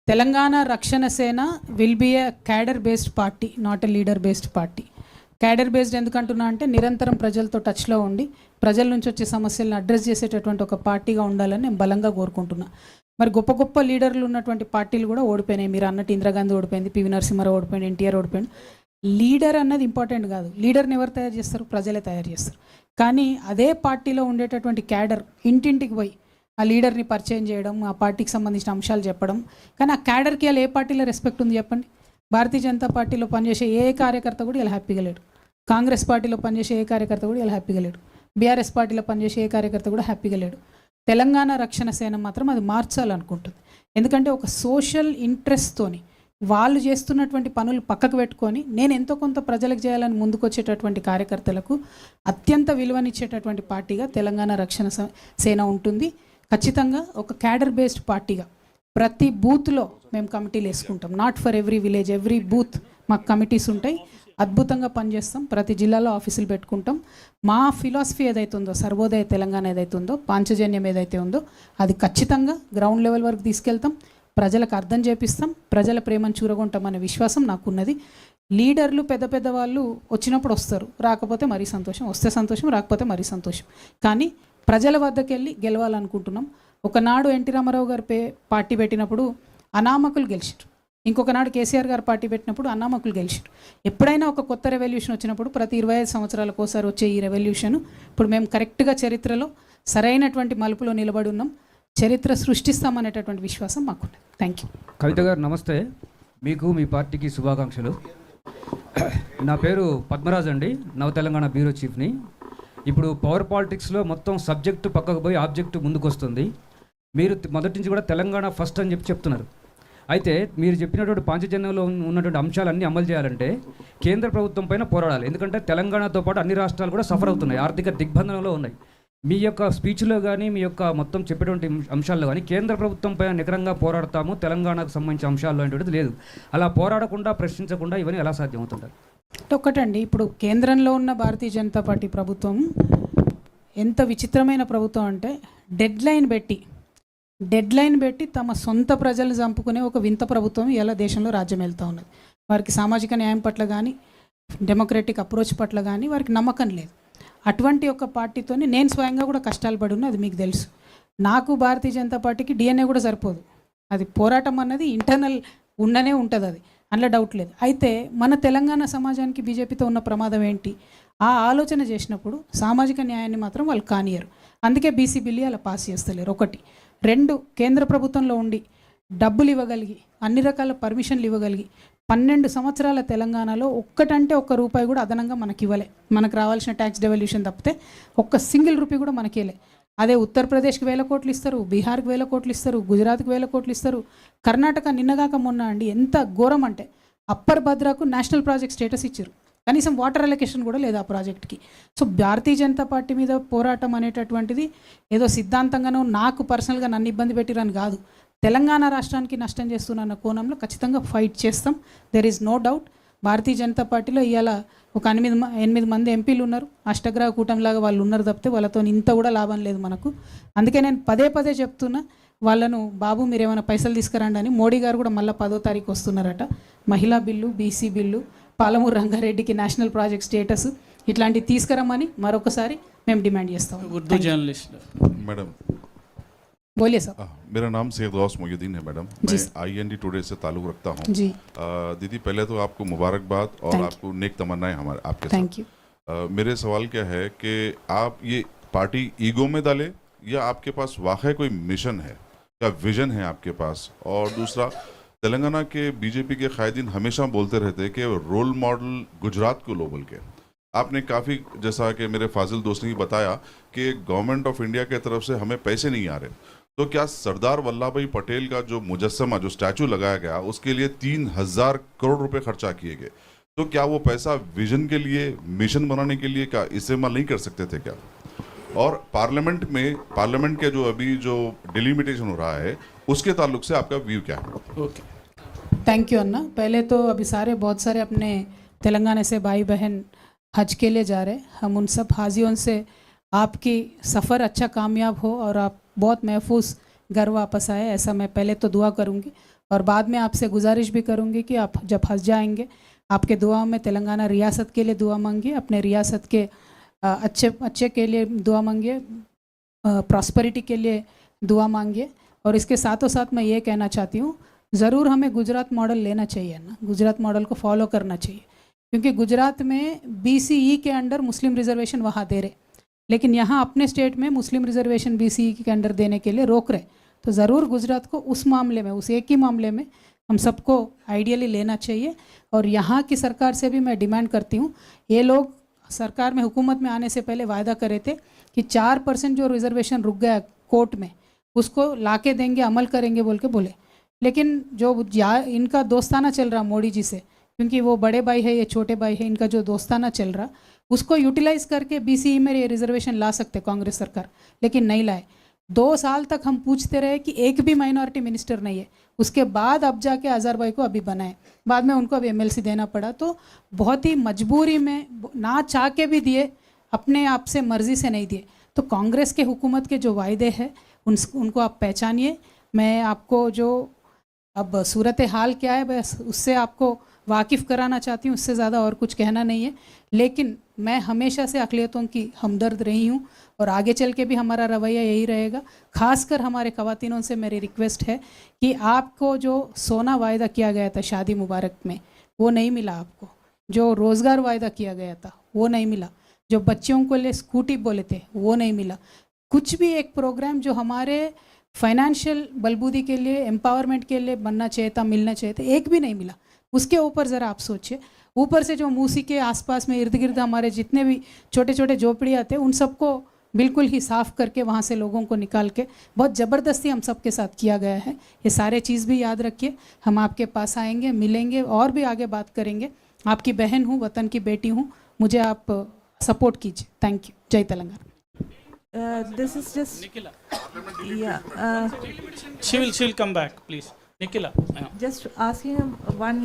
Telangana Rakshana Sena will be a cadre based party, not a leader based party. Cadre based ఎందుకంటున్నా అంటే నిరంతరం ప్రజలతో టచ్లో ఉండి ప్రజల నుంచి వచ్చే సమస్యలను అడ్రస్ చేసేటటువంటి ఒక పార్టీగా ఉండాలని నేను బలంగా కోరుకుంటున్నా. మరి గొప్ప గొప్ప లీడర్లు ఉన్నటువంటి పార్టీలు కూడా ఓడిపోయినాయి. మీరు అన్నట్టు ఇందిరాగాంధీ ఓడిపోయింది, పివి నరసింహారావు ఓడిపోయింది, ఎన్టీఆర్ ఓడిపోయింది. లీడర్ అన్నది ఇంపార్టెంట్ కాదు. లీడర్ని ఎవరు తయారు చేస్తారు? ప్రజలే తయారు చేస్తారు. కానీ అదే పార్టీలో ఉండేటటువంటి క్యాడర్ ఇంటింటికి పోయి ఆ లీడర్ని పరిచయం చేయడం, ఆ పార్టీకి సంబంధించిన అంశాలు చెప్పడం. కానీ ఆ క్యాడర్కి ఇలా ఏ పార్టీలో రెస్పెక్ట్ ఉంది చెప్పండి? భారతీయ జనతా పార్టీలో పనిచేసే ఏ కార్యకర్త కూడా ఇలా హ్యాపీగా లేడు. కాంగ్రెస్ పార్టీలో పనిచేసే ఏ కార్యకర్త కూడా ఇలా హ్యాపీగా లేడు. బీఆర్ఎస్ పార్టీలో పనిచేసే ఏ కార్యకర్త కూడా హ్యాపీగా లేడు. తెలంగాణ రక్షణ సేన మాత్రం అది మార్చాలనుకుంటుంది. ఎందుకంటే ఒక సోషల్ ఇంట్రెస్ట్తోని వాళ్ళు చేస్తున్నటువంటి పనులు పక్కకు పెట్టుకొని నేను ఎంతో కొంత ప్రజలకు చేయాలని ముందుకొచ్చేటటువంటి కార్యకర్తలకు అత్యంత విలువనిచ్చేటటువంటి పార్టీగా తెలంగాణ రక్షణ సేన ఉంటుంది. ఖచ్చితంగా ఒక క్యాడర్ బేస్డ్ పార్టీగా ప్రతి బూత్లో మేము కమిటీలు వేసుకుంటాం. Not for every village, every booth మాకు కమిటీస్ ఉంటాయి. అద్భుతంగా పనిచేస్తాం. ప్రతి జిల్లాలో ఆఫీసులు పెట్టుకుంటాం. మా ఫిలాసఫీ ఏదైతే ఉందో, సర్వోదయ తెలంగాణ ఏదైతే ఉందో, పాంచజన్యం ఏదైతే ఉందో, అది ఖచ్చితంగా గ్రౌండ్ లెవెల్ వరకు తీసుకెళ్తాం. ప్రజలకు అర్థం చేపిస్తాం. ప్రజల ప్రేమను చూరగొంటామనే విశ్వాసం నాకున్నది. లీడర్లు పెద్ద పెద్ద వాళ్ళు వచ్చినప్పుడు వస్తారు, రాకపోతే మరీ సంతోషం, వస్తే సంతోషం, రాకపోతే మరీ సంతోషం. కానీ ప్రజల వద్దకు వెళ్ళి గెలవాలనుకుంటున్నాం. ఒకనాడు ఎన్టీ రామారావు గారు పార్టీ పెట్టినప్పుడు అనామకులు గెలిచారు. ఇంకొకనాడు కేసీఆర్ గారు పార్టీ పెట్టినప్పుడు అనామకులు గెలిచారు. ఎప్పుడైనా ఒక కొత్త రెవల్యూషన్ వచ్చినప్పుడు ప్రతి 25 సంవత్సరాలకు ఒకసారి వచ్చే ఈ రెవల్యూషన్ ఇప్పుడు మేము కరెక్ట్గా చరిత్రలో సరైనటువంటి మలుపులో నిలబడి ఉన్నాం. చరిత్ర సృష్టిస్తామనేటటువంటి విశ్వాసం మాకున్నది. Thank you. కవిత గారు నమస్తే. మీకు మీ పార్టీకి శుభాకాంక్షలు. నా పేరు పద్మరాజ్ అండి, నవ తెలంగాణ బ్యూరో చీఫ్ని. ఇప్పుడు పవర్ పాలిటిక్స్లో మొత్తం సబ్జెక్టు పక్కకు పోయి ఆబ్జెక్టు ముందుకు వస్తుంది. మీరు మొదటి నుంచి కూడా తెలంగాణ ఫస్ట్ అని చెప్తున్నారు. అయితే మీరు చెప్పినటువంటి పాంచజన్యంలో ఉన్నటువంటి అంశాలన్నీ అమలు చేయాలంటే కేంద్ర ప్రభుత్వం పైన పోరాడాలి. ఎందుకంటే తెలంగాణతో పాటు అన్ని రాష్ట్రాలు కూడా సఫర్ అవుతున్నాయి, ఆర్థిక దిగ్బంధనంలో ఉన్నాయి. మీ యొక్క స్పీచ్లో కానీ మీ యొక్క మొత్తం చెప్పేటువంటి అంశాల్లో కానీ కేంద్ర ప్రభుత్వం పైన నికరంగా పోరాడతాము, తెలంగాణకు సంబంధించిన అంశాల్లో అనేటువంటిది లేదు. అలా పోరాడకుండా, ప్రశ్నించకుండా ఇవన్నీ ఎలా సాధ్యమవుతుంటారు? ఒకటండి, ఇప్పుడు కేంద్రంలో ఉన్న భారతీయ జనతా పార్టీ ప్రభుత్వం ఎంత విచిత్రమైన ప్రభుత్వం అంటే డెడ్ లైన్ పెట్టి తమ సొంత ప్రజలు చంపుకునే ఒక వింత ప్రభుత్వం ఇలా దేశంలో రాజ్యం వెళ్తూ ఉన్నది. వారికి సామాజిక న్యాయం పట్ల కానీ డెమోక్రటిక్ అప్రోచ్ పట్ల కానీ వారికి నమ్మకం లేదు. అటువంటి ఒక పార్టీతోని నేను స్వయంగా కూడా కష్టాలు పడి ఉన్నా, అది మీకు తెలుసు. నాకు భారతీయ జనతా పార్టీకి డిఎన్ఏ కూడా సరిపోదు. అది పోరాటం అన్నది ఇంటర్నల్ ఉండనే ఉంటుంది, అది అందులో డౌట్ లేదు. అయితే మన తెలంగాణ సమాజానికి బీజేపీతో ఉన్న ప్రమాదం ఏంటి? ఆ ఆలోచన చేసినప్పుడు సామాజిక న్యాయాన్ని మాత్రం వాళ్ళు కానియరు. అందుకే బీసీ బిల్లు అలా పాస్ చేస్తలేరు. 1. 2, కేంద్ర ప్రభుత్వంలో ఉండి డబ్బులు ఇవ్వగలిగి అన్ని రకాల పర్మిషన్లు ఇవ్వగలిగి 12 సంవత్సరాల తెలంగాణలో ఒక్కటంటే ఒక్క రూపాయి కూడా అదనంగా మనకి ఇవ్వలే. మనకు రావాల్సిన ట్యాక్స్ డెవల్యూషన్ తప్పితే ఒక్క సింగిల్ రూపీ కూడా మనకి ఇవ్వలే. అదే ఉత్తరప్రదేశ్కి 1000 కోట్లు ఇస్తారు, బీహార్కి 1000 కోట్లు ఇస్తారు, గుజరాత్కి 1000 కోట్లు ఇస్తారు. కర్ణాటక నిన్నగాక మొన్న అండి ఎంత ఘోరం అంటే అప్పర్ భద్రాకు నేషనల్ ప్రాజెక్ట్ స్టేటస్ ఇచ్చారు. కనీసం వాటర్ అలొకేషన్ కూడా లేదు ఆ ప్రాజెక్ట్కి. సో భారతీయ జనతా పార్టీ మీద పోరాటం అనేటటువంటిది ఏదో సిద్ధాంతంగానో నాకు పర్సనల్గా నన్ను ఇబ్బంది పెట్టిరని కాదు. తెలంగాణ రాష్ట్రానికి నష్టం చేస్తున్న కోణంలో ఖచ్చితంగా ఫైట్ చేస్తాం. There is no doubt. Bharatiya Janata పార్టీలో ఇవాళ ఒక 8 మంది ఎంపీలు ఉన్నారు. అష్టగ్రహ కూటమిలాగా వాళ్ళు ఉన్నారు తప్పితే వాళ్ళతో ఇంత కూడా లాభం లేదు మనకు. అందుకే నేను పదే చెప్తున్నా, వాళ్ళను బాబు మీరు ఏమైనా పైసలు తీసుకురండి అని. మోడీ గారు కూడా మళ్ళీ 10వ తారీఖు వస్తున్నారట. మహిళా బిల్లు, బీసీ బిల్లు, పాలమూరు రంగారెడ్డికి నేషనల్ ప్రాజెక్ట్ స్టేటస్ ఇట్లాంటివి తీసుకురమ్మని మరొకసారి మేము డిమాండ్ చేస్తాం. उर्दू जर्नलिस्ट मैडम बोलिए सर. मेरा नाम सैयद गौस मोहिउद्दीन है मैडम. मैं IND टुडे से ताल्लुक़ रखता हूँ. जी दीदी पहले तो आपको मुबारकबाद और आपको नेक तमन्नाएं हमारे आपके थैंक यू. मेरे सवाल क्या है कि आप ये पार्टी ईगो में डाले या आपके पास वाकई कोई मिशन है या विजन है आपके पास? और दूसरा, तेलंगाना के बीजेपी के कायदीन हमेशा बोलते रहते हैं कि रोल मॉडल गुजरात को लो बोल के. आपने काफ़ी, जैसा कि मेरे फाजिल दोस्त ने बताया कि गवर्नमेंट ऑफ इंडिया के तरफ से हमें पैसे नहीं आ रहे, तो क्या सरदार वल्लभ भाई पटेल का जो मुजस्समा, जो स्टैचू लगाया गया, उसके लिए 3000 करोड़ रुपए खर्चा किए गए, तो क्या वो पैसा विजन के लिए, मिशन बनाने के लिए क्या इस्तेमाल नहीं कर सकते थे क्या? और पार्लियामेंट के जो अभी जो डिलिमिटेशन हो रहा है, उसके ताल्लुक से आपका व्यू क्या है? ओके, थैंक यू अन्ना. पहले तो अभी बहुत सारे अपने तेलंगाना से भाई बहन हज के लिए जा रहे हैं. हम उन सब हाजियों से आपकी सफ़र अच्छा कामयाब हो और आप बहुत महफूज घर वापस आए, ऐसा मैं पहले तो दुआ करूंगी. और बाद में आपसे गुजारिश भी करूंगी कि आप जब हज जाएंगे, आपके दुआ में तेलंगाना रियासत के लिए दुआ मांगिए, अपने रियासत के अच्छे के लिए दुआ मांगिए, प्रॉस्पेरिटी के लिए दुआ मांगिए. और इसके साथों साथ मैं ये कहना चाहती हूँ, ज़रूर हमें गुजरात मॉडल लेना चाहिए ना, गुजरात मॉडल को फॉलो करना चाहिए. क्योंकि गुजरात में BCE के अंडर मुस्लिम रिजर्वेशन वहाँ दे रहे, लेकिन यहाँ अपने स्टेट में मुस्लिम रिजर्वेशन BCE के अंडर देने के लिए रोक रहे. तो ज़रूर गुजरात को उस मामले में, उस एक ही मामले में हम सबको आइडियली लेना चाहिए. और यहाँ की सरकार से भी मैं डिमांड करती हूँ, ये लोग सरकार में हुकूमत में आने से पहले वायदा करे थे कि 4% जो रिजर्वेशन रुक गया कोर्ट में, उसको ला के देंगे, अमल करेंगे बोल के बोले. लेकिन जो इनका दोस्ताना चल रहा मोदी जी से, क्योंकि वो बड़े भाई है, ये छोटे भाई है, इनका जो दोस्ताना चल रहा, उसको यूटिलाइज करके BCE में ये रिजर्वेशन ला सकते कांग्रेस सरकार, लेकिन नहीं लाए. 2 साल तक हम पूछते रहे कि एक भी माइनॉरिटी मिनिस्टर नहीं है. उसके बाद अब जाके अजहर भाई को अभी बनाए, बाद में उनको अभी MLC देना पड़ा. तो बहुत ही मजबूरी में, ना चाह के भी दिए, अपने आप से मर्जी से नहीं दिए. तो कांग्रेस के हुकूमत के जो वायदे हैं उनको आप पहचानिए. मैं आपको जो अब सूरत हाल क्या है बस उससे आपको वाकिफ़ कराना चाहती हूँ, उससे ज़्यादा और कुछ कहना नहीं है. लेकिन मैं हमेशा से अक़लियतों की हमदर्द रही हूँ और आगे चल के भी हमारा रवैया यही रहेगा. ख़ासकर हमारे ख़वातीनों से मेरी रिक्वेस्ट है कि आपको जो सोना वायदा किया गया था शादी मुबारक में, वो नहीं मिला आपको. जो रोज़गार वायदा किया गया था वो नहीं मिला. जो बच्चों को लिए स्कूटी बोले थे वो नहीं मिला. कुछ भी एक प्रोग्राम जो हमारे फाइनेंशियल बलबूदी के लिए, एम्पावरमेंट के लिए बनना चाहिए था, मिलना चाहिए था, एक भी नहीं मिला. उसके ऊपर ज़रा आप सोचिए. ऊपर से जो मूसी के आसपास में इर्द गिर्द हमारे जितने भी छोटे छोटे झोपड़ियाँ थे, उन सबको बिल्कुल ही साफ़ करके वहाँ से लोगों को निकाल के बहुत ज़बरदस्ती हम सब के साथ किया गया है. ये सारे चीज़ भी याद रखिए. हम आपके पास आएंगे, मिलेंगे और भी आगे बात करेंगे. आपकी बहन हूँ, वतन की बेटी हूँ, मुझे आप सपोर्ट कीजिए. Thank you. जय Telangana. This is just Nikhila. yeah. She'll come back, please. Nikhila. Just asking one.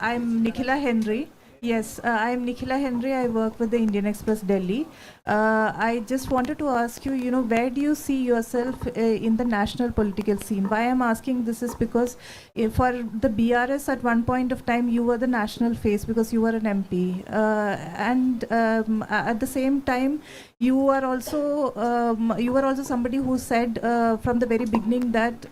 I'm Nikhila Henry. Yes, I'm Nikhila Henry. I work with the Indian Express Delhi. I just wanted to ask you, where do you see yourself in the national political scene? Why I'm asking this is because for the BRS at one point of time, you were the national face because you were an MP. And at the same time, you are also somebody who said from the very beginning that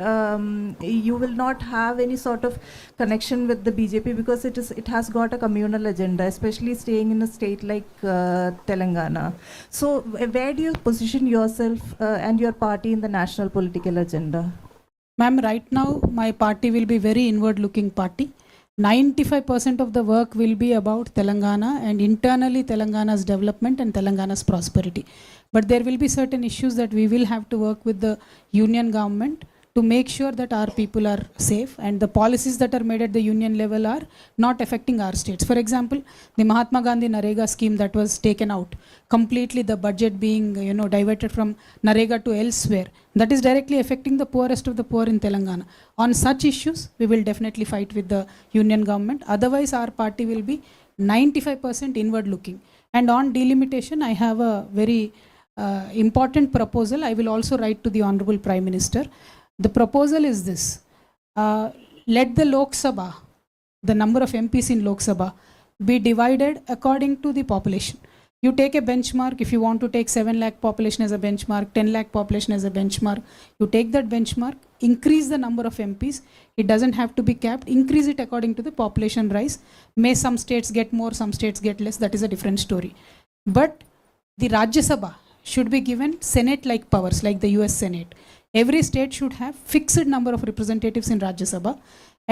you will not have any sort of connection with the BJP because it has got a communal agenda, especially staying in a state like Telangana. So where do you position yourself and your party in the national political agenda? Ma'am, right now my party will be very inward looking party. 95% of the work will be about Telangana and internally Telangana's development and Telangana's prosperity. But there will be certain issues that we will have to work with the union government to make sure that our people are safe and the policies that are made at the union level are not affecting our states. For example, the Mahatma Gandhi Narega scheme that was taken out, completely the budget being diverted from Narega to elsewhere, that is directly affecting the poorest of the poor in Telangana. On such issues, we will definitely fight with the union government. Otherwise, our party will be 95% inward looking. And on delimitation, I have a very important proposal. I will also write to the Honorable Prime Minister. The proposal is this: let the Lok Sabha, the number of MPs in Lok Sabha, be divided according to the population. You take a benchmark. If you want to take 7 lakh population as a benchmark, 10 lakh population as a benchmark, you take that benchmark, increase the number of MPs. It doesn't have to be capped. Increase it according to the population rise. May some states get more, some states get less. That is a different story. But the Rajya Sabha should be given Senate-like powers, like the US Senate. Every state should have fixed number of representatives in Rajya Sabha,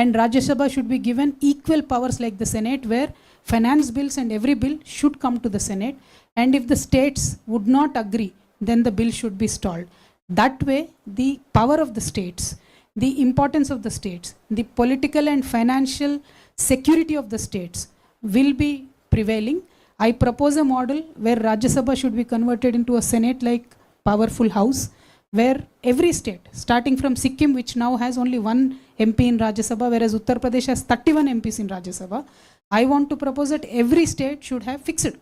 and Rajya Sabha should be given equal powers like the Senate, where finance bills and every bill should come to the Senate, and if the states would not agree, then the bill should be stalled. That way, the power of the states, the importance of the states, the political and financial security of the states will be prevailing. I propose a model where Rajya Sabha should be converted into a Senate-like powerful house, where every state, starting from Sikkim, which now has only 1 MP in Rajya Sabha, whereas Uttar Pradesh has 31 MPs in Rajya Sabha, I want to propose that every state should have fixed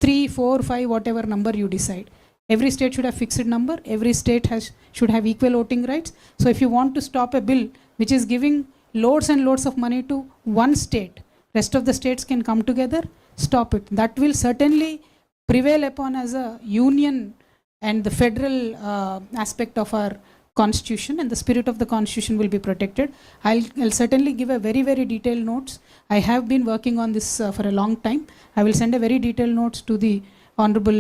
3, 4, 5, whatever number you decide. Every state should have fixed number. Every state should have equal voting rights. So if you want to stop a bill which is giving loads and loads of money to one state, rest of the states can come together, stop it. That will certainly prevail upon as a union and the federal aspect of our constitution, and the spirit of the constitution will be protected. I'll certainly give a very, very detailed notes. I have been working on this for a long time. I will send a very detailed notes to the Honorable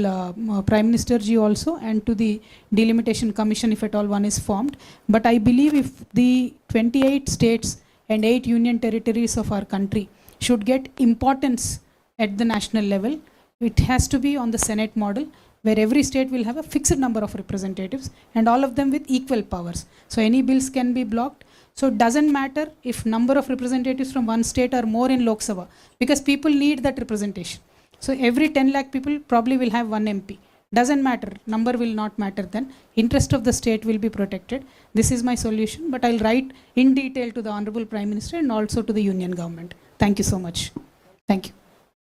Prime Minister ji also, and to the Delimitation Commission if at all one is formed. But I believe if the 28 states and 8 union territories of our country should get importance at the national level, it has to be on the Senate model, where every state will have a fixed number of representatives and all of them with equal powers. So any bills can be blocked. So it doesn't matter if number of representatives from one state are more in Lok Sabha, because people need that representation. So every 10 lakh people probably will have 1 MP. Doesn't matter, number will not matter then. Interest of the state will be protected. This is my solution, but I'll write in detail to the Honorable Prime Minister and also to the Union Government. Thank you so much. Thank you.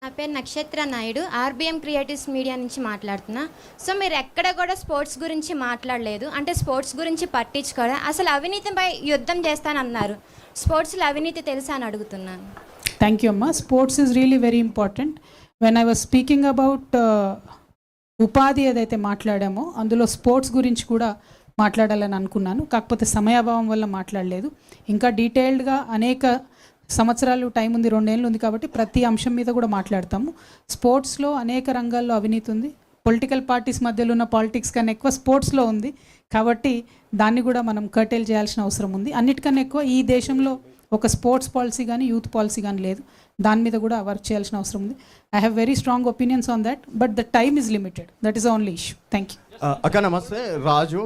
నా పేరు నక్షత్ర Naidu, RBM creatives media నుంచి మాట్లాడుతున్నా. So మీరు ఎక్కడ కూడా sports గురించి మాట్లాడలేదు, అంటే స్పోర్ట్స్ గురించి పట్టించుకోవడం, అసలు అవినీతిపై యుద్ధం చేస్తానన్నారు. స్పోర్ట్స్లో అవినీతి తెలుసా అని అడుగుతున్నాను. థ్యాంక్ యూ అమ్మా. Sports is really very important. When I was speaking about ఉపాధి ఏదైతే మాట్లాడామో అందులో స్పోర్ట్స్ గురించి కూడా మాట్లాడాలని అనుకున్నాను, కాకపోతే సమయాభావం వల్ల మాట్లాడలేదు. ఇంకా డీటెయిల్డ్గా అనేక సంవత్సరాలు టైం ఉంది, 2 ఏళ్ళు ఉంది కాబట్టి ప్రతి అంశం మీద కూడా మాట్లాడతాము. స్పోర్ట్స్లో అనేక రంగాల్లో అవినీతి ఉంది. పొలిటికల్ పార్టీస్ మధ్యలో ఉన్న పాలిటిక్స్ కన్నా ఎక్కువ స్పోర్ట్స్లో ఉంది, కాబట్టి దాన్ని కూడా మనం కర్టైల్ చేయాల్సిన అవసరం ఉంది. అన్నిటికన్నా ఎక్కువ ఈ దేశంలో ఒక స్పోర్ట్స్ పాలసీ కానీ యూత్ పాలసీ కానీ లేదు, దాని మీద కూడా వర్క్ చేయాల్సిన అవసరం ఉంది. I have very strong opinions on that, but the time is limited. That is the only issue. Thank you. అక్క నమస్తే, రాజు.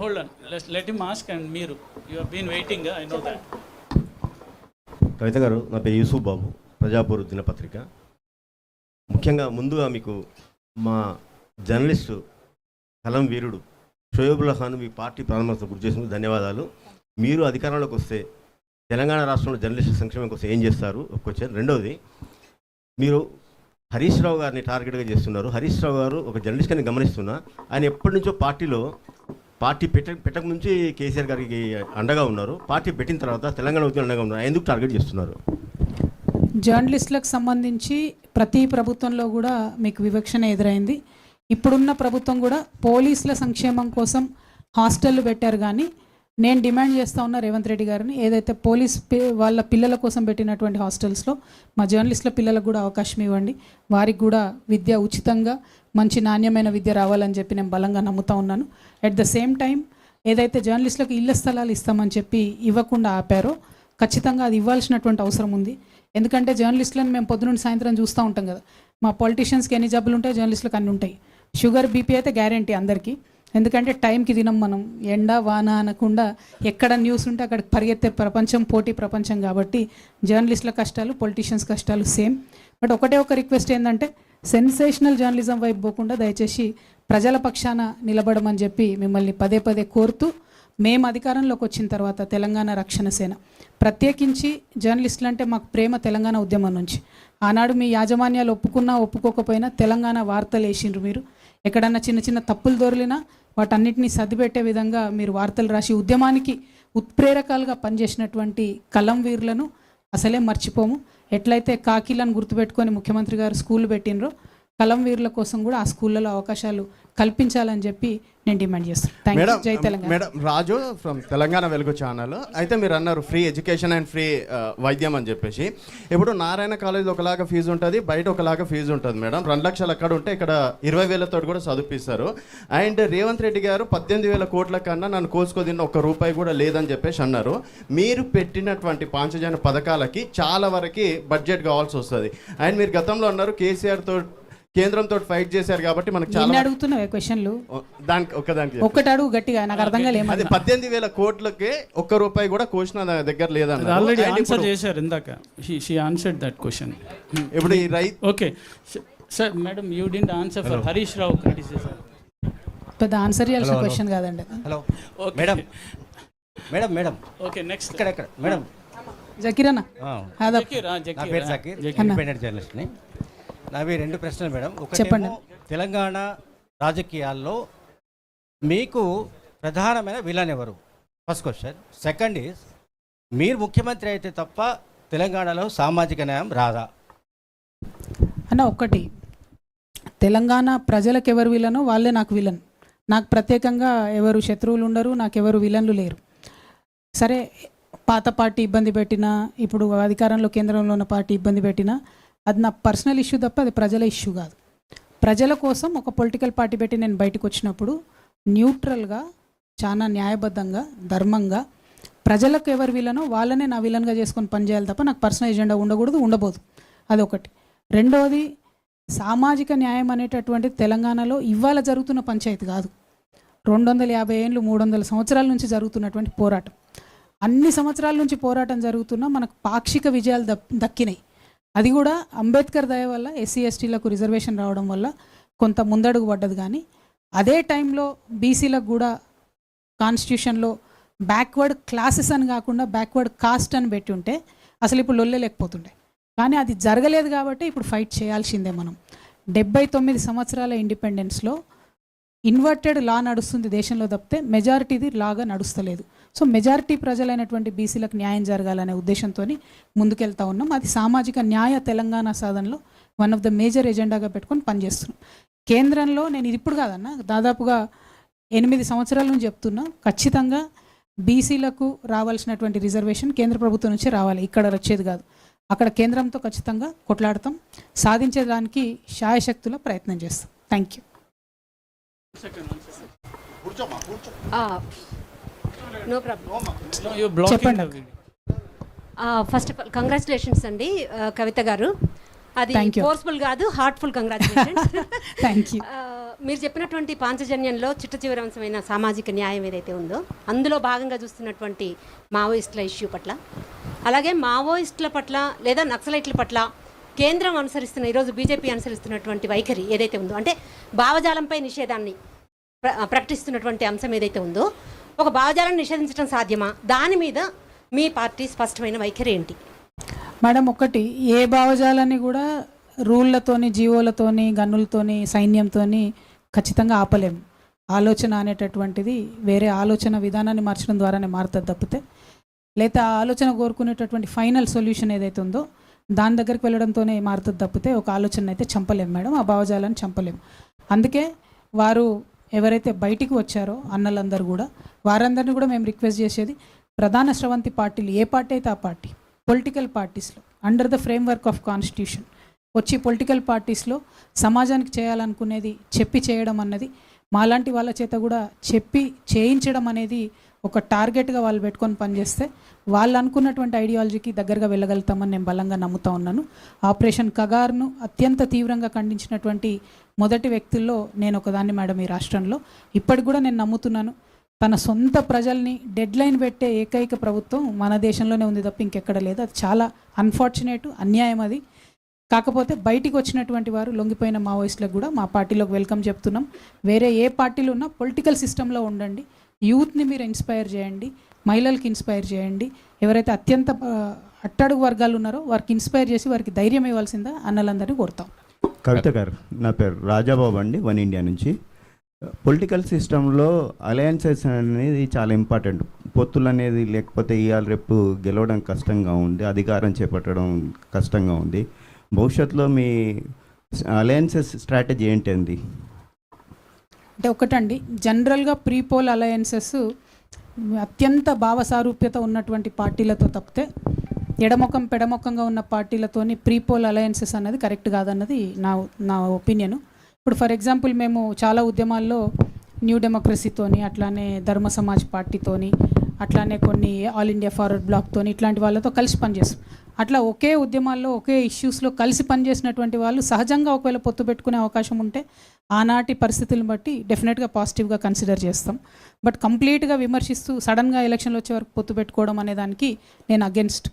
Hold on, let him ask, and మీరు you have been waiting, I know that. కవిత గారు, నా పేరు యూసుఫ్ బాబు, ప్రజాపూర్ దినపత్రిక. ముఖ్యంగా ముందుగా మీకు మా జర్నలిస్టు కలం వీరుడు షోయబుల్లా ఖాన్ మీ పార్టీ ప్రారంభోత్సవం గుర్తు చేసినందుకు ధన్యవాదాలు. మీరు అధికారంలోకి వస్తే తెలంగాణ రాష్ట్రంలో జర్నలిస్టు సంక్షేమం కోసం ఏం చేస్తారు? ఒక క్వశ్చన్. రెండవది, మీరు హరీష్ రావు గారిని టార్గెట్గా చేస్తున్నారు. హరీష్ రావు గారు ఒక జర్నలిస్ట్ అని గమనిస్తున్నా, ఆయన ఎప్పటి నుంచో పార్టీ పెట్టక నుంచి కేసీఆర్ గారికి అండగా ఉన్నారు. పార్టీ పెట్టిన తర్వాత తెలంగాణ ఉద్యమం అండగా ఉన్నారు. ఎందుకు టార్గెట్ చేస్తున్నారు? జర్నలిస్టులకు సంబంధించి ప్రతి ప్రభుత్వంలో కూడా మీకు వివక్షణ ఎదురైంది. ఇప్పుడున్న ప్రభుత్వం కూడా పోలీసుల సంక్షేమం కోసం హాస్టళ్ళు పెట్టారు, కానీ నేను డిమాండ్ చేస్తూ ఉన్నా రేవంత్ రెడ్డి గారిని, ఏదైతే వాళ్ళ పిల్లల కోసం పెట్టినటువంటి హాస్టల్స్లో మా జర్నలిస్టుల పిల్లలకు కూడా అవకాశం ఇవ్వండి. వారికి కూడా విద్య ఉచితంగా మంచి నాణ్యమైన విద్య రావాలని చెప్పి నేను బలంగా నమ్ముతా ఉన్నాను. అట్ ద సేమ్ టైం ఏదైతే జర్నలిస్టులకు ఇళ్ల స్థలాలు ఇస్తామని చెప్పి ఇవ్వకుండా ఆపారో, ఖచ్చితంగా అది ఇవ్వాల్సినటువంటి అవసరం ఉంది. ఎందుకంటే జర్నలిస్టులను మేము పొద్దునుండి సాయంత్రం చూస్తూ ఉంటాం కదా. మా పొలిటీషియన్స్కి ఎన్ని జబ్బులు ఉంటాయి, జర్నలిస్టులకు అన్నీ ఉంటాయి. షుగర్, బీపీ అయితే గ్యారంటీ అందరికీ. ఎందుకంటే టైంకి తినం మనం, ఎండ వాన అనకుండా ఎక్కడ న్యూస్ ఉంటే అక్కడికి పరిగెత్తే ప్రపంచం, పోటీ ప్రపంచం. కాబట్టి జర్నలిస్టుల కష్టాలు, పొలిటీషియన్స్ కష్టాలు సేమ్. బట్ ఒకటే ఒక రిక్వెస్ట్ ఏంటంటే సెన్సేషనల్ జర్నలిజం వైపు పోకుండా దయచేసి ప్రజల పక్షాన నిలబడమని చెప్పి మిమ్మల్ని పదే పదే కోరుతూ, మేము అధికారంలోకి వచ్చిన తర్వాత తెలంగాణ రక్షణ సేన, ప్రత్యేకించి జర్నలిస్టులు అంటే మాకు ప్రేమ తెలంగాణ ఉద్యమం నుంచి. ఆనాడు మీ యాజమాన్యాలు ఒప్పుకున్నా ఒప్పుకోకపోయినా తెలంగాణ వార్తలు వేసిండ్రు. మీరు ఎక్కడన్నా చిన్న చిన్న తప్పులు దొరికినా వాటన్నిటిని సర్దిపెట్టే విధంగా మీరు వార్తలు రాసి ఉద్యమానికి ఉత్ప్రేరకాలుగా పనిచేసినటువంటి కలం వీరులను అసలే మర్చిపోము. ఎట్లయితే కాకీలను గుర్తుపెట్టుకొని ముఖ్యమంత్రి గారు స్కూల్ పెట్టినరో, కలం వీరుల కోసం కూడా ఆ స్కూళ్ళలో అవకాశాలు కల్పించాలని చెప్పి నేను డిమాండ్ చేస్తాను. Thank you. జై Telangana. Madam, Raju from Telangana Velugu channel. అయితే మీరు అన్నారు ఫ్రీ ఎడ్యుకేషన్ అండ్ ఫ్రీ వైద్యం అని చెప్పేసి. ఇప్పుడు నారాయణ కాలేజీలో ఒకలాగా ఫీజు ఉంటుంది, బయట ఒకలాగా ఫీజు ఉంటుంది మేడం. 2 లక్షలు అక్కడ ఉంటే ఇక్కడ 20,000తో కూడా చదివిస్తారు. అండ్ రేవంత్ రెడ్డి గారు 18,000 కోట్ల కన్నా నన్ను కోసుకోదిన్న ₹1 కూడా లేదని చెప్పేసి అన్నారు. మీరు పెట్టినటువంటి పాంచజన్య పథకాలకి చాలా వరకు బడ్జెట్ కావాల్సి వస్తుంది. అండ్ మీరు గతంలో అన్నారు కేసీఆర్తో కేంద్రంతో ఫైట్ చేశారు కాబట్టి మనకు చాలా అడుగుతున్నావే క్వశ్చన్లు, దానికి ఒక్కటి అడుగు గట్టిగా, నాకు అర్థం కాలేదు. అది 18,000 కోట్లకి ₹1 కూడా కోసిన దగ్గర లేదన్న ఆల్రెడీ ఆన్సర్ చేశారు ఇందాక. She answered that question. ఇప్పుడు ఈ right okay sir, madam you did answer for Harish Rao criticism. పెద్ద ఆన్సర్ చేయాల్సిన క్వశ్చన్ కాదండి. Hello madam, madam madam okay next ఇక్కడ మేడం జకీరన్న. నా పేరు జకీర్, ఇండిపెండెంట్ జర్నలిస్ట్ని. నావి 2 ప్రశ్నలు మేడం. ఒకటేమో తెలంగాణ రాజకీయాల్లో మీకు ప్రధానమైన విలన్ ఎవరు? First question. సెకండ్ ఈజ్, మీరు ముఖ్యమంత్రి అయితే తప్ప తెలంగాణలో సామాజిక న్యాయం రాదా? అన్న ఒకటి, తెలంగాణ ప్రజలకు ఎవరు విలనో వాళ్ళే నాకు విలన్. నాకు ప్రత్యేకంగా ఎవరు శత్రువులు ఉండరు, నాకు ఎవరు విలన్లు లేరు. సరే, పాత పార్టీ ఇబ్బంది పెట్టినా, ఇప్పుడు అధికారంలో కేంద్రంలో ఉన్న పార్టీ ఇబ్బంది పెట్టినా, అది నా పర్సనల్ ఇష్యూ తప్ప అది ప్రజల ఇష్యూ కాదు. ప్రజల కోసం ఒక పొలిటికల్ పార్టీ పెట్టి నేను బయటకు వచ్చినప్పుడు న్యూట్రల్గా, చాలా న్యాయబద్ధంగా, ధర్మంగా ప్రజలకు ఎవరు విలనో వాళ్ళనే నా విలన్గా చేసుకొని పనిచేయాలి తప్ప నాకు పర్సనల్ ఎజెండా ఉండకూడదు, ఉండబోదు. అదొకటి. రెండవది, సామాజిక న్యాయం అనేటటువంటి తెలంగాణలో ఇవాళ జరుగుతున్న పంచాయతీ కాదు. 250 ఏళ్ళు, 300 సంవత్సరాల నుంచి జరుగుతున్నటువంటి పోరాటం. అన్ని సంవత్సరాల నుంచి పోరాటం జరుగుతున్నా మనకు పాక్షిక విజయాలు దక్కినాయి. అది కూడా అంబేద్కర్ దయ వల్ల, ఎస్సీ ఎస్టీలకు రిజర్వేషన్ రావడం వల్ల కొంత ముందడుగు పడ్డది. కానీ అదే టైంలో బీసీలకు కూడా కాన్స్టిట్యూషన్లో బ్యాక్వర్డ్ క్లాసెస్ అని కాకుండా బ్యాక్వర్డ్ కాస్ట్ అని పెట్టి ఉంటే అసలు ఇప్పుడు లొల్లే లేకపోతుండే. కానీ అది జరగలేదు కాబట్టి ఇప్పుడు ఫైట్ చేయాల్సిందే మనం. 79 సంవత్సరాల ఇండిపెండెన్స్లో ఇన్వర్టెడ్ లా నడుస్తుంది దేశంలో తప్పితే మెజారిటీది లాగా నడుస్తలేదు. సో మెజారిటీ ప్రజలైనటువంటి బీసీలకు న్యాయం జరగాలనే ఉద్దేశంతో ముందుకెళ్తా ఉన్నాం. అది సామాజిక న్యాయ తెలంగాణ సాధనలో వన్ ఆఫ్ ద మేజర్ ఎజెండాగా పెట్టుకొని పనిచేస్తున్నాం. కేంద్రంలో నేను ఇది ఇప్పుడు కాదన్నా, దాదాపుగా 8 సంవత్సరాల నుంచి చెప్తున్నా, ఖచ్చితంగా బీసీలకు రావాల్సినటువంటి రిజర్వేషన్ కేంద్ర ప్రభుత్వం నుంచే రావాలి, ఇక్కడ వచ్చేది కాదు. అక్కడ కేంద్రంతో ఖచ్చితంగా కొట్లాడతాం, సాధించేదానికి శాయశక్తుల ప్రయత్నం చేస్తాం. Thank you. No problem. చెప్పండి. ఫస్ట్ ఆఫ్ ఆల్ కంగ్రాచులేషన్స్ అండి కవిత గారు. అది ఫోర్స్ఫుల్ కాదు, హార్ట్ఫుల్ కంగ్రాచులేషన్స్. Thank you. మీరు చెప్పినటువంటి పాంచజన్యంలో చిట్ట చివరి అంశమైన సామాజిక న్యాయం ఏదైతే ఉందో అందులో భాగంగా చూస్తున్నటువంటి మావోయిస్టుల ఇష్యూ పట్ల, అలాగే మావోయిస్టుల పట్ల లేదా నక్సలైట్ల పట్ల కేంద్రం అనుసరిస్తున్న, ఈరోజు బీజేపీ అనుసరిస్తున్నటువంటి వైఖరి ఏదైతే ఉందో, అంటే భావజాలంపై నిషేధాన్ని ప్రకటిస్తున్నటువంటి అంశం ఏదైతే ఉందో, ఒక భావజాలను నిషేధించడం సాధ్యమా? దాని మీద మీ పార్టీ స్పష్టమైన వైఖరి ఏంటి? మేడం, ఒకటి, ఏ భావజాలాన్ని కూడా రూళ్ళతోని, జీవోలతోని, గన్నులతోని, సైన్యంతోని ఖచ్చితంగా ఆపలేము. ఆలోచన అనేటటువంటిది వేరే ఆలోచన విధానాన్ని మార్చడం ద్వారానే మారుతుంది తప్పితే, లేదా ఆ ఆలోచన కోరుకునేటటువంటి ఫైనల్ సొల్యూషన్ ఏదైతే ఉందో దాని దగ్గరికి వెళ్ళడంతోనే మారుతుంది తప్పితే ఒక ఆలోచన అయితే చంపలేము మేడం, ఆ భావజాలాన్ని చంపలేము. అందుకే వారు ఎవరైతే బయటికి వచ్చారో అన్నలందరూ కూడా, వారందరినీ కూడా మేము రిక్వెస్ట్ చేసేది, ప్రధాన స్రవంతి పార్టీలు ఏ పార్టీ అయితే ఆ పార్టీ, పొలిటికల్ పార్టీస్లో under the framework of constitution వచ్చి పొలిటికల్ పార్టీస్లో సమాజానికి చేయాలనుకునేది చెప్పి చేయడం అన్నది, మాలాంటి వాళ్ళ చేత కూడా చెప్పి చేయించడం అనేది ఒక టార్గెట్గా వాళ్ళు పెట్టుకొని పనిచేస్తే వాళ్ళు అనుకున్నటువంటి ఐడియాలజీకి దగ్గరగా వెళ్ళగలుగుతామని నేను బలంగా నమ్ముతా ఉన్నాను. ఆపరేషన్ కగార్ను అత్యంత తీవ్రంగా ఖండించినటువంటి మొదటి వ్యక్తుల్లో నేను ఒకదాన్ని మేడం ఈ రాష్ట్రంలో. ఇప్పటికి కూడా నేను నమ్ముతున్నాను, తన సొంత ప్రజల్ని డెడ్ లైన్ పెట్టే ఏకైక ప్రభుత్వం మన దేశంలోనే ఉంది తప్ప ఇంకెక్కడ లేదు. అది చాలా అన్ఫార్చునేట్, అన్యాయం అది. కాకపోతే బయటికి వచ్చినటువంటి వారు లొంగిపోయిన మావోయిస్టులకు కూడా మా పార్టీలోకి వెల్కమ్ చెప్తున్నాం. వేరే ఏ పార్టీలు ఉన్నా పొలిటికల్ సిస్టంలో ఉండండి, యూత్ని మీరు ఇన్స్పైర్ చేయండి, మహిళలకి ఇన్స్పైర్ చేయండి. ఎవరైతే అత్యంత అట్టడుగు వర్గాలు ఉన్నారో వారికి ఇన్స్పైర్ చేసి వారికి ధైర్యం ఇవ్వాల్సిందా అన్నలందరినీ కోరుతాం. కవిత గారు, నా పేరు రాజాబాబు అండి, వన్ ఇండియా నుంచి. పొలిటికల్ సిస్టంలో అలయన్సెస్ అనేది చాలా ఇంపార్టెంట్. పొత్తులు అనేది లేకపోతే ఇవాళ రేపు గెలవడం కష్టంగా ఉంది, అధికారం చేపట్టడం కష్టంగా ఉంది. భవిష్యత్తులో మీ అలయన్సెస్ స్ట్రాటజీ ఏంటండి? అంటే ఒకటండి, జనరల్గా ప్రీపోల్ అలయన్సెస్ అత్యంత భావసారూప్యత ఉన్నటువంటి పార్టీలతో తప్పితే ఎడమొఖం పెడమొఖంగా ఉన్న పార్టీలతోని ప్రీపోల్ అలయన్సెస్ అన్నది కరెక్ట్ కాదన్నది నా ఒపీనియన్. ఇప్పుడు ఫర్ ఎగ్జాంపుల్ మేము చాలా ఉద్యమాల్లో న్యూ డెమోక్రసీతోని, అట్లానే ధర్మ సమాజ్ పార్టీతోని, అట్లానే కొన్ని ఆల్ ఇండియా ఫార్వర్డ్ బ్లాక్తోని ఇట్లాంటి వాళ్ళతో కలిసి పనిచేస్తాం. అట్లా ఒకే ఉద్యమాల్లో ఒకే ఇష్యూస్లో కలిసి పనిచేసినటువంటి వాళ్ళు సహజంగా ఒకవేళ పొత్తు పెట్టుకునే అవకాశం ఉంటే ఆనాటి పరిస్థితులను బట్టి డెఫినెట్గా పాజిటివ్గా కన్సిడర్ చేస్తాం. బట్ కంప్లీట్గా విమర్శిస్తూ సడన్గా ఎలక్షన్లు వచ్చే వరకు పొత్తు పెట్టుకోవడం అనే దానికి నేను అగెన్స్ట్.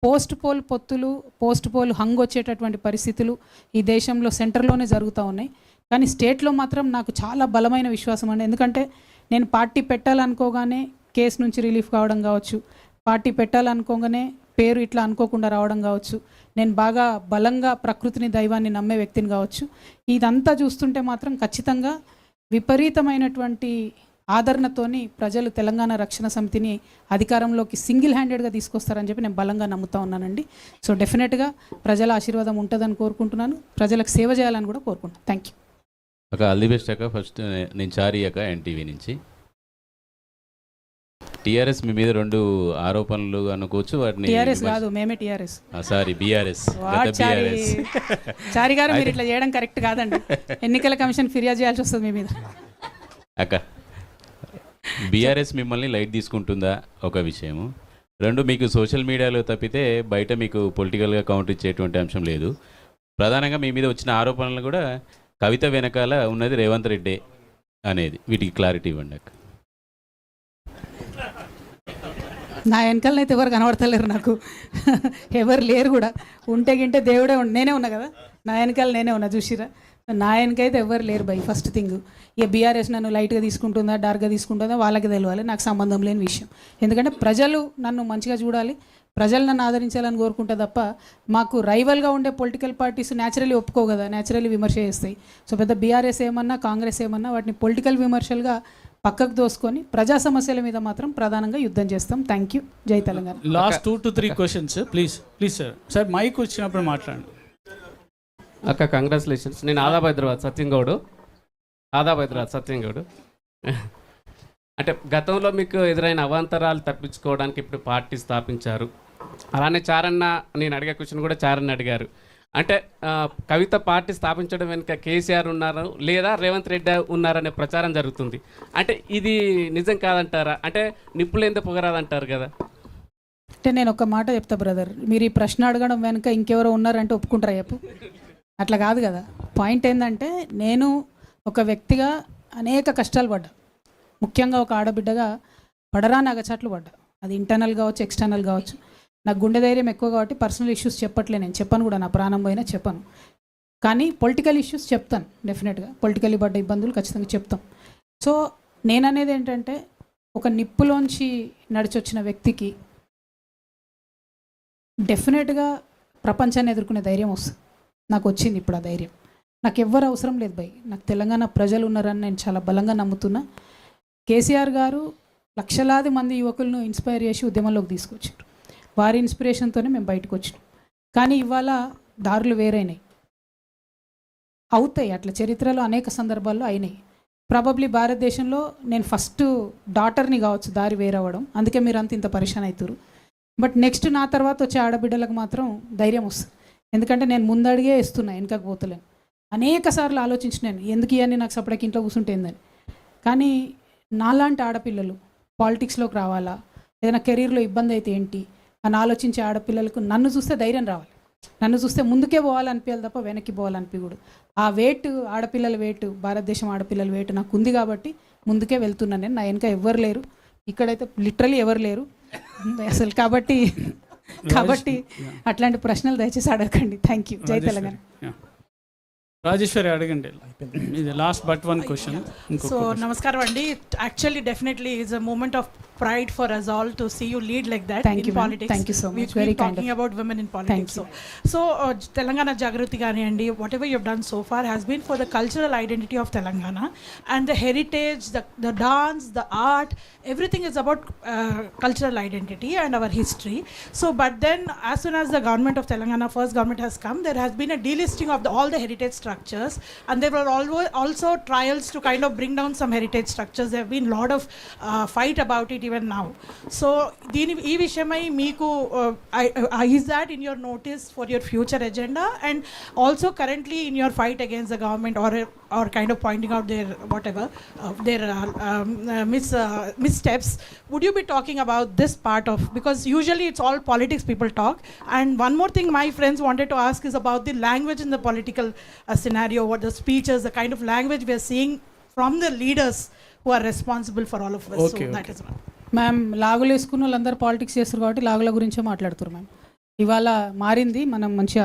పోస్ట్ పోల్ పొత్తులు, పోస్ట్ పోల్ హంగ్ వచ్చేటటువంటి పరిస్థితులు ఈ దేశంలో సెంటర్లోనే జరుగుతూ ఉన్నాయి. కానీ స్టేట్లో మాత్రం నాకు చాలా బలమైన విశ్వాసం అండి. ఎందుకంటే నేను పార్టీ పెట్టాలనుకోగానే కేసు నుంచి రిలీఫ్ కావడం కావచ్చు, పార్టీ పెట్టాలనుకోగానే పేరు ఇట్లా అనుకోకుండా రావడం కావచ్చు, నేను బాగా బలంగా ప్రకృతిని దైవాన్ని నమ్మే వ్యక్తిని కావచ్చు. ఇదంతా చూస్తుంటే మాత్రం ఖచ్చితంగా విపరీతమైనటువంటి ఆదరణతోని ప్రజలు తెలంగాణ రక్షణ సమితిని అధికారంలోకి సింగిల్ హ్యాండెడ్గా తీసుకొస్తారని చెప్పి నేను బలంగా నమ్ముతా ఉన్నానండి. సో డెఫినెట్గా ప్రజల ఆశీర్వాదం ఉంటుందని కోరుకుంటున్నాను, ప్రజలకు సేవ చేయాలని కూడా కోరుకుంటున్నాను. థ్యాంక్ యూ అక్క. ఆల్ ది బెస్ట్ అక్క. ఫస్ట్ నేను చారి అక్క, ఎన్టీవీ నుంచి. టీఆర్ఎస్ మీ మీద 2 ఆరోపణలు అనుకోవచ్చు. వాటిని టీఆర్ఎస్ కాదు, మేమే టీఆర్ఎస్. Sorry, BRS. చారి గారు, మీరు ఇట్లా చేయడం కరెక్ట్ కాదండి. ఎన్నికల కమిషన్ ఫిర్యాదు చేయాల్సి వస్తుంది మీ మీద. అక్క, బీఆర్ఎస్ మిమ్మల్ని లైట్ తీసుకుంటుందా ఒక విషయము. 2, మీకు సోషల్ మీడియాలో తప్పితే బయట మీకు పొలిటికల్గా కౌంటర్ ఇచ్చేటువంటి అంశం లేదు. ప్రధానంగా మీ మీద వచ్చిన ఆరోపణలు కూడా కవిత వెనకాల ఉన్నది రేవంత్ రెడ్డి అనేది, వీటికి క్లారిటీ ఇవ్వండి అక్క. నా వెనకాలనైతే ఎవరు కనబడతలేరు నాకు, ఎవరు లేరు కూడా. ఉంటే గింటే దేవుడే నేనే ఉన్నా కదా, నా వెనకాల నేనే ఉన్నా, చూసిరా. నా వెనకైతే ఎవరు లేరు బై. ఫస్ట్ థింగ్, ఇక బీఆర్ఎస్ నన్ను లైట్గా తీసుకుంటుందా డార్క్గా తీసుకుంటుందా వాళ్ళకి తెలియాలి, నాకు సంబంధం లేని విషయం. ఎందుకంటే ప్రజలు నన్ను మంచిగా చూడాలి, ప్రజలు నన్ను ఆదరించాలని కోరుకుంటే తప్ప మాకు రైవల్గా ఉండే పొలిటికల్ పార్టీస్ న్యాచురల్లీ ఒప్పుకో కదా, న్యాచురల్లీ విమర్శ చేస్తాయి. సో పెద్ద బీఆర్ఎస్ ఏమన్నా కాంగ్రెస్ ఏమన్నా వాటిని పొలిటికల్ విమర్శలుగా పక్కకు దోసుకొని ప్రజా సమస్యల మీద మాత్రం ప్రధానంగా యుద్ధం చేస్తాం. Thank you. జై Telangana. Last 2 to 3 questions please sir. Sir mike వచ్చినప్పుడు మాట్లాడండి. అక్క కంగ్రాచులేషన్స్. నేను ఆదాబ్ హైదరాబాద్ సత్యంగౌడ్. అంటే గతంలో మీకు ఎదురైన అవాంతరాలు తప్పించుకోవడానికి ఇప్పుడు పార్టీ స్థాపించారు. అలానే చారన్న, నేను అడిగే క్వశ్చన్ కూడా చారన్న అడిగారు. అంటే కవిత పార్టీ స్థాపించడం వెనుక కేసీఆర్ ఉన్నారు లేదా రేవంత్ రెడ్డి ఉన్నారనే ప్రచారం జరుగుతుంది. అంటే ఇది నిజం కాదంటారా? అంటే నిప్పులేందే పొగరాదంటారు కదా. అంటే నేను ఒక మాట చెప్తా బ్రదర్, మీరు ఈ ప్రశ్న అడగడం వెనుక ఇంకెవరో ఉన్నారంటే ఒప్పుకుంటారా చెప్పు? అట్లా కాదు కదా. పాయింట్ ఏంటంటే నేను ఒక వ్యక్తిగా అనేక కష్టాలు పడ్డా, ముఖ్యంగా ఒక ఆడబిడ్డగా పడరాని అగచాట్లు పడ్డా. అది ఇంటర్నల్ కావచ్చు, ఎక్స్టర్నల్ కావచ్చు. నాకు గుండె ధైర్యం ఎక్కువ కాబట్టి పర్సనల్ ఇష్యూస్ చెప్పట్లే, నేను చెప్పను కూడా, నా ప్రాణం పోయినా చెప్పను. కానీ పొలిటికల్ ఇష్యూస్ చెప్తాను డెఫినెట్గా. పొలిటికల్లీ పడ్డ ఇబ్బందులు ఖచ్చితంగా చెప్తాం. సో నేననేది ఏంటంటే, ఒక నిప్పులోంచి నడిచొచ్చిన వ్యక్తికి డెఫినెట్గా ప్రపంచాన్ని ఎదుర్కొనే ధైర్యం వస్తుంది. నాకు వచ్చింది ఇప్పుడు ఆ ధైర్యం. నాకు ఎవ్వరు అవసరం లేదు భయ్, నాకు తెలంగాణ ప్రజలు ఉన్నారని నేను చాలా బలంగా నమ్ముతున్నా. కేసీఆర్ గారు లక్షలాది మంది యువకులను ఇన్స్పైర్ చేసి ఉద్యమంలోకి తీసుకొచ్చారు. వారి ఇన్స్పిరేషన్తోనే మేము బయటకు వచ్చినాం. కానీ ఇవాళ దారులు వేరైనాయి, అవుతాయి, అట్లా చరిత్రలో అనేక సందర్భాల్లో అయినాయి. ప్రాబబ్లీ భారతదేశంలో నేను ఫస్ట్ డాటర్ని కావచ్చు దారి వేరవ్వడం, అందుకే మీరు అంత ఇంత పరిశాన్ అవుతారు. బట్ నెక్స్ట్ నా తర్వాత వచ్చే ఆడబిడ్డలకు మాత్రం ధైర్యం వస్తుంది. ఎందుకంటే నేను ముందడిగే ఇస్తున్నా, వెనకకు పోతలేను. అనేక సార్లు ఆలోచించినాను ఎందుకు ఇవన్నీ నాకు సపరేట్ ఇంట్లో కూర్చుంటేందని. కానీ నాలాంటి ఆడపిల్లలు పాలిటిక్స్లోకి రావాలా, ఏదైనా కెరీర్లో ఇబ్బంది అయితే ఏంటి అని ఆలోచించే ఆడపిల్లలకు నన్ను చూస్తే ధైర్యం రావాలి, నన్ను చూస్తే ముందుకే పోవాలనిపించాలి తప్ప వెనక్కి పోవాలనిపించకూడదు. ఆ వెయిట్, ఆడపిల్లల వెయిట్, భారతదేశం ఆడపిల్లల వెయిట్ నాకు ఉంది కాబట్టి ముందుకే వెళ్తున్నాను నేను. నా వెనక ఎవరు లేరు, ఇక్కడైతే లిటరలీ ఎవరు లేరు అసలు. కాబట్టి అట్లాంటి ప్రశ్నలు దయచేసి అడగండి. Thank you. జై తెలంగాణ. రాజేశ్వరి అడగండి. ఇది last but one question. So నమస్కారం అండి. Actually definitely is a moment of pride for us all to see you lead like that in politics. Thank you so much. We've been talking about women in politics. So Telangana Jagruti Ganiyandi, whatever you've done so far has been for the cultural identity of Telangana and the heritage, the dance, the art, everything is about cultural identity and our history. So but then as soon as the government of Telangana, first government has come, there has been a delisting of all the heritage structures, and there were also trials to kind of bring down some heritage structures. There have been a lot of fight about it even now. So ee vishayamai meeku is that in your notice for your future agenda, and also currently in your fight against the government or kind of pointing out their whatever their missteps, would you be talking about this part of, because usually it's all politics people talk. And one more thing my friends wanted to ask is about the language in the political scenario, what the speeches, the kind of language we are seeing from the leaders who are responsible for all of us. Okay, so that is one. Ma'am, లాగులు వేసుకున్న వాళ్ళందరూ politics చేస్తారు కాబట్టి లాగుల గురించే మాట్లాడుతారు ma'am. ఇవాళ మారింది, మనం మంచిగా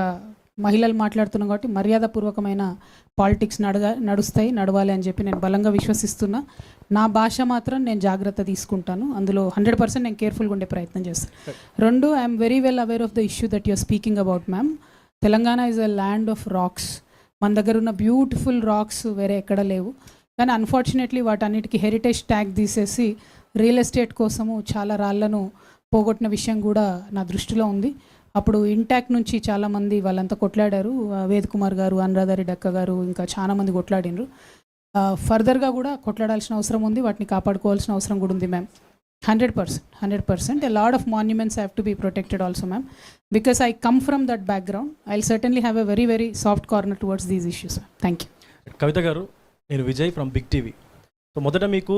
మహిళలు మాట్లాడుతున్నాం కాబట్టి మర్యాదపూర్వకమైన పాలిటిక్స్ నడుస్తాయి, నడవాలి అని చెప్పి నేను బలంగా విశ్వసిస్తున్నా. నా భాష మాత్రం నేను జాగ్రత్త తీసుకుంటాను, అందులో 100% నేను కేర్ఫుల్గా ఉండే ప్రయత్నం చేస్తాను. రెండు, I'm very well aware of the issue that you're speaking about ma'am. Telangana is a land of rocks. మన దగ్గర ఉన్న బ్యూటిఫుల్ రాక్స్ వేరే ఎక్కడ లేవు, కానీ అన్ఫార్చునేట్లీ వాటన్నిటికీ హెరిటేజ్ ట్యాగ్ తీసేసి రియల్ ఎస్టేట్ కోసము చాలా రాళ్లను పోగొట్టిన విషయం కూడా నా దృష్టిలో ఉంది. అప్పుడు ఇంటాక్ట్ నుంచి చాలామంది వాళ్ళంతా కొట్లాడారు, వేద్ కుమార్ గారు, అనురాధారెడ్డి అక్క గారు, ఇంకా చాలామంది కొట్లాడినరు. ఫర్దర్గా కూడా కొట్లాడాల్సిన అవసరం ఉంది, వాటిని కాపాడుకోవాల్సిన అవసరం కూడా ఉంది ma'am. 100%. A lot of monuments have to be protected also, ma'am. Because I come from that background, I'll certainly have a very, very soft corner towards these issues. Thank you. Kavitha garu, నేను Vijay from big TV. So మొదట మీకు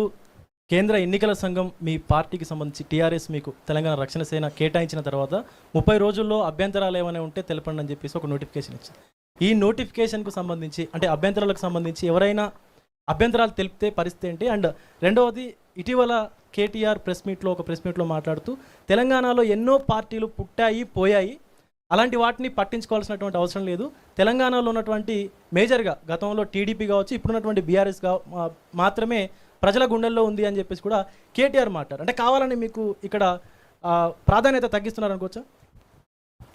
కేంద్ర ఎన్నికల సంఘం మీ పార్టీకి సంబంధించి TRS మీకు తెలంగాణ రక్షణ సేన కేటాయించిన తర్వాత 30 రోజుల్లో అభ్యంతరాలు ఏమైనా ఉంటే తెలపండి అని చెప్పేసి ఒక నోటిఫికేషన్ ఇచ్చింది. ఈ నోటిఫికేషన్కు సంబంధించి అంటే అభ్యంతరాలకు సంబంధించి ఎవరైనా అభ్యంతరాలు తెలిపితే పరిస్థితి ఏంటి? అండ్ రెండవది, ఇటీవల కేటీఆర్ ప్రెస్ మీట్లో మాట్లాడుతూ తెలంగాణలో ఎన్నో పార్టీలు పుట్టాయి పోయాయి, అలాంటి వాటిని పట్టించుకోవాల్సినటువంటి అవసరం లేదు, తెలంగాణలో ఉన్నటువంటి మేజర్గా గతంలో టీడీపీ కావచ్చు, ఇప్పుడున్నటువంటి బీఆర్ఎస్ మాత్రమే ప్రజల గుండెల్లో ఉంది అని చెప్పేసి కూడా కేటీఆర్ మాట్లాడారు. అంటే కావాలని మీకు ఇక్కడ ప్రాధాన్యత తగ్గిస్తున్నారు అనుకోవచ్చా?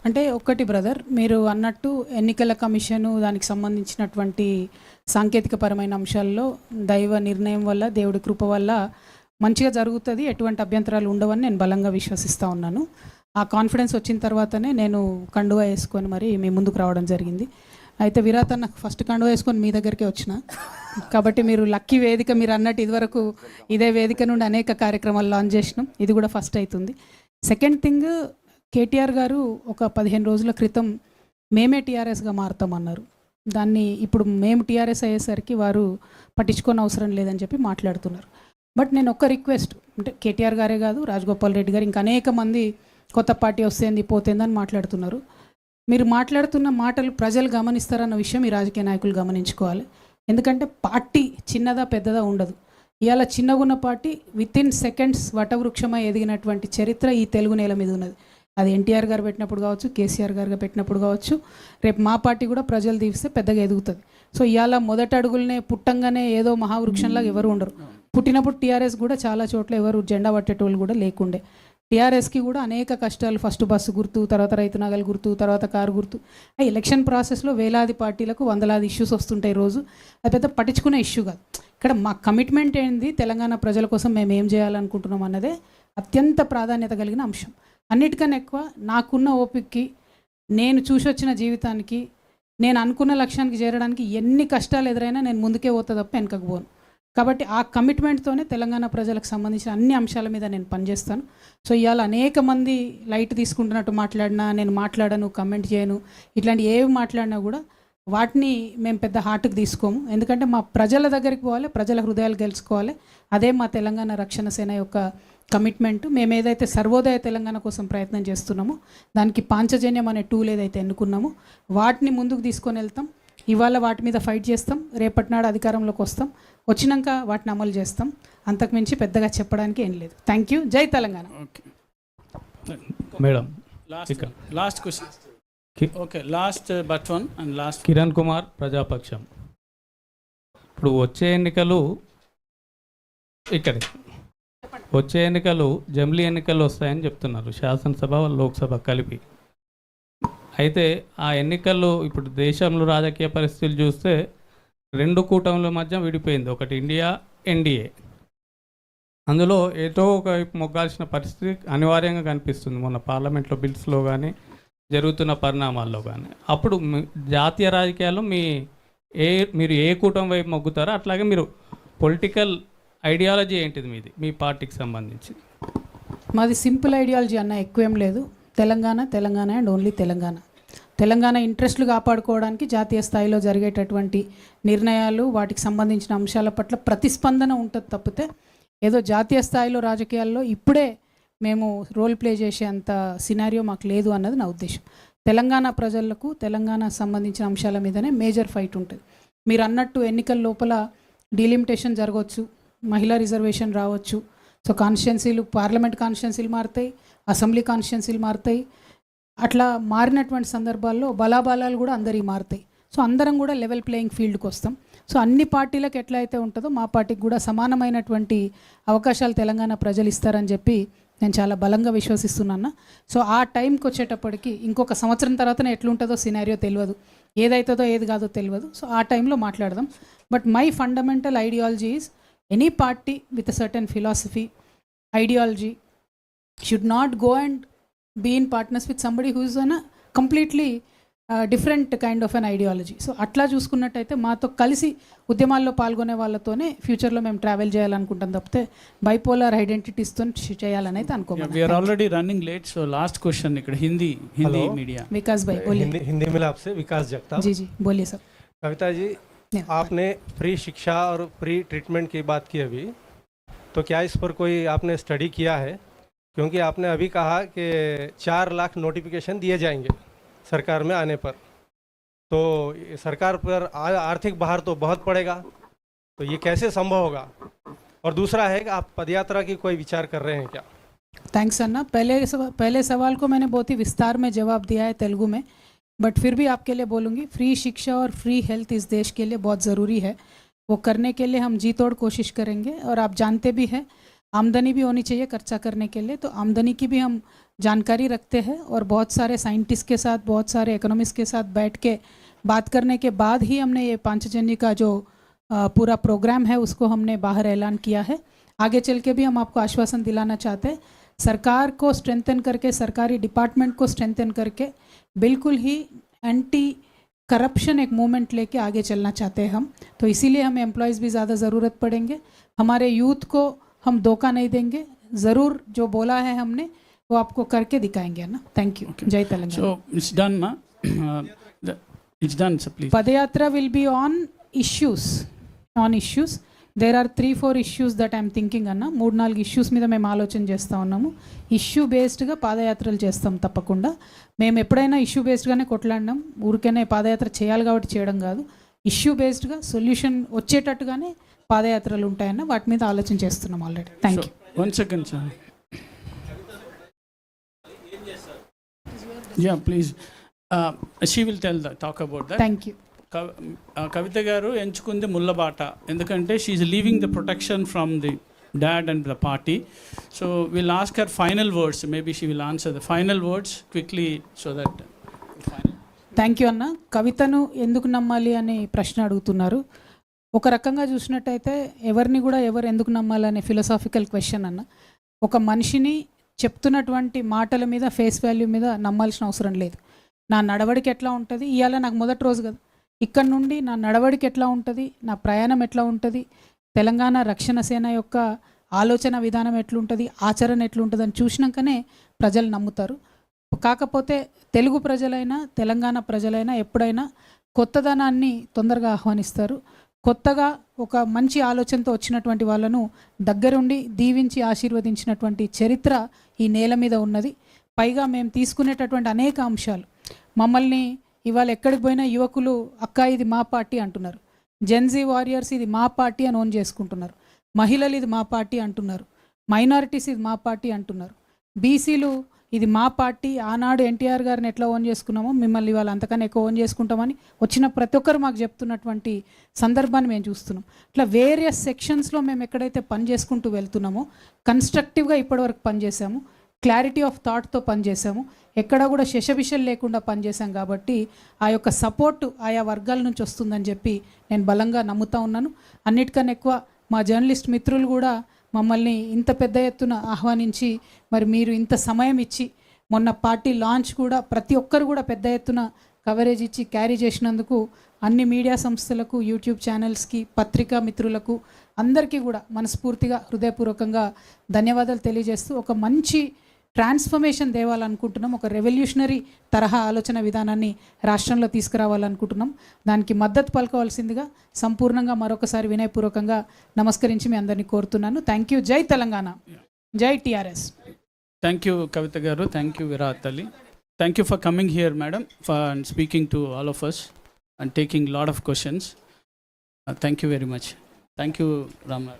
అంటే ఒక్కటి బ్రదర్, మీరు అన్నట్టు ఎన్నికల కమిషను దానికి సంబంధించినటువంటి సాంకేతికపరమైన అంశాల్లో దైవ నిర్ణయం వల్ల, దేవుడి కృప వల్ల మంచిగా జరుగుతుంది, ఎటువంటి అభ్యంతరాలు ఉండవని నేను బలంగా విశ్వసిస్తూ ఉన్నాను. ఆ కాన్ఫిడెన్స్ వచ్చిన తర్వాతనే నేను కండువా వేసుకొని మరి మీ ముందుకు రావడం జరిగింది. అయితే విరాట్ అన్న ఫస్ట్ కండువా వేసుకొని మీ దగ్గరికే వచ్చిన, కాబట్టి మీరు లక్కీ వేదిక. మీరు అన్నట్టు ఇదివరకు ఇదే వేదిక నుండి అనేక కార్యక్రమాలు లాంచ్ చేసినాం, ఇది కూడా ఫస్ట్ అవుతుంది. సెకండ్ థింగ్, కేటీఆర్ గారు ఒక 15 రోజుల క్రితం మేమే టీఆర్ఎస్గా మారుతామన్నారు. దాన్ని ఇప్పుడు మేము టీఆర్ఎస్ అయ్యేసరికి వారు పట్టించుకోని అవసరం లేదని చెప్పి మాట్లాడుతున్నారు. బట్ నేను ఒక్క రిక్వెస్ట్, అంటే కేటీఆర్ గారే కాదు, రాజగోపాల్ రెడ్డి గారు, ఇంకా అనేక మంది కొత్త పార్టీ వస్తేంది పోతేందని మాట్లాడుతున్నారు. మీరు మాట్లాడుతున్న మాటలు ప్రజలు గమనిస్తారన్న విషయం ఈ రాజకీయ నాయకులు గమనించుకోవాలి. ఎందుకంటే పార్టీ చిన్నదా పెద్దదా ఉండదు. ఇవాళ చిన్నగున్న పార్టీ వితిన్ సెకండ్స్ వటవృక్షమై ఎదిగినటువంటి చరిత్ర ఈ తెలుగు నేల మీద ఉన్నది. అది ఎన్టీఆర్ గారు పెట్టినప్పుడు కావచ్చు, కేసీఆర్ గారు పెట్టినప్పుడు కావచ్చు, రేపు మా పార్టీ కూడా ప్రజలు తీస్తే పెద్దగా ఎదుగుతుంది. సో ఇవాళ మొదటి అడుగులనే పుట్టంగానే ఏదో మహావృక్షంలాగా ఎవరు ఉండరు. పుట్టినప్పుడు టీఆర్ఎస్ కూడా చాలా చోట్ల ఎవరు జెండా పట్టేటోళ్ళు కూడా లేకుండే. టీఆర్ఎస్కి కూడా అనేక కష్టాలు, ఫస్ట్ బస్సు గుర్తు, తర్వాత రైతు నగలు గుర్తు, తర్వాత కారు గుర్తు. ఆ ఎలక్షన్ ప్రాసెస్లో వేలాది పార్టీలకు వందలాది ఇష్యూస్ వస్తుంటాయి రోజు. అది పెద్ద పట్టించుకునే ఇష్యూ కాదు. ఇక్కడ మా కమిట్మెంట్ ఏంది, తెలంగాణ ప్రజల కోసం మేము ఏం చేయాలనుకుంటున్నాం అన్నదే అత్యంత ప్రాధాన్యత కలిగిన అంశం. అన్నిటికన్నా ఎక్కువ నాకున్న ఓపికకి, నేను చూసి వచ్చిన జీవితానికి, నేను అనుకున్న లక్ష్యానికి చేరడానికి ఎన్ని కష్టాలు ఎదురైనా నేను ముందుకే పోతా తప్ప వెనకకు పోను. కాబట్టి ఆ కమిట్మెంట్తోనే తెలంగాణ ప్రజలకు సంబంధించిన అన్ని అంశాల మీద నేను పనిచేస్తాను. సో ఇవాళ అనేక మంది లైట్ తీసుకుంటున్నట్టు మాట్లాడినా, నేను మాట్లాడను, కమెంట్ చేయను, ఇట్లాంటి ఏవి మాట్లాడినా కూడా వాటిని మేము పెద్ద హార్ట్కి తీసుకోము. ఎందుకంటే మా ప్రజల దగ్గరికి పోవాలి, ప్రజల హృదయాలు గెలుచుకోవాలి. అదే మా తెలంగాణ రక్షణ సేన యొక్క కమిట్మెంట్. మేము ఏదైతే సర్వోదయ తెలంగాణ కోసం ప్రయత్నం చేస్తున్నామో దానికి పాంచజన్యం అనే టూల్ ఏదైతే ఎన్నుకున్నామో వాటిని ముందుకు తీసుకొని వెళ్తాం. ఇవాళ వాటి మీద ఫైట్ చేస్తాం, రేపటి నాడు అధికారంలోకి వస్తాం, వచ్చినాక వాటిని అమలు చేస్తాం. అంతకుమించి పెద్దగా చెప్పడానికి ఏం లేదు. Thank you. జై Telangana. Madam last question. Okay, last but one and last. Kiran Kumar, Prajapaksham. ఇప్పుడు వచ్చే ఎన్నికలు జమిలీ ఎన్నికలు వస్తాయని చెప్తున్నారు, శాసనసభ లోక్సభ కలిపి. అయితే ఆ ఎన్నికల్లో ఇప్పుడు దేశంలో రాజకీయ పరిస్థితులు చూస్తే 2 కూటముల మధ్య విడిపోయింది. ఒకటి ఇండియా, ఎన్డీఏ. అందులో ఏదో ఒక మొగ్గాల్సిన పరిస్థితి అనివార్యంగా కనిపిస్తుంది మొన్న పార్లమెంట్లో బిల్స్లో కానీ జరుగుతున్న పరిణామాల్లో కానీ. అప్పుడు జాతీయ రాజకీయాల్లో మీరు ఏ కూటమి వైపు మొగ్గుతారో అట్లాగే మీరు పొలిటికల్ ఐడియాలజీ ఏంటిది మీది, మీ పార్టీకి సంబంధించి? మాది సింపుల్ ఐడియాలజీ అన్న, ఎక్కువేం లేదు. తెలంగాణ అండ్ ఓన్లీ తెలంగాణ ఇంట్రెస్ట్లు కాపాడుకోవడానికి జాతీయ స్థాయిలో జరిగేటటువంటి నిర్ణయాలు, వాటికి సంబంధించిన అంశాల పట్ల ప్రతిస్పందన ఉంటుంది తప్పితే ఏదో జాతీయ స్థాయిలో రాజకీయాల్లో ఇప్పుడే మేము రోల్ ప్లే చేసేంత సినారియో మాకు లేదు అన్నది నా ఉద్దేశం. తెలంగాణ ప్రజలకు తెలంగాణ సంబంధించిన అంశాల మీదనే మేజర్ ఫైట్ ఉంటుంది. మీరు అన్నట్టు ఎన్నికల లోపల డీలిమిటేషన్ జరగవచ్చు, మహిళా రిజర్వేషన్ రావచ్చు. సో కాన్స్టిట్యున్సీలు, పార్లమెంట్ కాన్స్టిట్యున్సీలు మారుతాయి, అసెంబ్లీ కాన్స్టిట్యున్సీలు మారుతాయి. అట్లా మారినటువంటి సందర్భాల్లో బలాబలాలు కూడా అందరివి మారుతాయి. సో అందరం కూడా లెవెల్ ప్లేయింగ్ ఫీల్డ్కి వస్తాం. సో అన్ని పార్టీలకు ఎట్లా అయితే ఉంటుందో మా పార్టీకి కూడా సమానమైనటువంటి అవకాశాలు తెలంగాణ ప్రజలు ఇస్తారని చెప్పి నేను చాలా బలంగా విశ్వసిస్తున్నాను. సో ఆ టైంకి వచ్చేటప్పటికి ఇంకొక సంవత్సరం తర్వాతనే ఎట్లుంటుందో సినారియో తెలియదు, ఏదైతుందో ఏది కాదో తెలియదు. సో ఆ టైంలో మాట్లాడదాం. But my fundamental ideology is any party with a certain philosophy, ideology should not go and be in partners with somebody who is on a completely different kind of an ideology. So అట్లా చూసుకున్నట్టయితే మాతో కలిసి ఉద్యమాల్లో పాల్గొనే వాళ్ళతోనే ఫ్యూచర్లో మేము travel చేయాలనుకుంటాం తప్పితే బైపోలార్ ఐడెంటిటీస్తో చేయాలని అయితే అనుకోము. We are already running late, so last question ఇక్కడ हिंदी मीडिया. विकास भाई बोलिए. हिंदी में आपसे विकास जगताप. जी बोलिए सर. कविता जी, आपने फ्री शिक्षा और फ्री ट्रीटमेंट की बात की अभी, तो क्या इस पर कोई आपने स्टडी किया है? क्योंकि आपने अभी कहा कि 4 लाख नोटिफिकेशन दिए जाएंगे सरकार में आने पर, तो सरकार पर आर्थिक भार तो बहुत पड़ेगा, तो ये कैसे संभव होगा? और दूसरा है कि आप पदयात्रा की कोई विचार कर रहे हैं क्या? थैंक्स अन्ना. पहले सवाल को मैंने बहुत ही विस्तार में जवाब दिया है तेलुगु में, बट फिर भी आपके लिए बोलूँगी. फ्री शिक्षा और फ्री हेल्थ इस देश के लिए बहुत ज़रूरी है. वो करने के लिए हम जी तोड़ कोशिश करेंगे. और आप जानते भी हैं आमदनी भी होनी चाहिए खर्चा करने के लिए, तो आमदनी की भी हम जानकारी रखते हैं. और बहुत सारे साइंटिस्ट के साथ, बहुत सारे इकोनॉमिस्ट के साथ बैठ के बात करने के बाद ही हमने ये पांचजन्य का जो पूरा प्रोग्राम है उसको हमने बाहर ऐलान किया है. आगे चल के भी हम आपको आश्वासन दिलाना चाहते हैं. सरकार को स्ट्रेंथन करके, सरकारी डिपार्टमेंट को स्ट्रेंथन करके बिल्कुल ही एंटी करप्शन एक मूवमेंट लेके आगे चलना चाहते हैं हम. तो इसीलिए हमें एम्प्लॉयज़ भी ज़्यादा ज़रूरत पड़ेंगे. हमारे यूथ को हम धोखा नहीं देंगे. ज़रूर जो बोला है हमने वो आपको करके दिखाएंगे ना. Thank you. जय Telangana. So it's done, ma. It's done, so please. Padayatra will be on issues. There are 3-4 issues that I am thinking అన్న. 3-4 ఇష్యూస్ మీద మేము ఆలోచన చేస్తూ ఉన్నాము. ఇష్యూ బేస్డ్గా పాదయాత్రలు చేస్తాం తప్పకుండా. మేము ఎప్పుడైనా ఇష్యూ బేస్డ్గానే కొట్లాడినాం. ఊరికేనే పాదయాత్ర చేయాలి కాబట్టి చేయడం కాదు. ఇష్యూ బేస్డ్గా సొల్యూషన్ వచ్చేటట్టుగానే పాదయాత్రలు ఉంటాయన్న, వాటి మీద ఆలోచన చేస్తున్నాం already. Thank you. 1 second, sir. Yeah, please. She will talk about that. Thank you. Kavitha garu ఎంచుకుంది ముళ్ళబాట, ఎందుకంటే she's leaving the protection from the dad and the party. So will ask her final words. Maybe she will answer the final words quickly so that. Thank you అన్న. కవితను ఎందుకు నమ్మాలి అనే ప్రశ్న అడుగుతున్నారు. ఒక రకంగా చూసినట్టయితే ఎవరిని కూడా ఎవరు ఎందుకు నమ్మాలనే ఫిలాసాఫికల్ క్వశ్చన్ అన్న. ఒక మనిషిని చెప్తున్నటువంటి మాటల మీద, ఫేస్ వాల్యూ మీద నమ్మాల్సిన అవసరం లేదు. నా నడవడికి ఎట్లా ఉంటుంది, ఇవాళ నాకు మొదటి రోజు కదా, ఇక్కడ నుండి నా నడవడికి ఎట్లా ఉంటుంది, నా ప్రయాణం ఎట్లా ఉంటుంది, తెలంగాణ రక్షణ సేన యొక్క ఆలోచన విధానం ఎట్లుంటుంది, ఆచరణ ఎట్లుంటుంది అని చూసినాకనే ప్రజలు నమ్ముతారు. కాకపోతే తెలుగు ప్రజలైనా తెలంగాణ ప్రజలైనా ఎప్పుడైనా కొత్తదనాన్ని తొందరగా ఆహ్వానిస్తారు. కొత్తగా ఒక మంచి ఆలోచనతో వచ్చినటువంటి వాళ్ళను దగ్గరుండి దీవించి ఆశీర్వదించినటువంటి చరిత్ర ఈ నేల మీద ఉన్నది. పైగా మేము తీసుకునేటటువంటి అనేక అంశాలు మమ్మల్ని ఇవాళ ఎక్కడికి పోయినా యువకులు అక్క ఇది మా పార్టీ అంటున్నారు, జెన్జీ వారియర్స్ ఇది మా పార్టీ అని ఓన్ చేసుకుంటున్నారు, మహిళలు ఇది మా పార్టీ అంటున్నారు, మైనారిటీస్ ఇది మా పార్టీ అంటున్నారు, బీసీలు ఇది మా పార్టీ, ఆనాడు ఎన్టీఆర్ గారిని ఎట్లా ఓన్ చేసుకున్నామో మిమ్మల్ని ఇవాళ అంతకన్నా ఎక్కువ ఓన్ చేసుకుంటామని వచ్చిన ప్రతి ఒక్కరు మాకు చెప్తున్నటువంటి సందర్భాన్ని మేము చూస్తున్నాం. ఇట్లా వేరియస్ సెక్షన్స్లో మేము ఎక్కడైతే పని చేసుకుంటూ వెళ్తున్నామో కన్స్ట్రక్టివ్గా ఇప్పటివరకు పనిచేసాము, క్లారిటీ ఆఫ్ థాట్తో పనిచేసాము, ఎక్కడా కూడా శశభిషలు లేకుండా పనిచేసాం. కాబట్టి ఆ యొక్క సపోర్టు ఆయా వర్గాల నుంచి వస్తుందని చెప్పి నేను బలంగా నమ్ముతా ఉన్నాను. అన్నిటికన్నా ఎక్కువ మా జర్నలిస్ట్ మిత్రులు కూడా మమ్మల్ని ఇంత పెద్ద ఎత్తున ఆహ్వానించి మరి మీరు ఇంత సమయం ఇచ్చి మొన్న పార్టీ లాంచ్ కూడా ప్రతి ఒక్కరు కూడా పెద్ద ఎత్తున కవరేజ్ ఇచ్చి క్యారీ చేసినందుకు అన్ని మీడియా సంస్థలకు, యూట్యూబ్ ఛానల్స్కి, పత్రికా మిత్రులకు అందరికీ కూడా మనస్ఫూర్తిగా హృదయపూర్వకంగా ధన్యవాదాలు తెలియజేస్తూ ఒక మంచి ట్రాన్స్ఫర్మేషన్ తేవాలనుకుంటున్నాం. ఒక రెవల్యూషనరీ తరహా ఆలోచన విధానాన్ని రాష్ట్రంలో తీసుకురావాలనుకుంటున్నాం. దానికి మద్దతు పలకవలసిందిగా సంపూర్ణంగా మరొకసారి వినయపూర్వకంగా నమస్కరించి మీ అందరినీ కోరుతున్నాను. Thank you. జై తెలంగాణ, జై TRS. Thank you Kavitha garu, thank you Virat Ali, thank you for coming here madam, for speaking to all of us and taking lot of questions. Thank you very much. Thank you Ram.